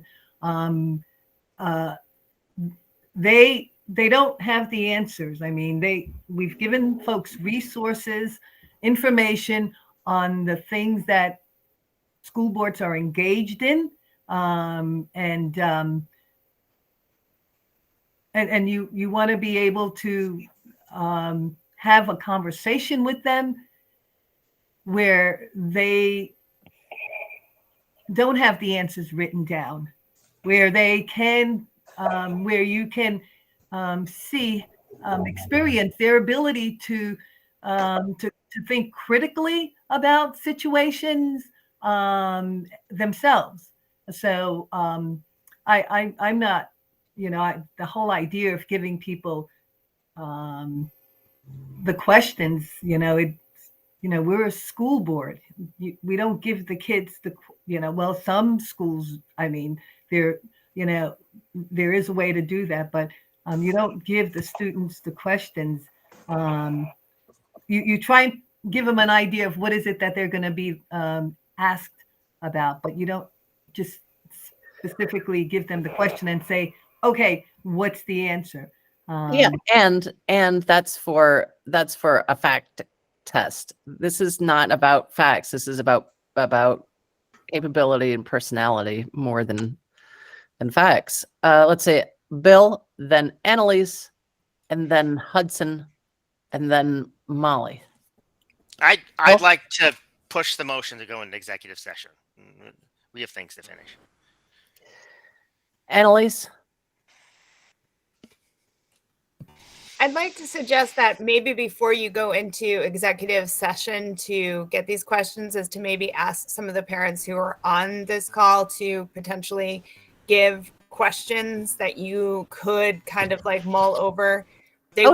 Speaker 13: they don't have the answers. I mean, we've given folks resources, information on the things that school boards are engaged in, and you want to be able to have a conversation with them where they don't have the answers written down, where they can, where you can experience their ability to think critically about situations themselves. So I'm not, the whole idea of giving people the questions, we're a school board. We don't give the kids well, some schools, I mean, there is a way to do that, but you don't give the students the questions. You try and give them an idea of what is it that they're going to be asked about, but you don't just specifically give them the question and say, okay, what's the answer?
Speaker 1: Yeah, and that's for a fact test. This is not about facts. This is about capability and personality more than facts. Let's say Bill, then Annalise, and then Hudson, and then Molly.
Speaker 7: I'd like to push the motion to go into executive session. We have things to finish.
Speaker 1: Annalise?
Speaker 17: I'd like to suggest that maybe before you go into executive session to get these questions, is to maybe ask some of the parents who are on this call to potentially give questions that you could kind of like mull over.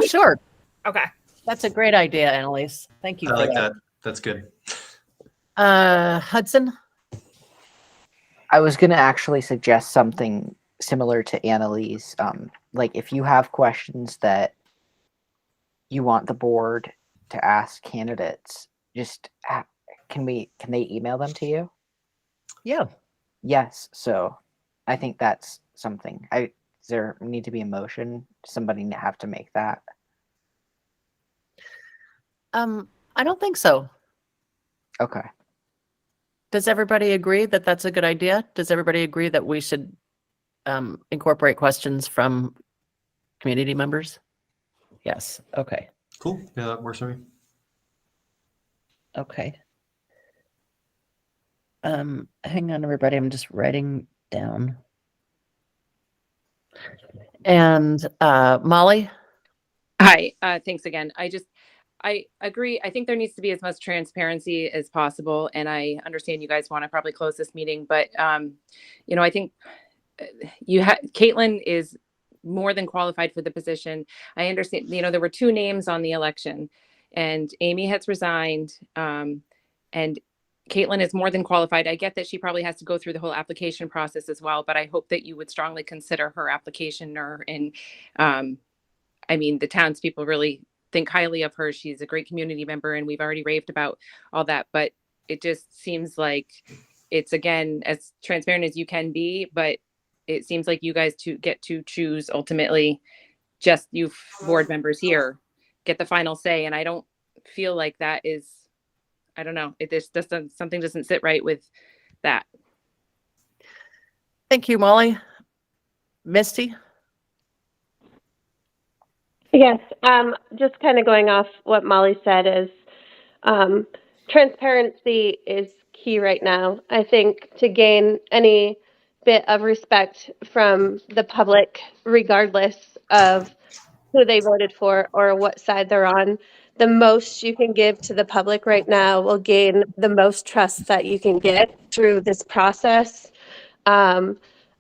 Speaker 1: Sure.
Speaker 17: Okay.
Speaker 1: That's a great idea, Annalise. Thank you
Speaker 11: I
Speaker 1: for
Speaker 11: like
Speaker 1: that.
Speaker 11: that. That's good.
Speaker 1: Hudson?
Speaker 2: I was going to actually suggest something similar to Annalise. Like if you have questions that you want the board to ask candidates, just can they email them to you?
Speaker 1: Yeah.
Speaker 2: Yes. So I think that's something. Does there need to be a motion? Does somebody have to make that?
Speaker 1: I don't think so.
Speaker 2: Okay.
Speaker 1: Does everybody agree that that's a good idea? Does everybody agree that we should incorporate questions from community members? Yes. Okay.
Speaker 11: Cool. Yeah, that works for me.
Speaker 1: Okay. Hang on, everybody. I'm just writing down. And Molly?
Speaker 8: Hi, thanks again. I agree. I think there needs to be as much transparency as possible. And I understand you guys want to probably close this meeting, but I think Caitlin is more than qualified for the position. I understand, there were 2 names on the election and Amy has resigned. And Caitlin is more than qualified. I get that she probably has to go through the whole application process as well, but I hope that you would strongly consider her application the townspeople really think highly of her. She's a great community member and we've already raved about all that, but it just seems like it's, again, as transparent as you can be, but it seems like you guys get to choose ultimately. Just you board members here get the final say. And I don't feel like that is, I don't know, something doesn't sit right with that.
Speaker 1: Thank you, Molly. Misty?
Speaker 5: Yes, just kind of going off what Molly said is transparency is key right now. I think to gain any bit of respect from the public, regardless of who they voted for or what side they're on, the most you can give to the public right now will gain the most trust that you can get through this process. Um,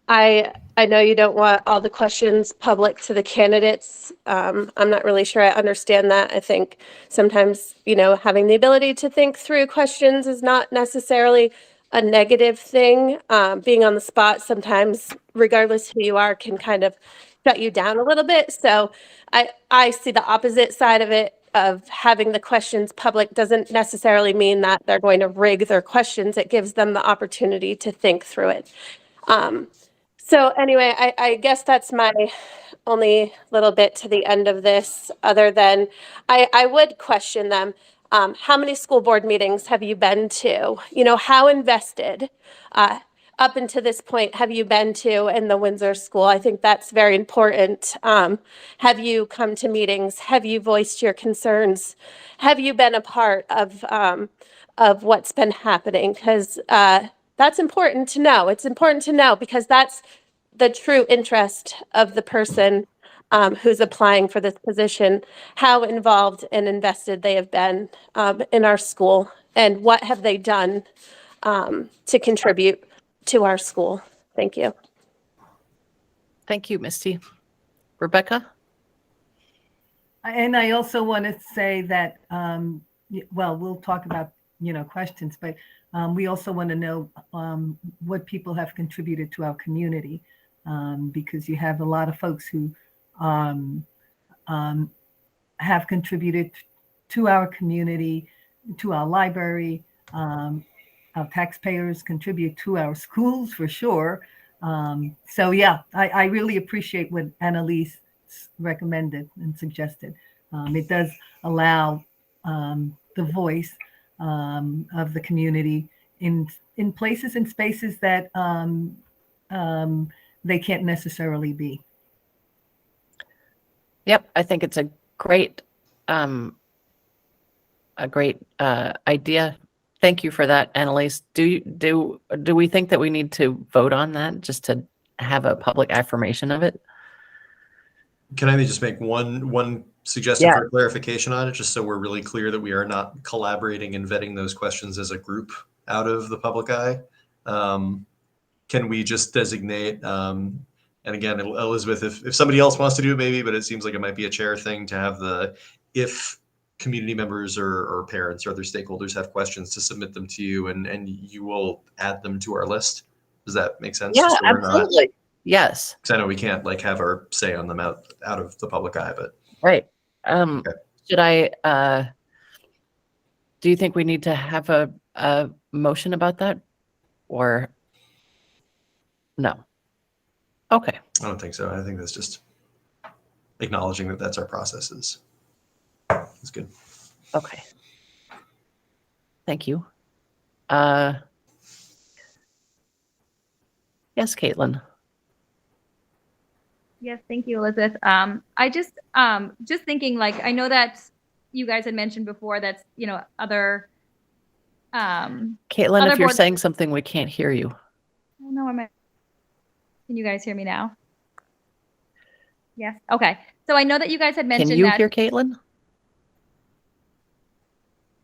Speaker 5: I know you don't want all the questions public to the candidates. I'm not really sure I understand that. I think sometimes, having the ability to think through questions is not necessarily a negative thing. Being on the spot sometimes, regardless who you are, can kind of shut you down a little bit. So I see the opposite side of it. Of having the questions public doesn't necessarily mean that they're going to rig their questions. It gives them the opportunity to think through it. So anyway, I guess that's my only little bit to the end of this, other than I would question them. How many school board meetings have you been to? How invested up until this point have you been to in the Windsor School? I think that's very important. Have you come to meetings? Have you voiced your concerns? Have you been a part of what's been happening? Because that's important to know. It's important to know because that's the true interest of the person who's applying for this position, how involved and invested they have been in our school, and what have they done to contribute to our school. Thank you.
Speaker 1: Thank you, Misty. Rebecca?
Speaker 13: And I also want to say that, well, we'll talk about, questions, but we also want to know what people have contributed to our community, because you have a lot of folks who have contributed to our community, to our library. Our taxpayers contribute to our schools for sure. So yeah, I really appreciate what Annalise recommended and suggested. It does allow the voice of the community in places and spaces that they can't necessarily be.
Speaker 1: Yep, I think it's a great idea. Thank you for that, Annalise. Do we think that we need to vote on that just to have a public affirmation of it?
Speaker 11: Can I just make one suggestion for clarification on it, just so we're really clear that we are not collaborating and vetting those questions as a group out of the public eye? Can we just designate, and again, Elizabeth, if somebody else wants to do it, maybe, but it seems like it might be a chair thing to have if community members or parents or other stakeholders have questions, to submit them to you, and you will add them to our list. Does that make sense?
Speaker 1: Yeah, absolutely. Yes.
Speaker 11: Because I know we can't have our say on them out of the public eye, but
Speaker 1: right. Should I? Do you think we need to have a motion about that, or no? Okay.
Speaker 11: I don't think so. I think that's just acknowledging that that's our processes. That's good.
Speaker 1: Okay. Thank you. Yes, Caitlin.
Speaker 20: Yes, thank you, Elizabeth. I just thinking, like, I know that you guys had mentioned before that, other
Speaker 1: Caitlin,
Speaker 20: other
Speaker 1: if you're
Speaker 20: boards-
Speaker 1: saying something, we can't hear you.
Speaker 20: Oh, no, can you guys hear me now? Yes. Okay. So I know that you guys had mentioned
Speaker 1: Can you
Speaker 20: that.
Speaker 1: hear Caitlin?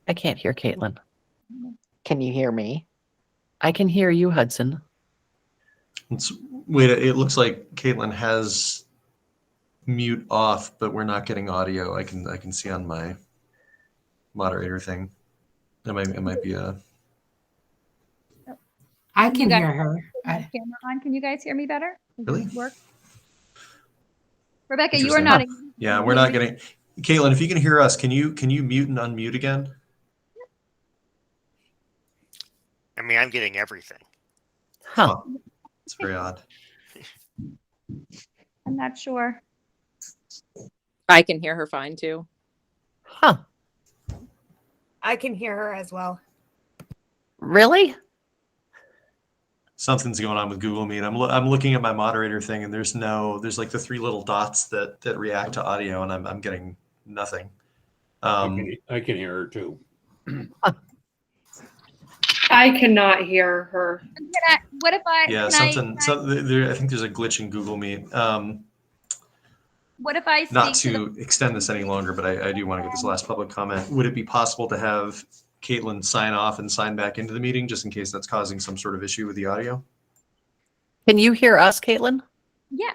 Speaker 1: I can't hear Caitlin.
Speaker 2: Can you hear me?
Speaker 1: I can hear you, Hudson.
Speaker 11: Wait, it looks like Caitlin has mute off, but we're not getting audio. I can see on my moderator thing. It might be a.
Speaker 20: I can hear her. Camera on. Can you guys hear me better? Does
Speaker 11: Really?
Speaker 20: this work? Rebecca, you are nodding.
Speaker 11: Yeah, we're not getting. Caitlin, if you can hear us, can you mute and unmute again?
Speaker 7: I mean, I'm getting everything.
Speaker 1: Huh.
Speaker 11: It's very odd.
Speaker 20: I'm not sure.
Speaker 19: I can hear her fine too.
Speaker 1: Huh.
Speaker 21: I can hear her as well.
Speaker 1: Really?
Speaker 11: something's going on with Google Meet. I'm looking at my moderator thing, and there's like the three little dots that react to audio, and I'm getting nothing.
Speaker 19: I can hear her too. I cannot hear her.
Speaker 20: What if I?
Speaker 11: Yeah, I think there's a glitch in Google Meet.
Speaker 20: What if I
Speaker 11: Not
Speaker 20: speak
Speaker 11: to extend this any longer, but I do want to get this last public comment. Would it be possible to have Caitlin sign off and sign back into the meeting, just in case that's causing some sort of issue with the audio?
Speaker 1: Can you hear us, Caitlin?
Speaker 20: Yeah.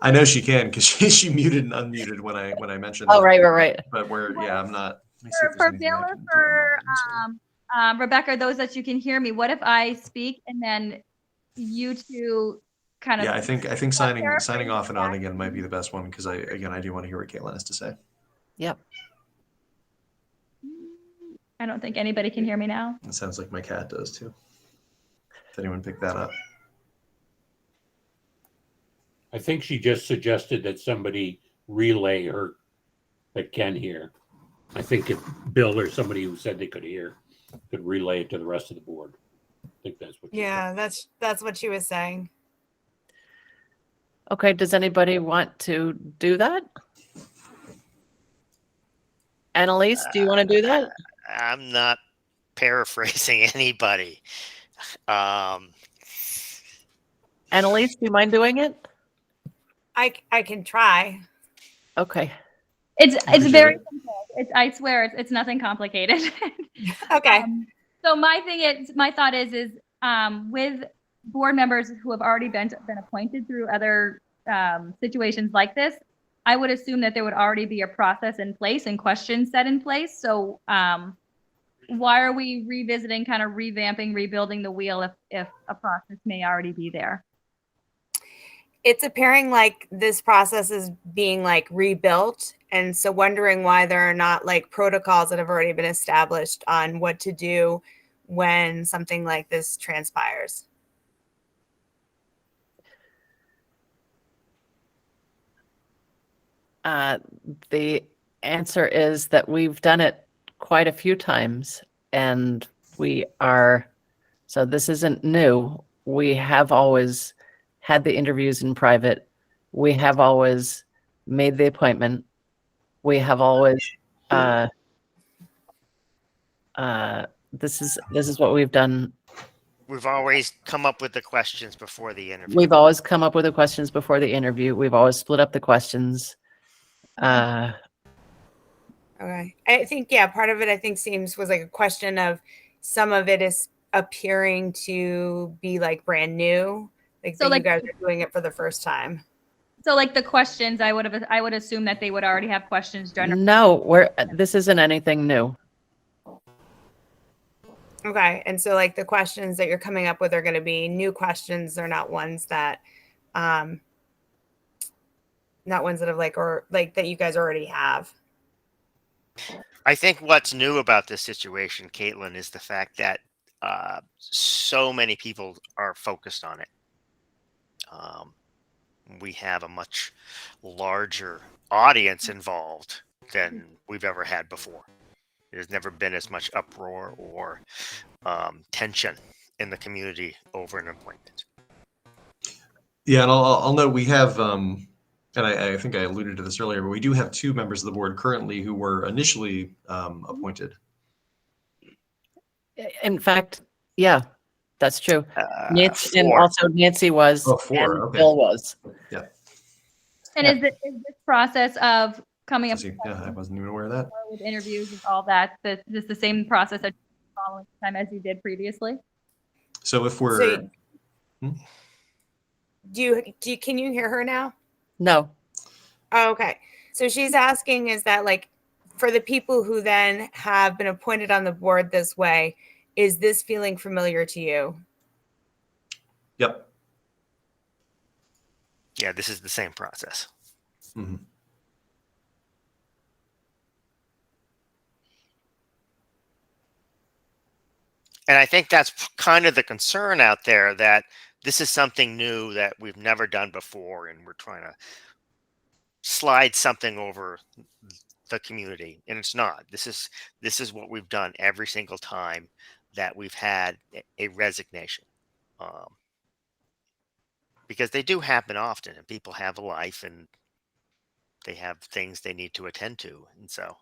Speaker 11: I know she can, because she muted and unmuted when I mentioned.
Speaker 1: Oh,
Speaker 11: that.
Speaker 1: right.
Speaker 11: But I'm not. Let me see if there's
Speaker 20: For
Speaker 11: anything
Speaker 20: Bill
Speaker 11: I
Speaker 20: or
Speaker 11: can do
Speaker 20: for
Speaker 11: on my end,
Speaker 20: Rebecca, those that you can hear me, what if I speak and then you two kind of?
Speaker 11: Yeah, I think signing
Speaker 20: paraphrase
Speaker 11: off and on
Speaker 20: back?
Speaker 11: again might be the best one, because I do want to hear what Caitlin has to say.
Speaker 1: Yep.
Speaker 20: I don't think anybody can hear me now.
Speaker 11: It sounds like my cat does too. If anyone picked that up.
Speaker 19: I think she just suggested that somebody relay her that can hear. I think if Bill or somebody who said they could hear could relay it to the rest of the board. I think that's what.
Speaker 17: Yeah, that's what she was saying.
Speaker 1: Okay, does anybody want to do that? Annalise, do you want to do that?
Speaker 7: I'm not paraphrasing anybody.
Speaker 1: Annalise, do you mind doing it?
Speaker 17: I can try.
Speaker 1: Okay.
Speaker 20: It's very simple. I swear it's nothing complicated.
Speaker 17: Okay.
Speaker 20: So my thought is with board members who have already been appointed through other situations like this, I would assume that there would already be a process in place and questions set in place. So why are we revisiting, kind of revamping, rebuilding the wheel if a process may already be there?
Speaker 17: It's appearing like this process is being like rebuilt. And so wondering why there are not like protocols that have already been established on what to do when something like this transpires.
Speaker 1: The answer is that we've done it quite a few times, and so this isn't new. We have always had the interviews in private. We have always made the appointment. We have always, this is what we've done.
Speaker 7: We've always come up with the questions before the interview.
Speaker 1: We've always come up with the questions before the interview. We've always split up the questions.
Speaker 17: Okay. I think, yeah, part of it, I think was like a question of some of it is appearing to be like brand new. Like, so you guys are doing it for the first time.
Speaker 20: So like the questions, I would assume that they would already have questions generated.
Speaker 1: No, this isn't anything new.
Speaker 17: Okay. And so like the questions that you're coming up with are going to be new questions. They're not ones that, have like, or like that you guys already have.
Speaker 7: I think what's new about this situation, Caitlin, is the fact that so many people are focused on it. We have a much larger audience involved than we've ever had before. There's never been as much uproar or tension in the community over an appointment.
Speaker 11: Yeah, and I'll note we have, and I think I alluded to this earlier, but we do have 2 members of the board currently who were initially appointed.
Speaker 1: In fact, yeah, that's true. Nancy, and
Speaker 7: 4.
Speaker 1: also Nancy was,
Speaker 11: 4,
Speaker 1: and
Speaker 11: okay.
Speaker 1: Bill was.
Speaker 11: Yeah.
Speaker 20: And is this process of coming up
Speaker 11: Yeah, I wasn't even aware of that.
Speaker 20: with interviews and all that, this the same process that you're following time as you did previously?
Speaker 11: So if we're
Speaker 17: Can you hear her now?
Speaker 1: No.
Speaker 17: Oh, okay. So she's asking, is that like for the people who then have been appointed on the board this way, is this feeling familiar to you?
Speaker 11: Yep.
Speaker 7: Yeah, this is the same process.
Speaker 11: Mm-hmm.
Speaker 7: And I think that's kind of the concern out there, that this is something new that we've never done before, and we're trying to slide something over the community, and it's not. This is what we've done every single time that we've had a resignation. because they do happen often, and people have a life and they have things they need to attend to, and so,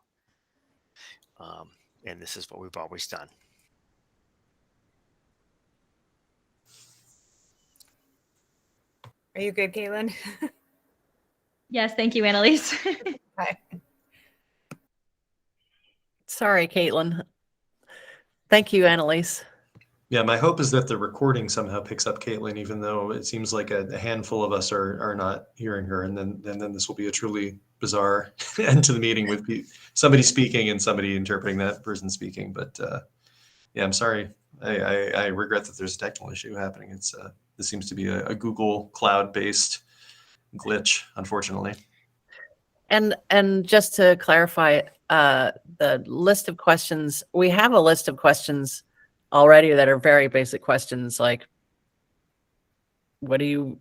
Speaker 7: and this is what we've always done.
Speaker 17: Are you good, Caitlin?
Speaker 20: Yes, thank you, Annalise.
Speaker 17: Okay.
Speaker 1: Sorry, Caitlin. Thank you, Annalise.
Speaker 11: Yeah, my hope is that the recording somehow picks up Caitlin, even though it seems like a handful of us are not hearing her, and then this will be a truly bizarre end to the meeting with somebody speaking and somebody interpreting that person speaking. But yeah, I'm sorry. I regret that there's a technical issue happening. It's this seems to be a Google Cloud-based glitch, unfortunately.
Speaker 1: And just to clarify, the list of questions, we have a list of questions already that are very basic questions, like what do you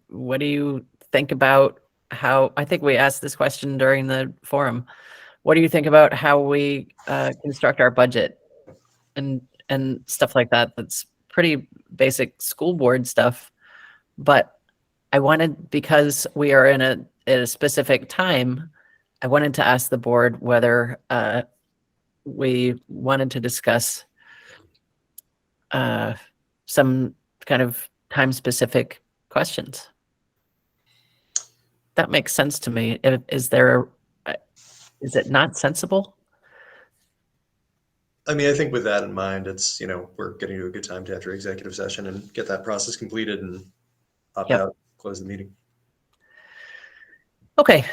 Speaker 1: think about how, I think we asked this question during the forum, what do you think about how we construct our budget and stuff like that? That's pretty basic school board stuff. But I wanted, because we are in a specific time, I wanted to ask the board whether we wanted to discuss some kind of time-specific questions. That makes sense to me. Is it not sensible?
Speaker 11: I mean, I think with that in mind, it's, we're getting to a good time to enter executive session and get that process completed and opt out, close the meeting.
Speaker 1: Okay.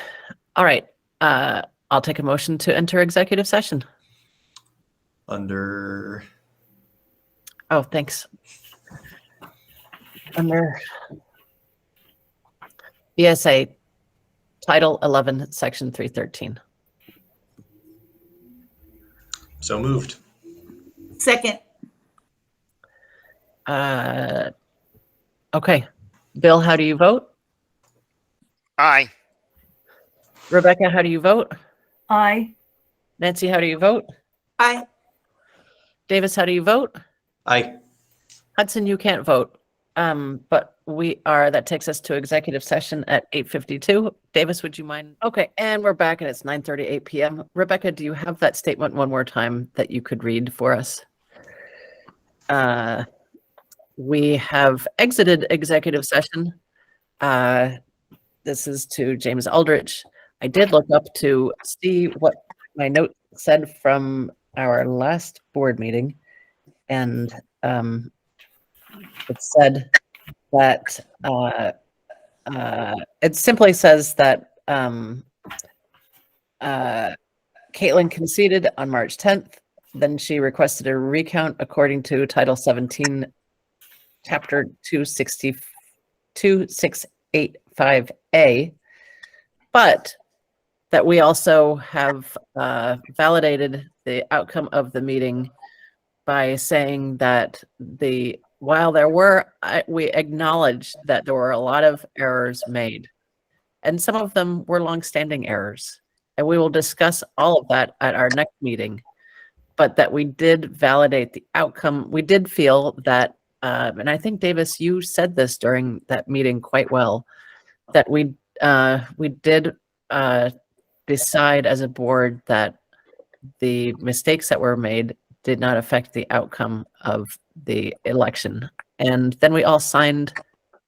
Speaker 1: All right. I'll take a motion to enter executive session.
Speaker 11: Under.
Speaker 1: Oh, thanks. Under BSA Title 11, Section 313.
Speaker 11: So moved.
Speaker 12: Second.
Speaker 1: Okay. Bill, how do you vote?
Speaker 7: Aye.
Speaker 1: Rebecca, how do you vote?
Speaker 13: Aye.
Speaker 1: Nancy, how do you vote?
Speaker 12: Aye.
Speaker 1: Davis, how do you vote?
Speaker 11: Aye.
Speaker 1: Hudson, you can't vote. But that takes us to executive session at 8:52. Davis, would you mind? Okay, and we're back and it's 9:38 p.m. Rebecca, do you have that statement one more time that you could read for us? We have exited executive session. This is to James Aldrich. I did look up to see what my note said from our last board meeting, and it said that it simply says that Caitlin conceded on March 10th. Then she requested a recount according to Title 17, Chapter 2685A, but that we also have validated the outcome of the meeting by saying that while we acknowledge that there were a lot of errors made, and some of them were longstanding errors, and we will discuss all of that at our next meeting, but that we did validate the outcome. We did feel that, and I think, Davis, you said this during that meeting quite well, that we did decide as a board that the mistakes that were made did not affect the outcome of the election. And then we all signed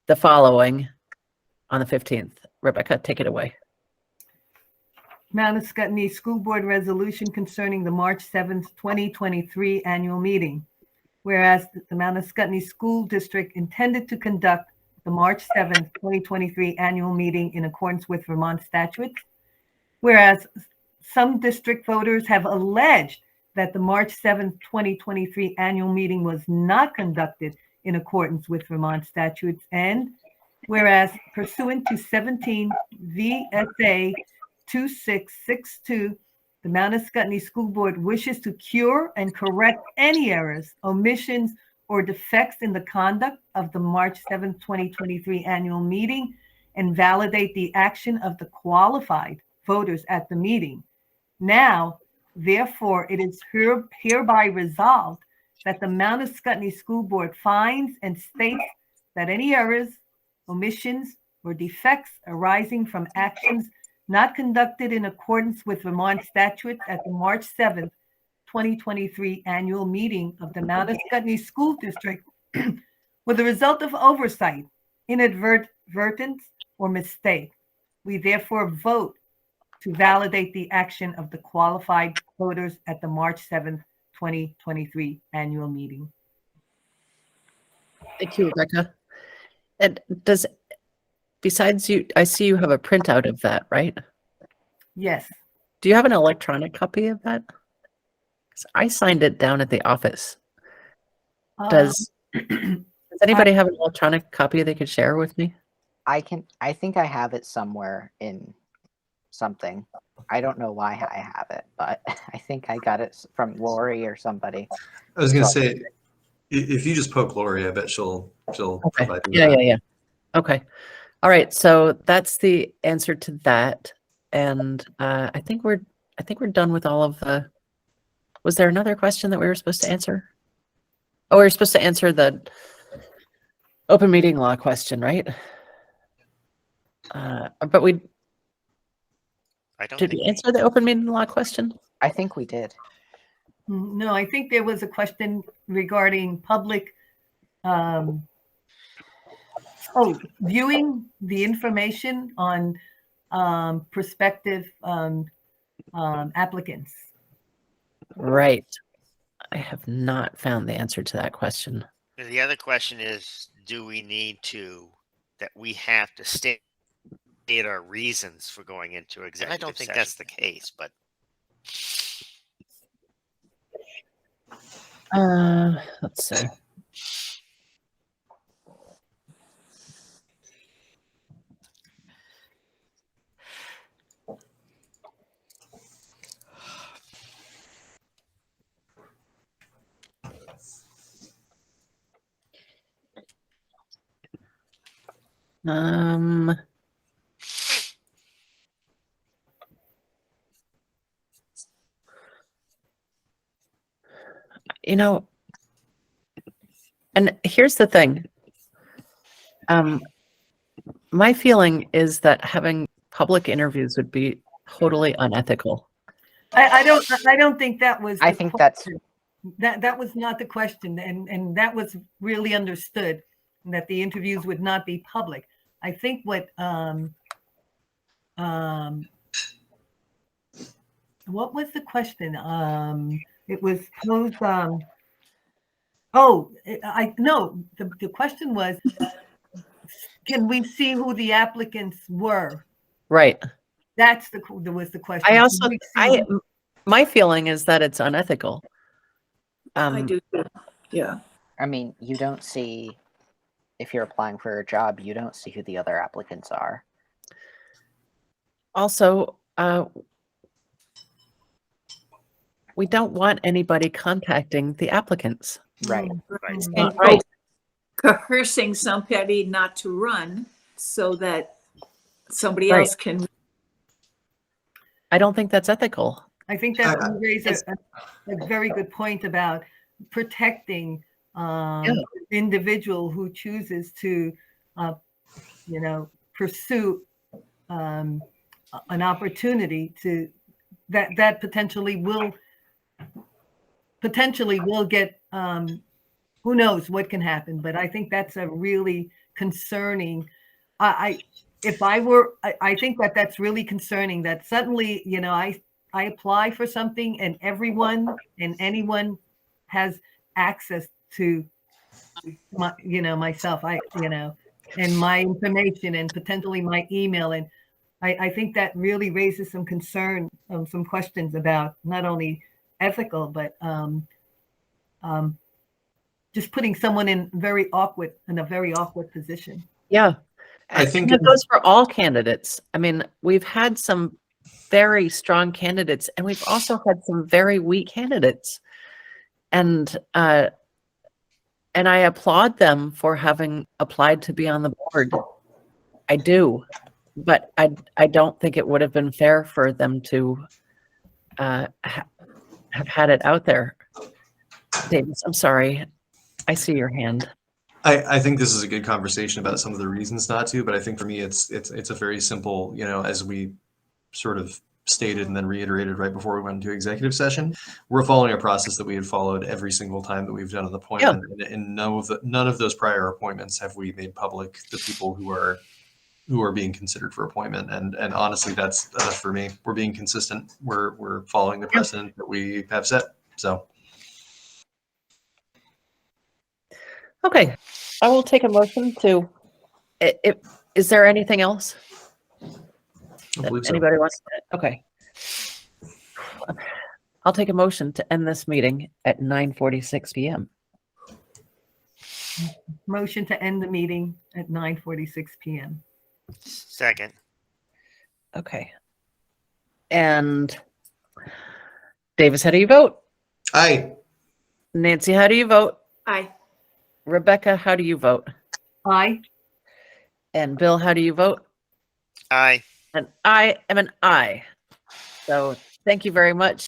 Speaker 1: the following on the 15th. Rebecca, take it away.
Speaker 13: Mount Escutney School Board Resolution concerning the March 7th, 2023 annual meeting. Whereas the Mount Escutney School District intended to conduct the March 7th, 2023 annual meeting in accordance with Vermont statutes. Whereas some district voters have alleged that the March 7th, 2023 annual meeting was not conducted in accordance with Vermont statutes. And whereas pursuant to 17 VSA 2662, the Mount Escutney School Board wishes to cure and correct any errors, omissions, or defects in the conduct of the March 7th, 2023 annual meeting and validate the action of the qualified voters at the meeting. Now, therefore, it is hereby resolved that the Mount Escutney School Board finds and states that any errors, omissions, or defects arising from actions not conducted in accordance with Vermont statutes at the March 7th, 2023 annual meeting of the Mount Scottney School District were the result of oversight, inadvertence, or mistake. We therefore vote to validate the action of the qualified voters at the March 7th, 2023 annual meeting.
Speaker 1: Thank you, Rebecca. And besides you, I see you have a printout of that, right?
Speaker 13: Yes.
Speaker 1: Do you have an electronic copy of that? 'Cause I signed it down at the office. Does anybody have an electronic copy they could share with me?
Speaker 2: I think I have it somewhere in something. I don't know why I have it, but I think I got it from Lori or somebody.
Speaker 11: I was going to
Speaker 2: So-
Speaker 11: say, if you just poke Lori, I bet she'll
Speaker 1: Okay.
Speaker 11: provide you with that.
Speaker 1: Yeah. Okay. All right. So that's the answer to that. And I think we're done with all of the. Was there another question that we were supposed to answer? Oh, we were supposed to answer the open meeting law question, right? But did we answer the open meeting law question?
Speaker 2: I think we did.
Speaker 13: No, I think there was a question regarding public, viewing the information on prospective applicants.
Speaker 1: Right. I have not found the answer to that question.
Speaker 7: The other question is, do we need that we have to state our reasons for going into executive session? I don't think that's the case, but.
Speaker 1: Let's see. You know, and here's the thing. My feeling is that having public interviews would be totally unethical.
Speaker 13: I don't think that was.
Speaker 2: I think that's
Speaker 13: that was not the question, and that was really understood, that the interviews would not be public. I think what was the question? It was posed. The question was, can we see who the applicants were?
Speaker 1: Right.
Speaker 13: That was the question.
Speaker 1: My feeling is that it's unethical.
Speaker 12: I do too. Yeah.
Speaker 2: I mean, you don't see, if you're applying for a job, you don't see who the other applicants are.
Speaker 1: Also, we don't want anybody contacting the applicants.
Speaker 2: Right.
Speaker 12: And
Speaker 1: Right.
Speaker 12: coercing somebody not to run so that somebody
Speaker 1: Right.
Speaker 12: else can.
Speaker 1: I don't think that's ethical.
Speaker 13: I think that you raise a very good point about protecting individual who chooses to, pursue an opportunity that potentially will get. Who knows what can happen? But I think that's a really concerning. I think that's really concerning. That suddenly, I apply for something and everyone and anyone has access to myself, and my information and potentially my email. And I think that really raises some concern, some questions about not only ethical, but just putting someone in a very awkward position.
Speaker 1: Yeah.
Speaker 11: I think
Speaker 1: it goes for all candidates. I mean, we've had some very strong candidates and we've also had some very weak candidates. And I applaud them for having applied to be on the board. I do. But I don't think it would have been fair for them to have had it out there. Davis, I'm sorry. I see your hand.
Speaker 11: I think this is a good conversation about some of the reasons not to, but I think for me, it's a very simple, as we sort of stated and then reiterated right before we went into executive session, we're following a process that we had followed every single time that we've done an appointment. And none of those prior appointments have we made public the people who are being considered for appointment. And honestly, that's enough for me. We're being consistent. We're following the precedent that we have set. So.
Speaker 1: Okay, I will take a motion to, is there anything else?
Speaker 11: I believe so.
Speaker 1: Anybody wants to? Okay. I'll take a motion to end this meeting at 9:46 p.m.
Speaker 13: Motion to end the meeting at 9:46 p.m.
Speaker 7: Second.
Speaker 1: Okay. And Davis, how do you vote?
Speaker 11: Aye.
Speaker 1: Nancy, how do you vote?
Speaker 12: Aye.
Speaker 1: Rebecca, how do you vote?
Speaker 13: Aye.
Speaker 1: And Bill, how do you vote?
Speaker 7: Aye.
Speaker 1: And I am an aye. So thank you very much.